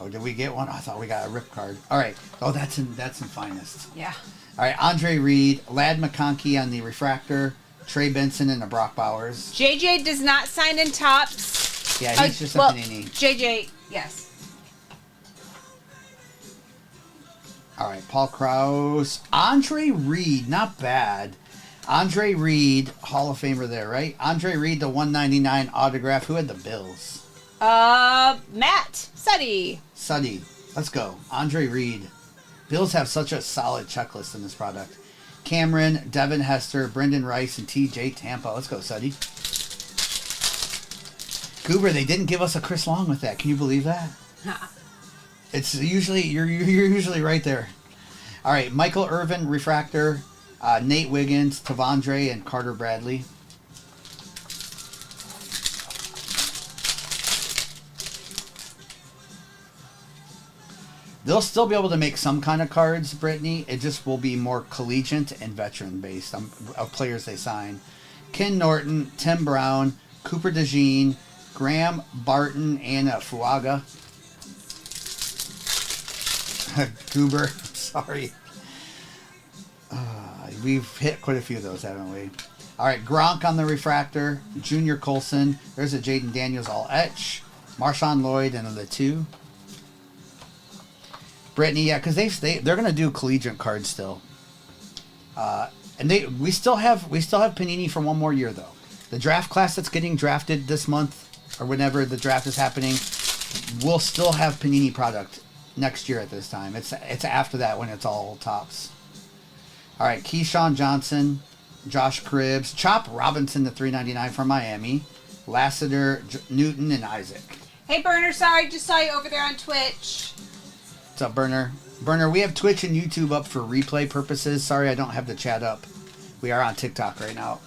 Oh, did we get one? I thought we got a rip card. All right. Oh, that's in finest. Yeah. All right. Andre Reed, Lad McConkey on the refractor, Trey Benson and the Brock Bowers. JJ does not sign in tops. Yeah, he's just a panini. JJ, yes. All right, Paul Krause. Andre Reed, not bad. Andre Reed, Hall of Famer there, right? Andre Reed, the 199 autograph. Who had the Bills? Matt Suddy. Let's go. Andre Reed. Bills have such a solid checklist in this product. Cameron, Devin Hester, Brendan Rice, and TJ Tampa. Let's go, Suddy. Goober, they didn't give us a Chris Long with that. Can you believe that? It's usually, you're usually right there. All right, Michael Irvin, refractor, Nate Wiggins, Tavondre, and Carter Bradley. They'll still be able to make some kind of cards, Brittany. It just will be more collegiate and veteran-based of players they sign. Ken Norton, Tim Brown, Cooper DeJean, Graham Barton, and Fuaga. Goober, sorry. We've hit quite a few of those, haven't we? All right, Gronk on the refractor, Junior Colson. There's a Jaden Daniels all etch. Marshawn Lloyd and the 2. Brittany, yeah, because they're gonna do collegiate cards still. And we still have Panini for one more year though. The draft class that's getting drafted this month or whenever the draft is happening, we'll still have Panini product next year at this time. It's after that when it's all tops. All right, Keyshawn Johnson, Josh Cribbs, Chop Robinson to 399 from Miami, Lassiter, Newton, and Isaac. Hey Burner, sorry, just saw you over there on Twitch. What's up, Burner? Burner, we have Twitch and YouTube up for replay purposes. Sorry I don't have the chat up. We are on TikTok right now.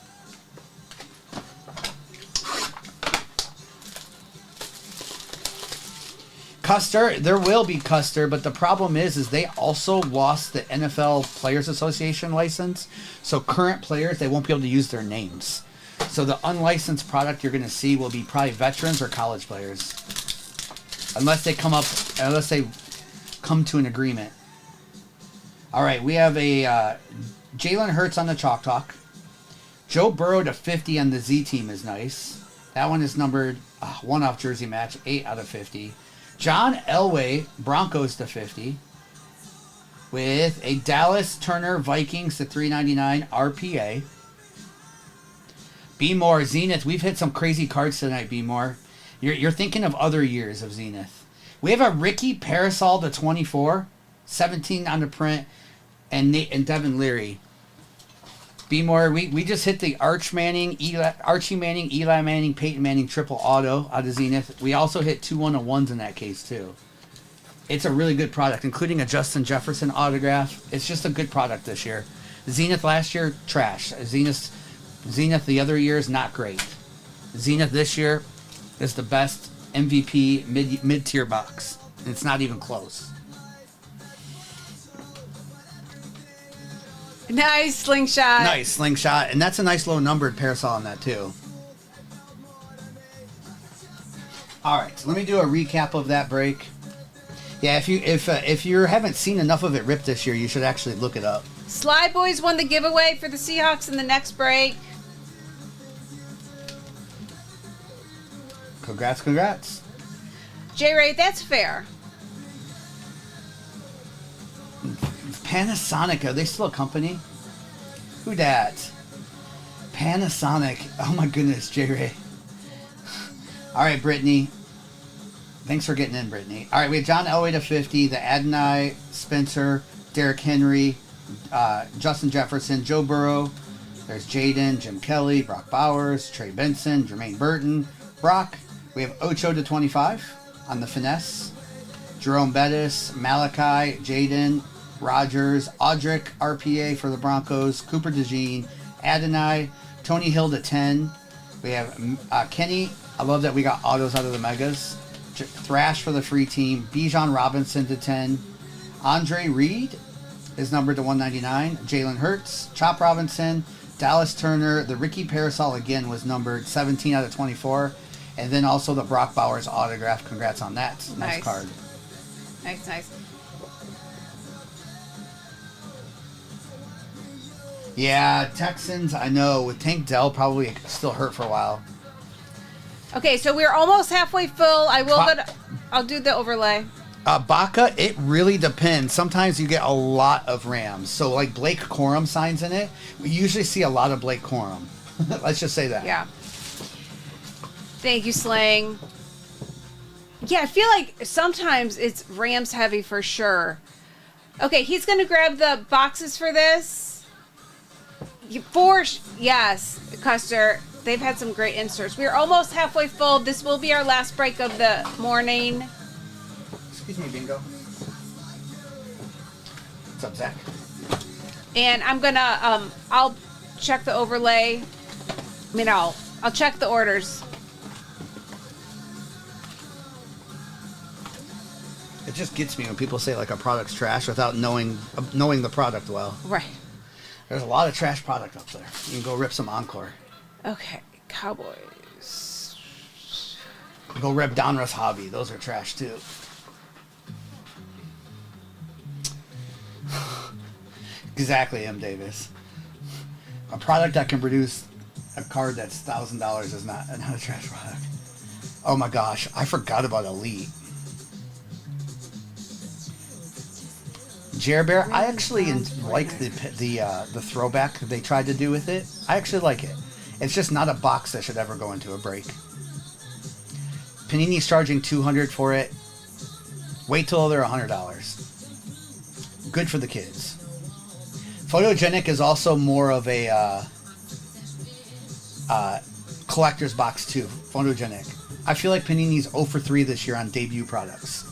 Custer, there will be Custer, but the problem is they also lost the NFL Players Association license. So current players, they won't be able to use their names. So the unlicensed product you're going to see will be probably veterans or college players. Unless they come to an agreement. All right, we have a Jalen Hurts on the Chalk Talk. Joe Burrow to 50 on the Z team is nice. That one is numbered one-off jersey match, 8 out of 50. John Elway, Broncos to 50. With a Dallas Turner Vikings to 399 RPA. B More Zenith. We've hit some crazy cards tonight, B More. You're thinking of other years of Zenith. We have a Ricky Parasol to 24, 17 on the print, and Devin Leary. B More. We just hit the Archie Manning, Eli Manning, Peyton Manning triple auto out of Zenith. We also hit 2 1-1s in that case too. It's a really good product, including a Justin Jefferson autograph. It's just a good product this year. Zenith last year, trash. Zenith the other years, not great. Zenith this year is the best MVP mid-tier box. And it's not even close. Nice slingshot. Nice slingshot. And that's a nice low numbered parasol on that too. Alright, so let me do a recap of that break. Yeah, if you haven't seen enough of it ripped this year, you should actually look it up. Sly Boys won the giveaway for the Seahawks in the next break. Congrats. J-Ray, that's fair. Panasonic, are they still a company? Who dat? Panasonic. Oh my goodness, J-Ray. Alright, Brittany. Thanks for getting in, Brittany. Alright, we have John Elway to 50, the Adonai, Spencer, Derrick Henry, Justin Jefferson, Joe Burrow. There's Jaden, Jim Kelly, Brock Bowers, Trey Benson, Jermaine Burton, Brock. We have Ocho to 25 on the finesse. Jerome Bettis, Malachi, Jaden, Rogers, Audric, RPA for the Broncos, Cooper DeJean, Adonai, Tony Hill to 10. We have Kenny. I love that we got autos out of the Megas. Thrash for the free team. Bijan Robinson to 10. Andre Reed is numbered to 199. Jalen Hurts, Chop Robinson, Dallas Turner. The Ricky Parasol again was numbered 17 out of 24. And then also the Brock Bowers autograph. Congrats on that. Nice card. Nice. Yeah, Texans, I know. With Tank Dell probably still hurt for a while. Okay, so we're almost halfway full. I'll do the overlay. Baca, it really depends. Sometimes you get a lot of Rams. So like Blake Corum signs in it. We usually see a lot of Blake Corum. Let's just say that. Yeah. Thank you, Slang. Yeah, I feel like sometimes it's Rams heavy for sure. Okay, he's going to grab the boxes for this. Yes, Custer. They've had some great inserts. We're almost halfway full. This will be our last break of the morning. Excuse me, Bingo. What's up, Zach? And I'm going to, I'll check the overlay. I'll check the orders. It just gets me when people say like a product's trash without knowing the product well. Right. There's a lot of trash product up there. You can go rip some Encore. Okay, Cowboys. Go rip Donruss Hobby. Those are trash too. Exactly, M. Davis. A product that can produce a card that's $1,000 is not a trash product. Oh my gosh, I forgot about Elite. Jer Bear, I actually like the throwback they tried to do with it. I actually like it. It's just not a box that should ever go into a break. Panini's charging $200 for it. Wait till they're $100. Good for the kids. Photogenic is also more of a collector's box too. Photogenic. I feel like Panini's 0 for 3 this year on debut products.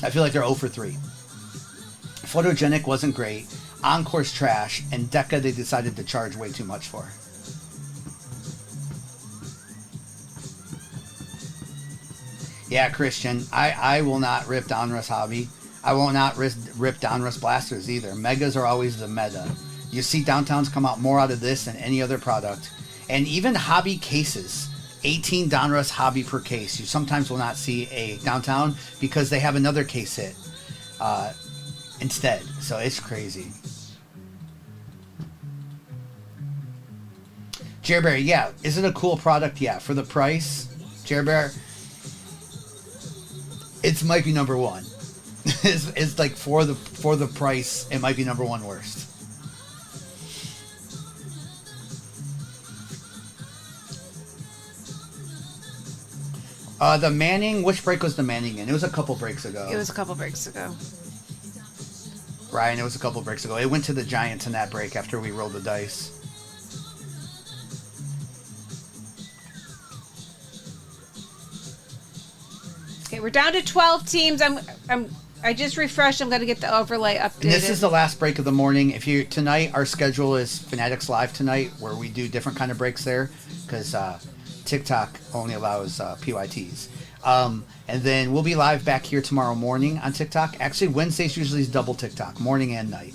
I feel like they're 0 for 3. Photogenic wasn't great. Encore's trash. And Deca they decided to charge way too much for. Yeah, Christian. I will not rip Donruss Hobby. I will not rip Donruss Blasters either. Megas are always the meta. You see Downtowns come out more out of this than any other product. And even hobby cases. 18 Donruss Hobby per case. You sometimes will not see a Downtown because they have another case hit instead. So it's crazy. Jerbear, yeah. Is it a cool product? Yeah. For the price, Jerbear, it might be number one. it's like for the price, it might be number one worst. The Manning, which break was the Manning in? It was a couple breaks ago. It was a couple breaks ago. Ryan, it was a couple breaks ago. It went to the Giants in that break after we rolled the dice. Okay, we're down to 12 teams. I just refreshed. I'm going to get the overlay updated. And this is the last break of the morning. Tonight, our schedule is Fanatics Live tonight, where we do different kind of breaks there, because TikTok only allows PYTs. And then we'll be live back here tomorrow morning on TikTok. Actually, Wednesdays usually is double TikTok, morning and night.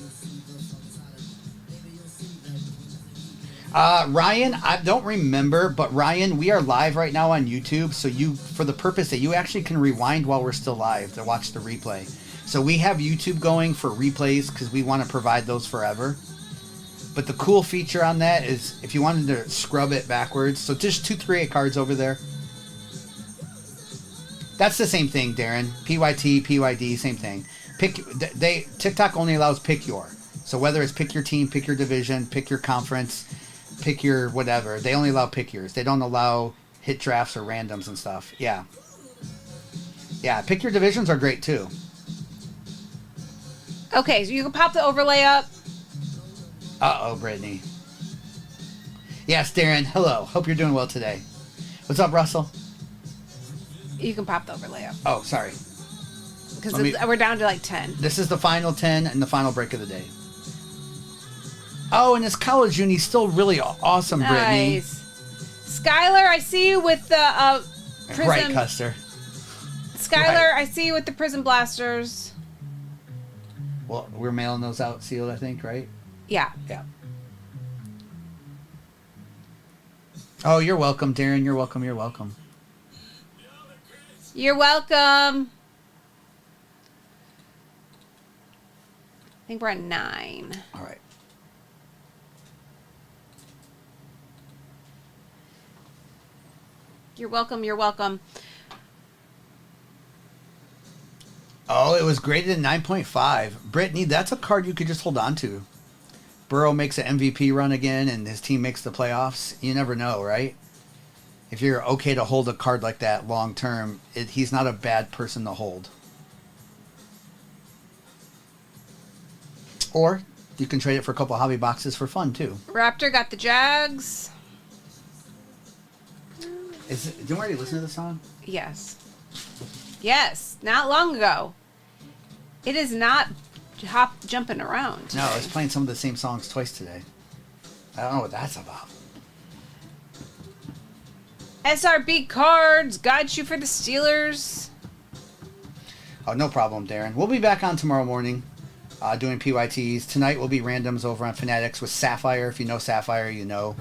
Ryan, I don't remember, but Ryan, we are live right now on YouTube, so for the purpose that you actually can rewind while we're still live to watch the replay. So we have YouTube going for replays because we want to provide those forever. But the cool feature on that is if you wanted to scrub it backwards, so just 2 3-8 cards over there. That's the same thing, Darren. PYT, PYD, same thing. TikTok only allows pick your. So whether it's pick your team, pick your division, pick your conference, pick your whatever. They only allow pick yours. They don't allow hit drafts or randoms and stuff. Yeah. Yeah, pick your divisions are great too. Okay, so you can pop the overlay up. Uh-oh, Brittany. Yes, Darren. Hello. Hope you're doing well today. What's up, Russell? You can pop the overlay up. Oh, sorry. Because we're down to like 10. This is the final 10 and the final break of the day. Oh, and this college uni's still really awesome, Brittany. Nice. Skylar, I see you with the Prism. Right, Custer. Skylar, Right. I see you with the Prism Blasters. Well, we're mailing those out sealed, I think, right? Yeah. Yeah. Oh, you're welcome, Darren. You're welcome. You're welcome. You're welcome. I think we're at 9. All right. You're welcome. You're welcome. Oh, it was graded at 9.5. Brittany, that's a card you could just hold on to. Burrow makes an MVP run again and his team makes the playoffs. You never know, right? If you're okay to hold a card like that long term, he's not a bad person to hold. Or you can trade it for a couple of hobby boxes for fun too. Raptor got the Jags. Didn't we already listen to the song? Yes. Yes. Not long ago. It is not jumping around today. No, it's playing some of the same songs twice today. I don't know what that's about. SRB cards got you for the Steelers. Oh, no problem, Darren. We'll be back on tomorrow morning doing PYTs. Tonight will be randoms over on Fanatics with Sapphire. If you know Sapphire, you know.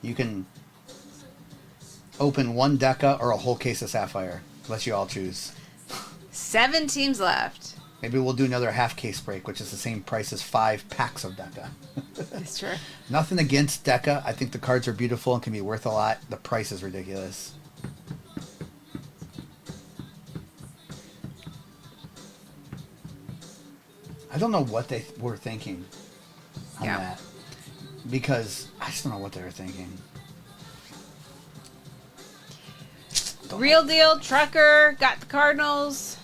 You can open one Deca or a whole case of Sapphire. Let you all choose. 7 teams left. Maybe we'll do another half case break, which is the same price as 5 packs of Deca. That's true. Nothing against Deca. I think the cards are beautiful and can be worth a lot. The price is ridiculous. I don't know what they were thinking on that. Because I just don't know what they were thinking. Real Deal, Trucker, got the Cardinals.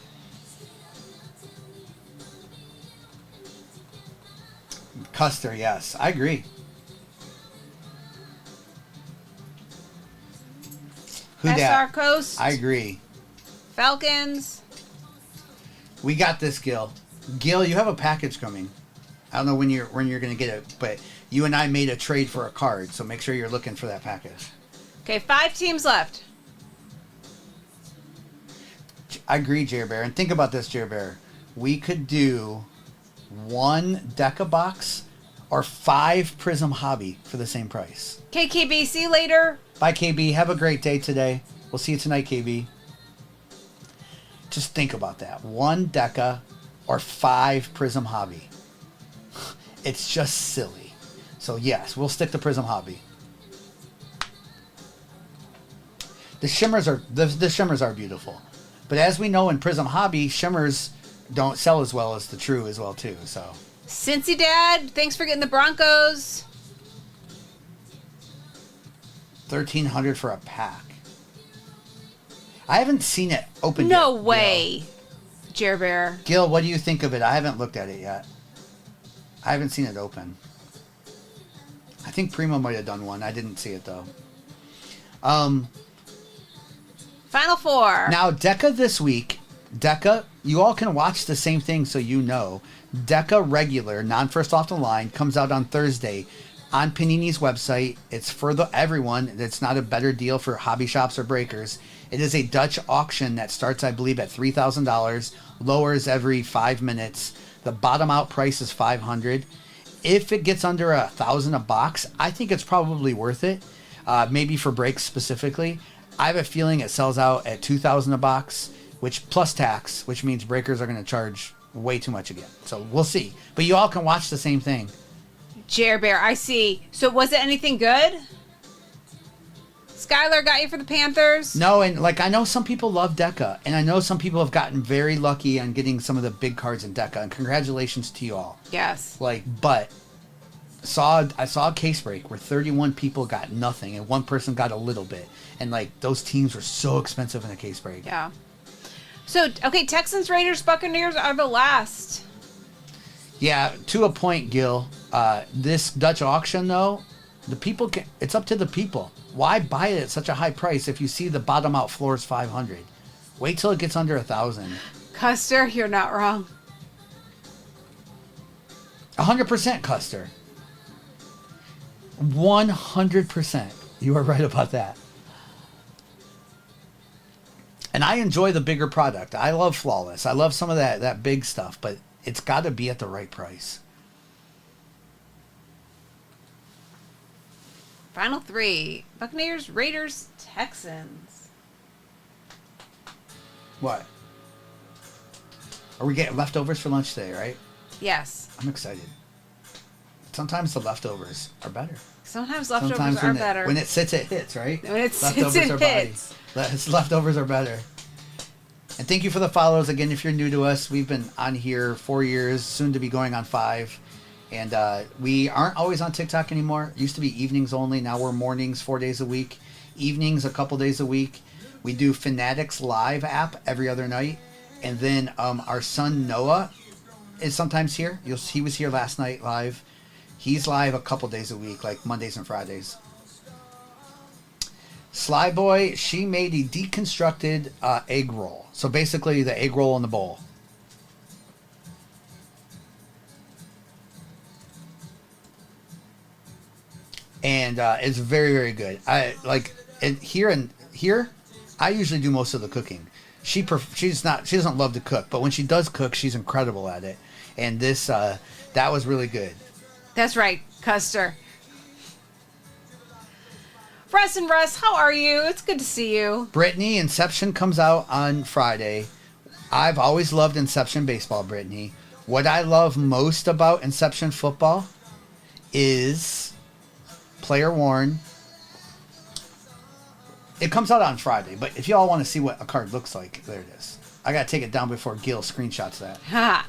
Custer, yes. I agree. Who SR dat? Coast. I agree. Falcons. We got this, Gil. Gil, you have a package coming. I don't know when you're going to get it, but you and I made a trade for a card, so make sure you're looking for that package. Okay, 5 teams left. I agree, Jer Bear. And think about this, Jer Bear. We could do 1 Deca box or 5 Prism Hobby for the same price. KKB, see you later. Bye, KB. Have a great day today. We'll see you tonight, KB. Just think about that. 1 Deca or 5 Prism Hobby. It's just silly. So yes, we'll stick to Prism Hobby. The shimmers are beautiful. But as we know in Prism Hobby, shimmers don't sell as well as the true as well too. So Cincy Dad, thanks for getting the Broncos. $1,300 for a pack. I haven't seen it open yet. No way, Jer Bear. Gil, what do you think of it? I haven't looked at it yet. I haven't seen it open. I think Primo might have done one. I didn't see it though. Final 4. Now, Deca this week. Deca, you all can watch the same thing so you know. Deca regular, non-first off the line, comes out on Thursday on Panini's website. It's for everyone. It's not a better deal for hobby shops or breakers. It is a Dutch auction that starts, I believe, at $3,000, lowers every 5 minutes. The bottom out price is $500. If it gets under $1,000 a box, I think it's probably worth it. Maybe for breaks specifically. I have a feeling it sells out at $2,000 a box, which plus tax, which means breakers are going to charge way too much again. So we'll see. But you all can watch the same thing. Jer Bear, I see. So was it anything good? Skylar got you for the Panthers? No, and like I know some people love Deca, and I know some people have gotten very lucky on getting some of the big cards in Deca, and congratulations to you all. Yes. But I saw a case break where 31 people got nothing and 1 person got a little bit, and like those teams were so expensive in a case break. Yeah. So okay, Texans, Raiders, Buccaneers are the last. Yeah, to a point, Gil. This Dutch auction though, it's up to the people. Why buy it at such a high price if you see the bottom out floor is $500? Wait till it gets under $1,000. Custer, you're not wrong. 100% Custer. 100%. You are right about that. And I enjoy the bigger product. I love Flawless. I love some of that big stuff, but it's got to be at the right price. Final 3. Buccaneers, Raiders, Texans. What? Are we getting leftovers for lunch today, right? Yes. I'm excited. Sometimes the leftovers are better. Sometimes leftovers are better. When it sits, it hits, right? When it sits, leftovers it are hits. Leftovers are better. And thank you for the follows. Again, if you're new to us, we've been on here 4 years, soon to be going on 5. And we aren't always on TikTok anymore. It used to be evenings only. Now we're mornings 4 days a week. Evenings a couple days a week. We do Fanatics Live app every other night. And then our son Noah is sometimes here. He was here last night live. He's live a couple days a week, like Mondays and Fridays. Sly Boy, she made a deconstructed egg roll. So basically the egg roll in the bowl. And it's very, very good. I like it here. I usually do most of the cooking. She doesn't love to cook, but when she does cook, she's incredible at it. And this that was really good. That's right, Custer. Russ and Russ, how are you? It's good to see you. Brittany, Inception comes out on Friday. I've always loved Inception baseball, Brittany. What I love most about Inception football is player worn. It comes out on Friday, but if y'all want to see what a card looks like, there it is. I got to take it down before Gil screenshots that. Ha!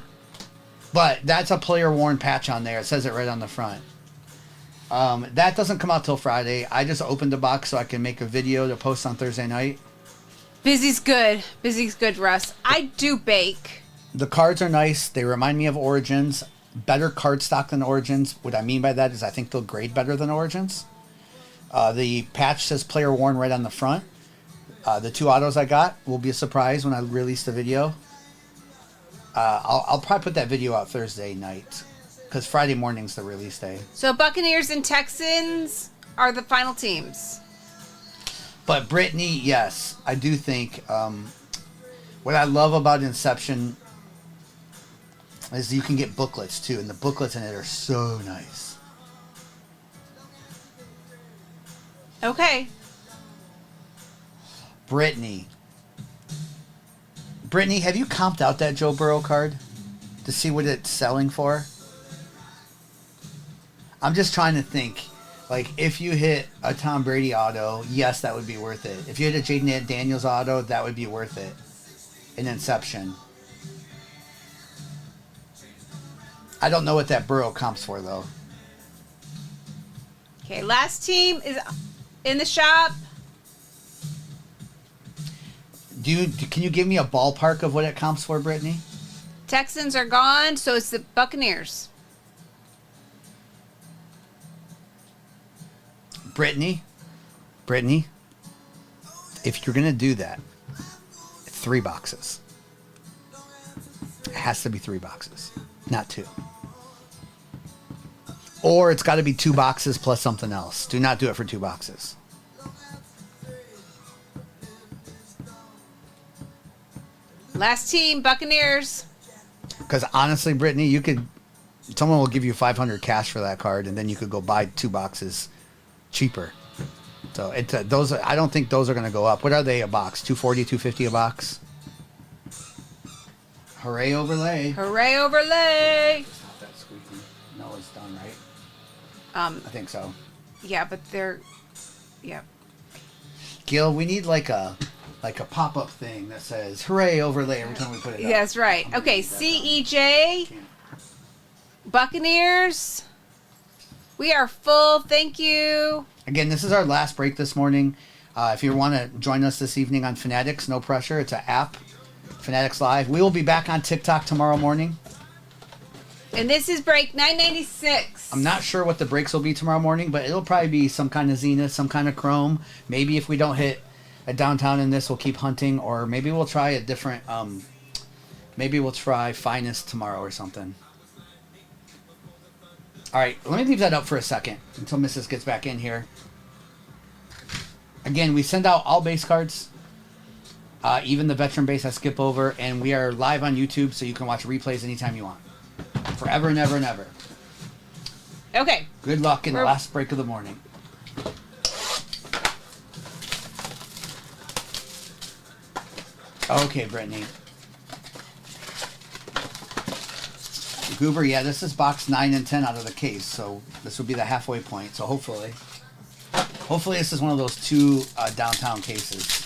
But that's a player worn patch on there. It says it right on the front. That doesn't come out till Friday. I just opened the box so I can make a video to post on Thursday night. Busy's good. Busy's good, Russ. I do bake. The cards are nice. They remind me of Origins. Better card stock than Origins. What I mean by that is I think they'll grade better than Origins. The patch says player worn right on the front. The 2 autos I got will be a surprise when I release the video. I'll probably put that video out Thursday night because Friday morning's the release day. So Buccaneers and Texans are the final teams. But Brittany, yes, I do think What I love about Inception is you can get booklets too, and the booklets in it are so nice. Okay. Brittany, have you comped out that Joe Burrow card to see what it's selling for? I'm just trying to think. Like, if you hit a Tom Brady auto, yes, that would be worth it. If you hit a Jaden Daniels auto, that would be worth it. In Inception. I don't know what that Burrow comps for, though. Okay, last team is in the shop. Can you give me a ballpark of what it comps for, Brittany? Texans are gone, so it's the Buccaneers. Brittany, if you're going to do that, 3 boxes. It has to be 3 boxes, not 2. Or it's got to be 2 boxes plus something else. Do not do it for 2 boxes. Last team, Buccaneers. Because honestly, Brittany, someone will give you $500 cash for that card, and then you could go buy 2 boxes cheaper. So I don't think those are going to go up. What are they a box? $240, $250 a box? Hooray overlay. Hooray overlay. It's not that squeaky. No, it's done, right? I think so. Yeah, but yeah. Gil, we need like a pop-up thing that says hooray overlay every time we put it up. Yes, right. Okay, CEJ. Buccaneers. We are full. Thank you. Again, this is our last break this morning. If you want to join us this evening on Fanatics, no pressure. It's an app, Fanatics Live. We will be back on TikTok tomorrow morning. And this is break 996. I'm not sure what the breaks will be tomorrow morning, but it'll probably be some kind of Zenith, some kind of Chrome. Maybe if we don't hit a downtown in this, we'll keep hunting, or maybe we'll try a different, maybe we'll try Finest tomorrow or something. All right, let me leave that up for a second until Mrs. gets back in here. Again, we send out all base cards, even the veteran base I skip over, and we are live on YouTube, so you can watch replays anytime you want. Forever and ever and ever. Okay. Good luck in the last break of the morning. Okay, Brittany. Goober, yeah, this is box 9 and 10 out of the case, so this will be the halfway point. So hopefully this is one of those 2 downtown cases.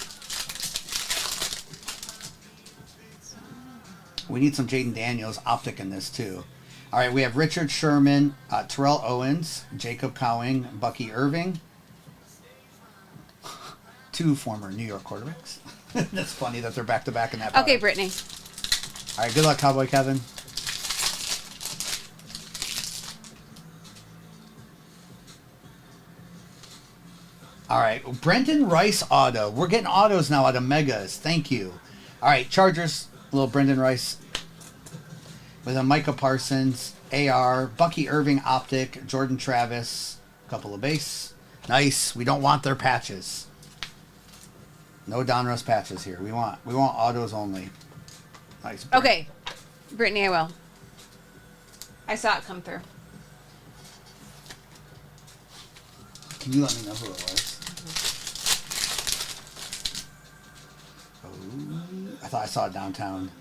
We need some Jaden Daniels optic in this too. All right, we have Richard Sherman, Terrell Owens, Jacob Cowing, Bucky Irving. 2 former New York quarterbacks. That's funny that they're back-to-back in that product. Okay, Brittany. All right, good luck, Cowboy Kevin. All right, Brendan Rice auto. We're getting autos now out of Megas. Thank you. All right, Chargers, little Brendan Rice with a Micah Parsons, AR, Bucky Irving optic, Jordan Travis, a couple of base. Nice. We don't want their patches. No Donruss patches here. We want autos only. Nice. Okay, Brittany, I will. I saw it come through. Can you let me know who it was? I thought I saw it downtown.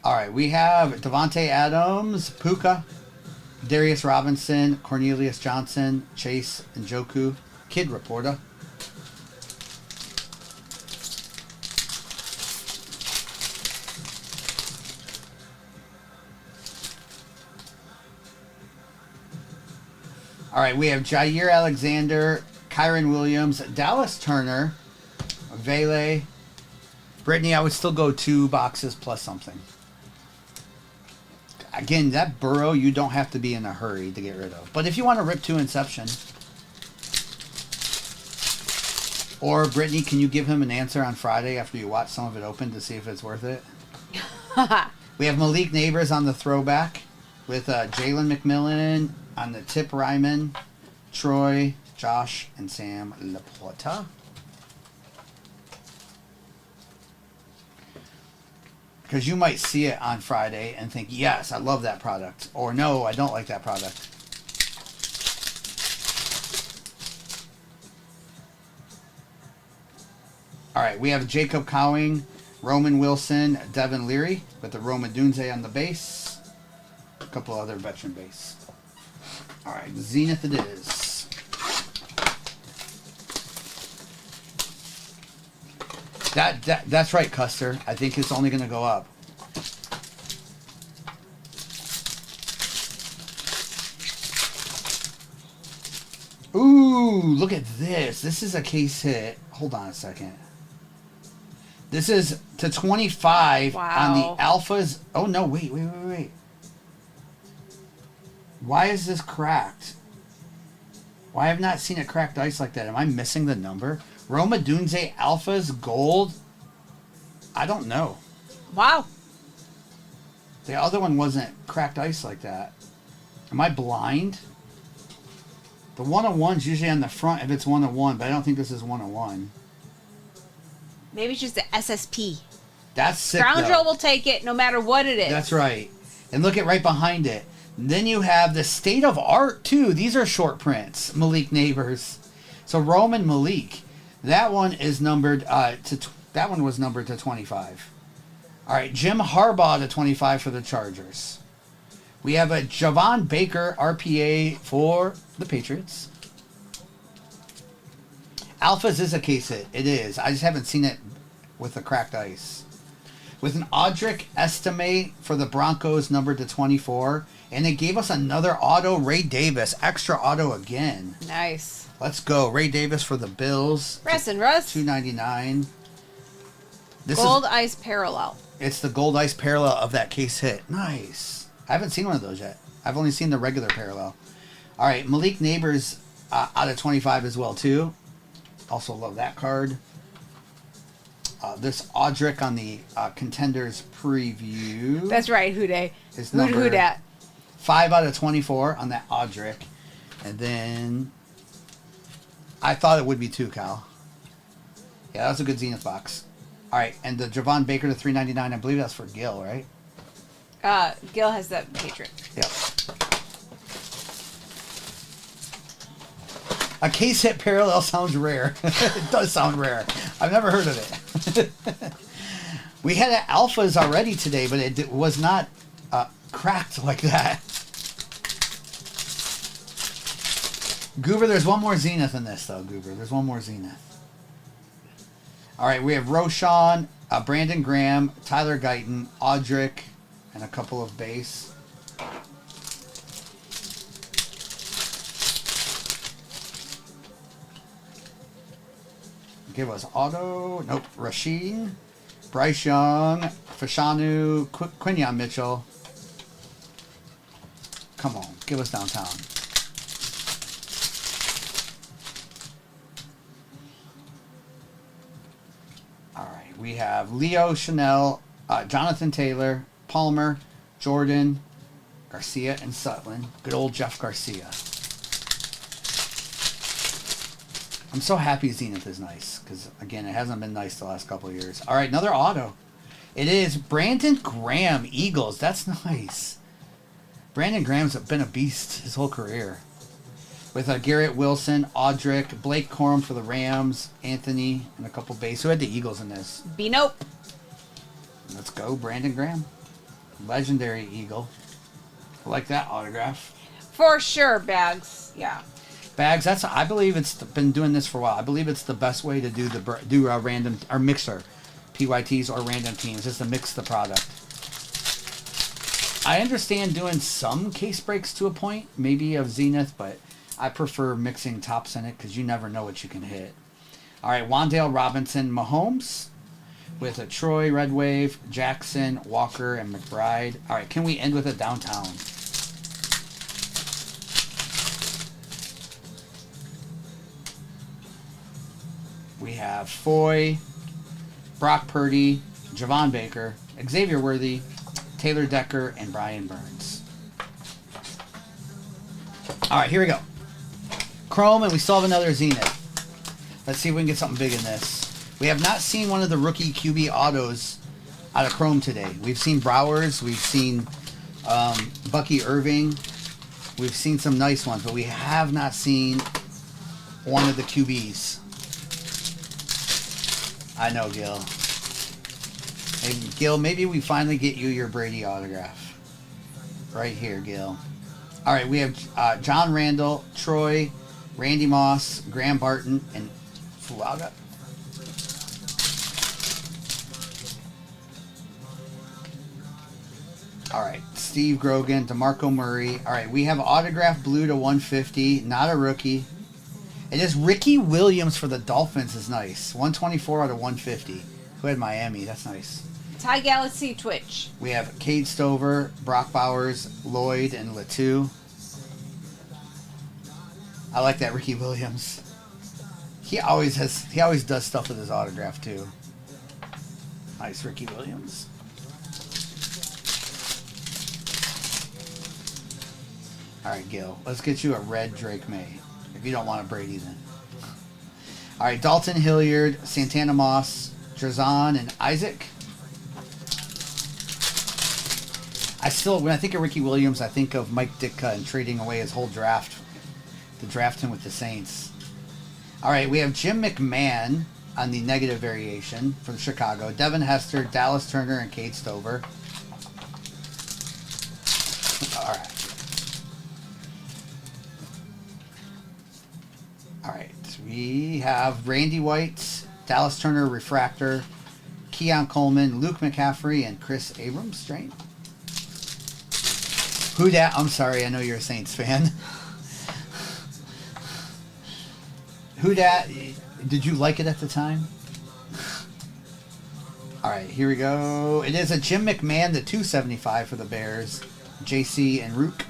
All right, we have Devontae Adams, Puka, Darius Robinson, Cornelius Johnson, Chase Njoku, Kid Reporter. All right, we have Jair Alexander, Kyron Williams, Dallas Turner, Vele. Brittany, I would still go 2 boxes plus something. Again, that Burrow, you don't have to be in a hurry to get rid of. But if you want to rip 2 Inception. Or, Brittany, can you give him an answer on Friday after you watch some of it open to see if it's worth it? We have Malik Neighbors on the throwback with Jalen McMillan on the tip Ryman, Troy, Josh, and Sam Laporta. Because you might see it on Friday and think, yes, I love that product. Or no, I don't like that product. All right, we have Jacob Cowing, Roman Wilson, Devin Leary with the Roma Dunze on the base. A couple other veteran base. All right, Zenith it is. That's right, Custer. I think it's only going to go up. Ooh, look at this. This is a case hit. Hold on a second. This is to 25 on the Alphas. Oh, no, wait. Why is this cracked? Why have I not seen it cracked ice like that? Am I missing the number? Roma Dunze Alphas Gold? I don't know. Wow. The other one wasn't cracked ice like that. Am I blind? The 101's usually on the front if it's 101, but I don't think this is 101. Maybe it's just the SSP. That's sick, Scoundrel will take it no matter what it is. That's right. And look at right behind it. Then you have the State of Art, too. These are short prints. Malik Neighbors. So Roman Malik. That one is numbered that one was numbered to 25. All right, Jim Harbaugh to 25 for the Chargers. We have a Javon Baker RPA for the Patriots. Alphas is a case hit. It is. I just haven't seen it with the cracked ice. With an Audric estimate for the Broncos numbered to 24. And it gave us another auto, Ray Davis. Extra auto again. Nice. Let's go. Ray Davis for the Bills. Russ. $2.99. Gold Ice Parallel. It's the Gold Ice Parallel of that case hit. Nice. I haven't seen one of those yet. I've only seen the regular parallel. All right, Malik Neighbors out of 25 as well, too. Also love that card. This Audric on the Contenders preview. That's right, Houday. It's number Who dat? 5 out of 24 on that Audric. And then I thought it would be 2, Cal. Yeah, that was a good Zenith box. All right, and the Javon Baker to $3.99. I believe that's for Gil, right? Gil has that Patriot. Yep. A case hit parallel sounds rare. It does sound rare. I've never heard of it. We had alphas already today, but it was not cracked like that. Goober, there's one more Zenith in this, though, Goober. There's one more Zenith. All right, we have Roshan, Brandon Graham, Tyler Guyton, Audric, and a couple of base. Give us Auto. Nope. Rasheen, Bryce Young, Fashanu, Quinyon Mitchell. Come on. Give us downtown. All right. We have Leo Chanel, Jonathan Taylor, Palmer, Jordan, Garcia, and Sutton. Good old Jeff Garcia. I'm so happy Zenith is nice because, again, it hasn't been nice the last couple of years. All right, another auto. It is Brandon Graham, Eagles. That's nice. Brandon Graham's been a beast his whole career. With Garrett Wilson, Audric, Blake Corum for the Rams, Anthony, and a couple base. Who had the Eagles in this? Nope. Let's go, Brandon Graham. Legendary Eagle. I like that autograph. For sure, Bags. Yeah. Bags, I believe it's been doing this for a while. I believe it's the best way to do random or mixer PYTs or random teams is to mix the product. I understand doing some case breaks to a point, maybe of Zenith, but I prefer mixing tops in it because you never know what you can hit. All right, Wan'Dale Robinson, Mahomes with a Troy, Red Wave, Jackson, Walker, and McBride. All right, can we end with a downtown? We have Foy, Brock Purdy, Javon Baker, Xavier Worthy, Taylor Decker, and Brian Burns. All right, here we go. Chrome, and we still have another Zenith. Let's see if we can get something big in this. We have not seen one of the rookie QB autos out of Chrome today. We've seen Browers. We've seen Bucky Irving. We've seen some nice ones, but we have not seen one of the QBs. I know, Gil. Hey, Gil, maybe we finally get you your Brady autograph. Right here, Gil. All right, we have John Randall, Troy, Randy Moss, Graham Barton, and Fuaga. All right, Steve Grogan, DeMarco Murray. All right, we have autograph blue to 150, not a rookie. It is Ricky Williams for the Dolphins is nice. 124 out of 150. Who had Miami? That's nice. Ty Galaxy Twitch. We have Cade Stover, Brock Bowers, Lloyd, and Latu. I like that Ricky Williams. He always does stuff with his autograph too. Nice Ricky Williams. All right, Gil. Let's get you a red Drake May. If you don't want a Brady, then. All right, Dalton Hilliard, Santana Moss, Drazan, and Isaac. When I think of Ricky Williams, I think of Mike Ditka and trading away his whole draft to draft him with the Saints. All right, we have Jim McMahon on the negative variation for the Chicago. Devin Hester, Dallas Turner, and Cade Stover. All right. All right, we have Randy White, Dallas Turner, Refractor, Keon Coleman, Luke McCaffrey, and Chris Abrams, Strain. Who dat? I'm sorry, I know you're a Saints fan. Who dat? Did you like it at the time? All right, here we go. It is a Jim McMahon, the 275 for the Bears, JC and Rook.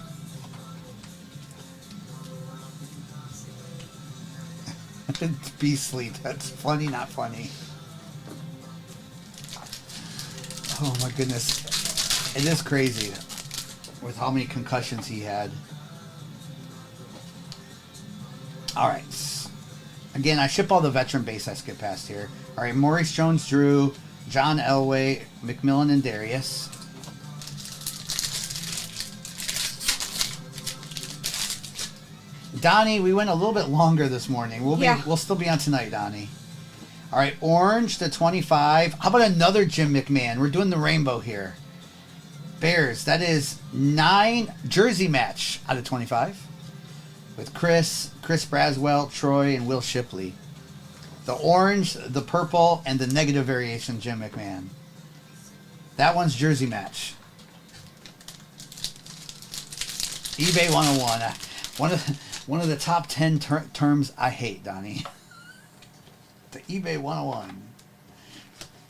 Beastly. That's funny, not funny. Oh my goodness. It is crazy with how many concussions he had. Alright. Again, I ship all the veteran base I skipped past here. Alright, Maurice Jones-Drew, John Elway, McMillan, and Darius. Donnie, we went a little bit longer this morning. We'll still be on tonight, Donnie. All right, orange to 25. How about another Jim McMahon? We're doing the rainbow here. Bears, that is 9 jersey match out of 25 with Chris Braswell, Troy, and Will Shipley. The orange, the purple, and the negative variation Jim McMahon. That one's jersey match. eBay 101. One of the top 10 terms I hate, Donnie. The eBay 101.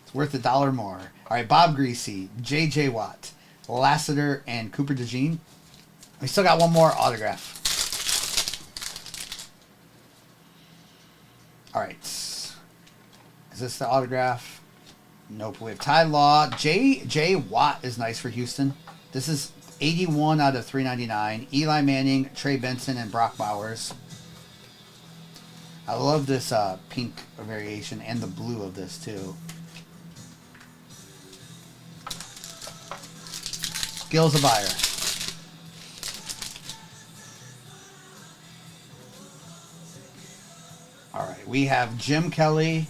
It's worth $1 more. All right, Bob Greasy, J.J. Watt, Lassiter, and Cooper DeJean. We still got one more autograph. All right. Is this the autograph? Nope. We have Ty Law. J.J. Watt is nice for Houston. This is 81 out of 399. Eli Manning, Trey Benson, and Brock Bowers. I love this pink variation and the blue of this too. Gil's a buyer. All right, we have Jim Kelly,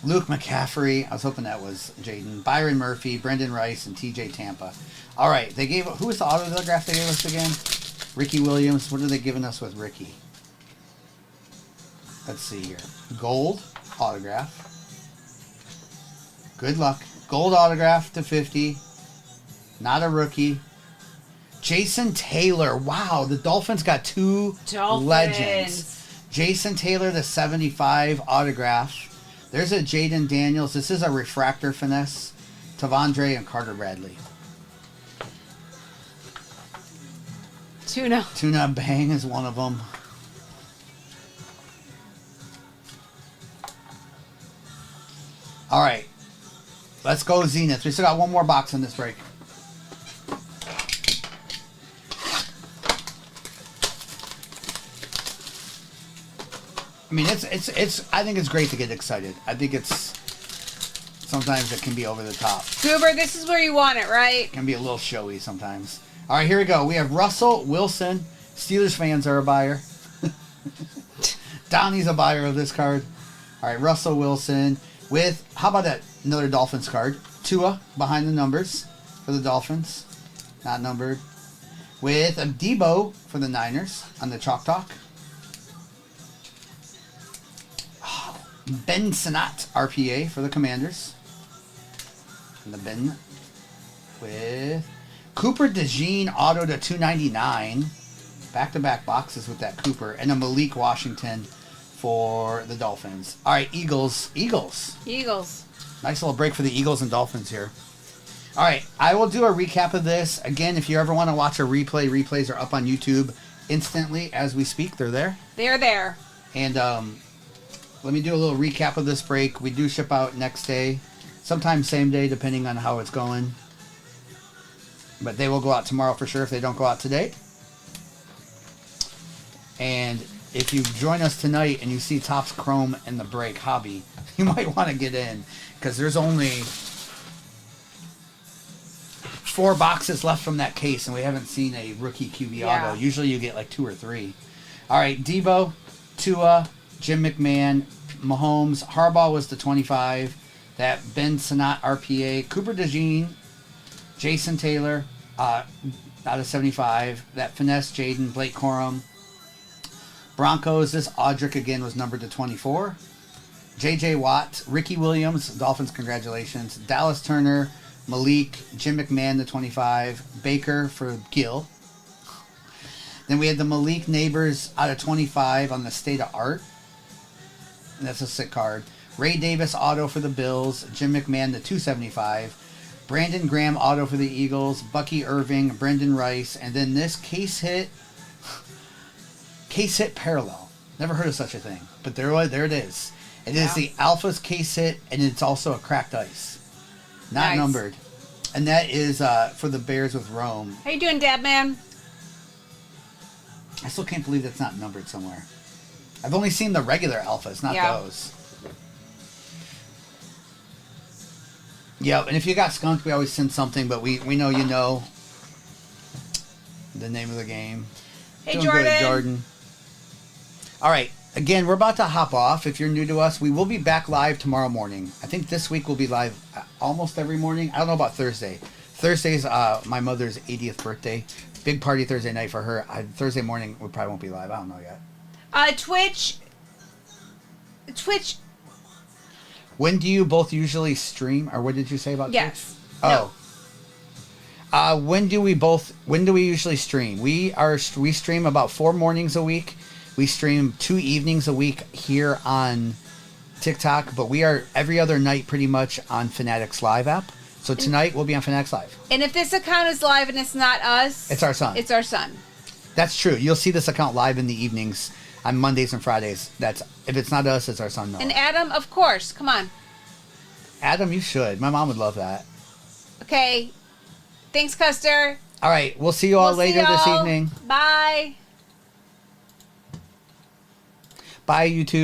Luke McCaffrey. I was hoping that was Jaden. Byron Murphy, Brendan Rice, and TJ Tampa. All right, they gave. Who was the autograph they gave us again? Ricky Williams. What are they giving us with Ricky? Let's see here. Gold autograph. Good luck. Gold autograph to 50. Not a rookie. Jason Taylor. Wow, the Dolphins got 2 legends. Jason Taylor, the 75 autograph. There's a Jaden Daniels. This is a refractor finesse. Tavondre and Carter Bradley. Tuna Bang is one of them. All right. Let's go Zenith. We still got one more box in this break. I mean, it's I think it's great to get excited. I think it's Sometimes it can be over the top. Goober, this is where you want it, right? It can be a little showy sometimes. All right, here we go. We have Russell Wilson. Steelers fans are a buyer. Donnie's a buyer of this card. All right, Russell Wilson with, how about that? Another Dolphins card. Tua behind the numbers for the Dolphins. Not numbered. With a Debo for the Niners on the Chalk Talk. Ben Sinnott RPA for the Commanders. And the Ben with Cooper DeJean auto to 299. Back-to-back boxes with that Cooper. And a Malik Washington for the Dolphins. All right, Eagles. Eagles. Nice little break for the Eagles and Dolphins here. All right, I will do a recap of this. Again, if you ever want to watch a replay, replays are up on YouTube instantly as we speak. They're there. They're there. And let me do a little recap of this break. We do ship out next day. Sometimes same day, depending on how it's going. But they will go out tomorrow for sure if they don't go out today. And if you join us tonight and you see Topps Chrome in the break hobby, you might want to get in. Because there's only 4 boxes left from that case, and we haven't seen a rookie QB auto. Usually you get like 2 or 3. All right, Debo, Tua, Jim McMahon, Mahomes, Harbaugh was the 25. That Ben Sinnott RPA, Cooper DeJean, Jason Taylor out of 75. That Finesse Jaden, Blake Corum. Broncos, this Audric again was numbered to 24. J.J. Watt, Ricky Williams, Dolphins, congratulations. Dallas Turner, Malik, Jim McMahon, the 25. Baker for Gil. Then we had the Malik Neighbors out of 25 on the State of Art. And that's a sick card. Ray Davis auto for the Bills. Jim McMahon, the 275. Brandon Graham auto for the Eagles. Bucky Irving, Brendan Rice. And then this case hit parallel. Never heard of such a thing. But there it is. It is the Alpha's case hit, and it's also a cracked ice. Not numbered. And that is for the Bears with Rome. How you doing, Dad Man? I still can't believe that's not numbered somewhere. I've only seen the regular Alphas, not those. Yeah, and if you got skunked, we always send something, but we know you know the name of the game. Hey, Doing Jordan. Good, Jordan. All right. Again, we're about to hop off. If you're new to us, we will be back live tomorrow morning. I think this week we'll be live almost every morning. I don't know about Thursday. Thursday's my mother's 80th birthday. Big party Thursday night for her. Thursday morning we probably won't be live. I don't know yet. Twitch. When do you both usually stream? Or what did you say about Yes. Twitch? Oh. When do we usually stream? We stream about 4 mornings a week. We stream 2 evenings a week here on TikTok, but we are every other night pretty much on Fanatics Live app. So tonight we'll be on Fanatics Live. And if this account is live and it's not us, it's our son. It's our son. That's true. You'll see this account live in the evenings on Mondays and Fridays. If it's not us, it's our son Noah. And Adam, of course. Come on. Adam, you should. My mom would love that. Okay. Thanks, Custer. All right. We'll see you all later this evening. Bye. Bye, YouTube.